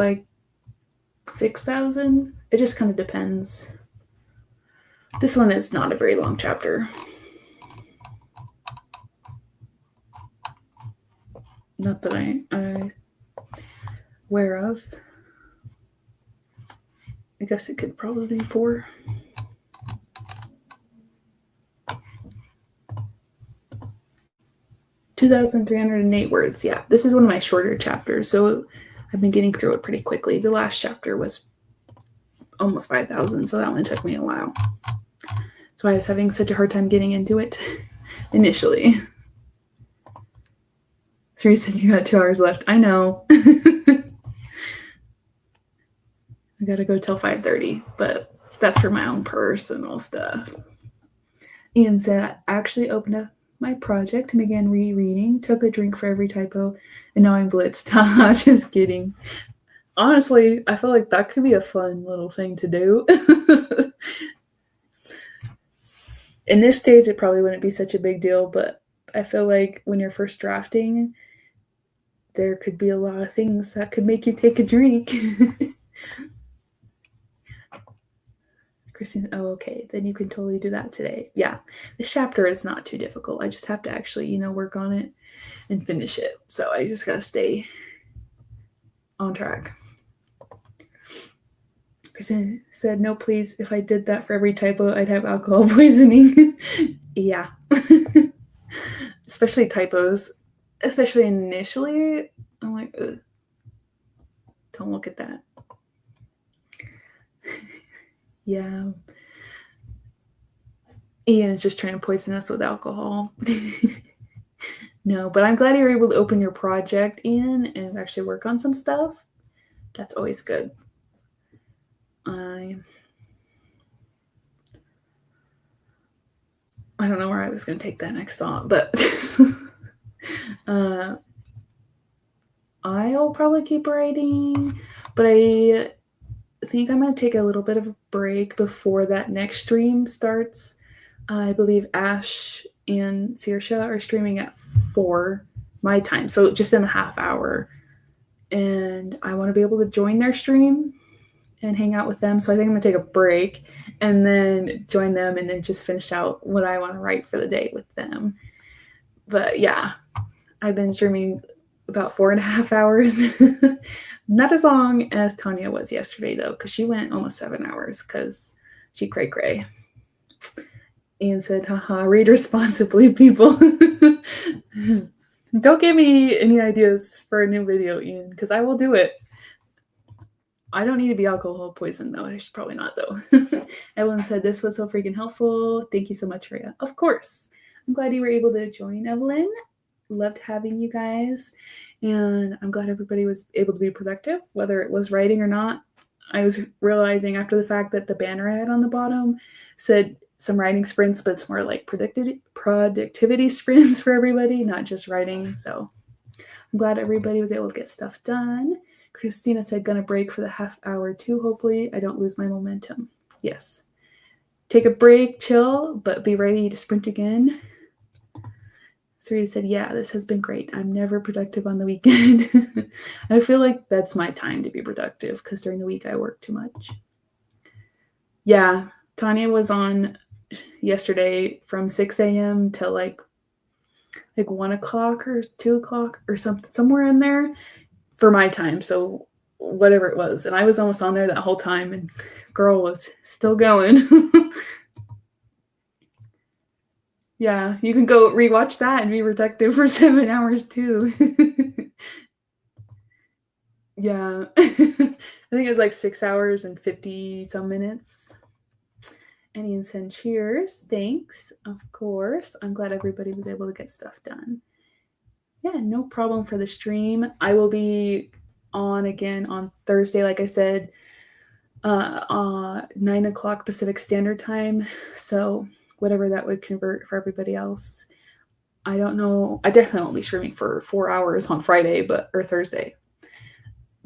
6,000. It just kind of depends. This one is not a very long chapter. Not that I'm aware of. I guess it could probably be 4. (2,308 words. Yeah, this is one of my shorter chapters, so I've been getting through it pretty quickly. The last chapter was almost 5,000, so that one took me a while. That's why I was having such a hard time getting into it initially. Siri said you got 2 hours left. I know. I gotta go till 5:30, but that's for my own personal stuff. Ian said, I actually opened up my project and began rereading, took a drink for every typo, and now I'm blitzed. Just kidding. Honestly, I feel like that could be a fun little thing to do. In this stage, it probably wouldn't be such a big deal, but I feel like when you're first drafting, there could be a lot of things that could make you take a drink. Christine, oh, okay, then you can totally do that today. Yeah, the chapter is not too difficult. I just have to actually, work on it and finish it. So I just got to stay on track. Christina said, no, please. If I did that for every typo, I'd have alcohol poisoning. Yeah. Especially typos. Especially initially. I'm like, ugh. Don't look at that. Yeah. Ian is just trying to poison us with alcohol. No, but I'm glad you were able to open your project, Ian, and actually work on some stuff. That's always good. I don't know where I was going to take that next thought, but I'll probably keep writing, but I think I'm going to take a little bit of a break before that next stream starts. I believe Ash and Saoirse are streaming at 4 my time, so just in a half hour. And I want to be able to join their stream and hang out with them. So I think I'm going to take a break and then join them and then just finish out what I want to write for the day with them. But yeah, I've been streaming about 4.5 hours. Not as long as Tanya was yesterday, though, because she went almost 7 hours because she cray-cray. Ian said, haha, read responsibly, people. Don't give me any ideas for a new video, Ian, because I will do it. I don't need to be alcohol poisoned, though. I should probably not, though. Evelyn said, this was so freaking helpful. Thank you so much, Rhea. Of course. I'm glad you were able to join, Evelyn. Loved having you guys. And I'm glad everybody was able to be productive, whether it was writing or not. I was realizing after the fact that the banner I had on the bottom said some writing sprints, but it's more like productivity sprints for everybody, not just writing. So I'm glad everybody was able to get stuff done. Christina said, gonna break for the half hour too. Hopefully I don't lose my momentum. Yes. Take a break, chill, but be ready to sprint again. Sarita said, yeah, this has been great. I'm never productive on the weekend. I feel like that's my time to be productive because during the week I work too much. Yeah, Tanya was on yesterday from 6 a.m. till like 1 o'clock or 2 o'clock or something, somewhere in there for my time. So whatever it was. And I was almost on there that whole time and girl was still going. Yeah, you can go rewatch that and be productive for 7 hours too. Yeah, I think it was like 6 hours and 50 some minutes. And Ian said, cheers, thanks, of course. I'm glad everybody was able to get stuff done. Yeah, no problem for the stream. I will be on again on Thursday, like I said, 9 o'clock Pacific Standard Time. So whatever that would convert for everybody else. I don't know. I definitely won't be streaming for 4 hours on Friday, or Thursday.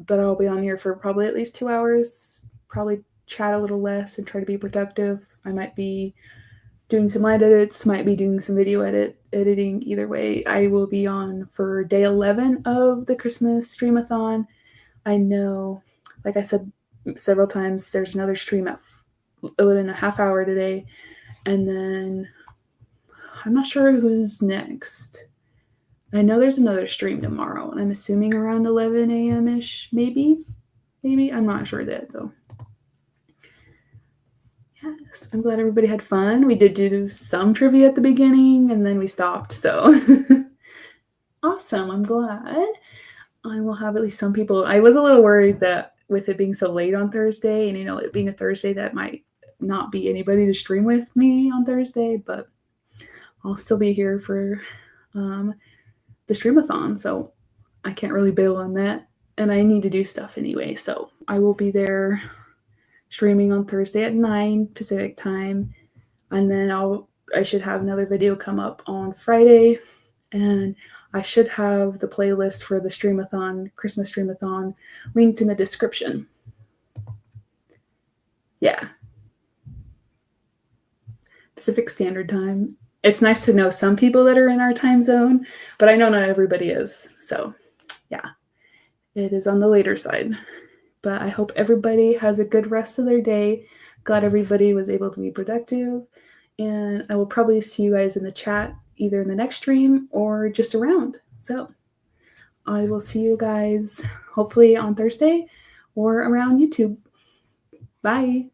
But I'll be on here for probably at least 2 hours, probably chat a little less and try to be productive. I might be doing some light edits, might be doing some video editing. Either way, I will be on for day 11 of the Christmas Streamathon. I know, like I said several times, there's another stream at in a half hour today. And then I'm not sure who's next. I know there's another stream tomorrow, and I'm assuming around 11 a.m.-ish, maybe. I'm not sure that, though. Yes, I'm glad everybody had fun. We did do some trivia at the beginning, and then we stopped, so. Awesome, I'm glad. I will have at least some people. I was a little worried that with it being so late on Thursday, and, it being a Thursday, that might not be anybody to stream with me on Thursday, but I'll still be here for the Streamathon, so I can't really bail on that, and I need to do stuff anyway, so I will be there streaming on Thursday at 9 Pacific time, and then I should have another video come up on Friday, and I should have the playlist for the Streamathon, Christmas Streamathon, linked in the description. Yeah. Pacific Standard Time. It's nice to know some people that are in our time zone, but I know not everybody is. So, yeah, it is on the later side. But I hope everybody has a good rest of their day. Glad everybody was able to be productive. And I will probably see you guys in the chat, either in the next stream or just around. So, I will see you guys hopefully on Thursday or around YouTube. Bye.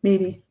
Maybe.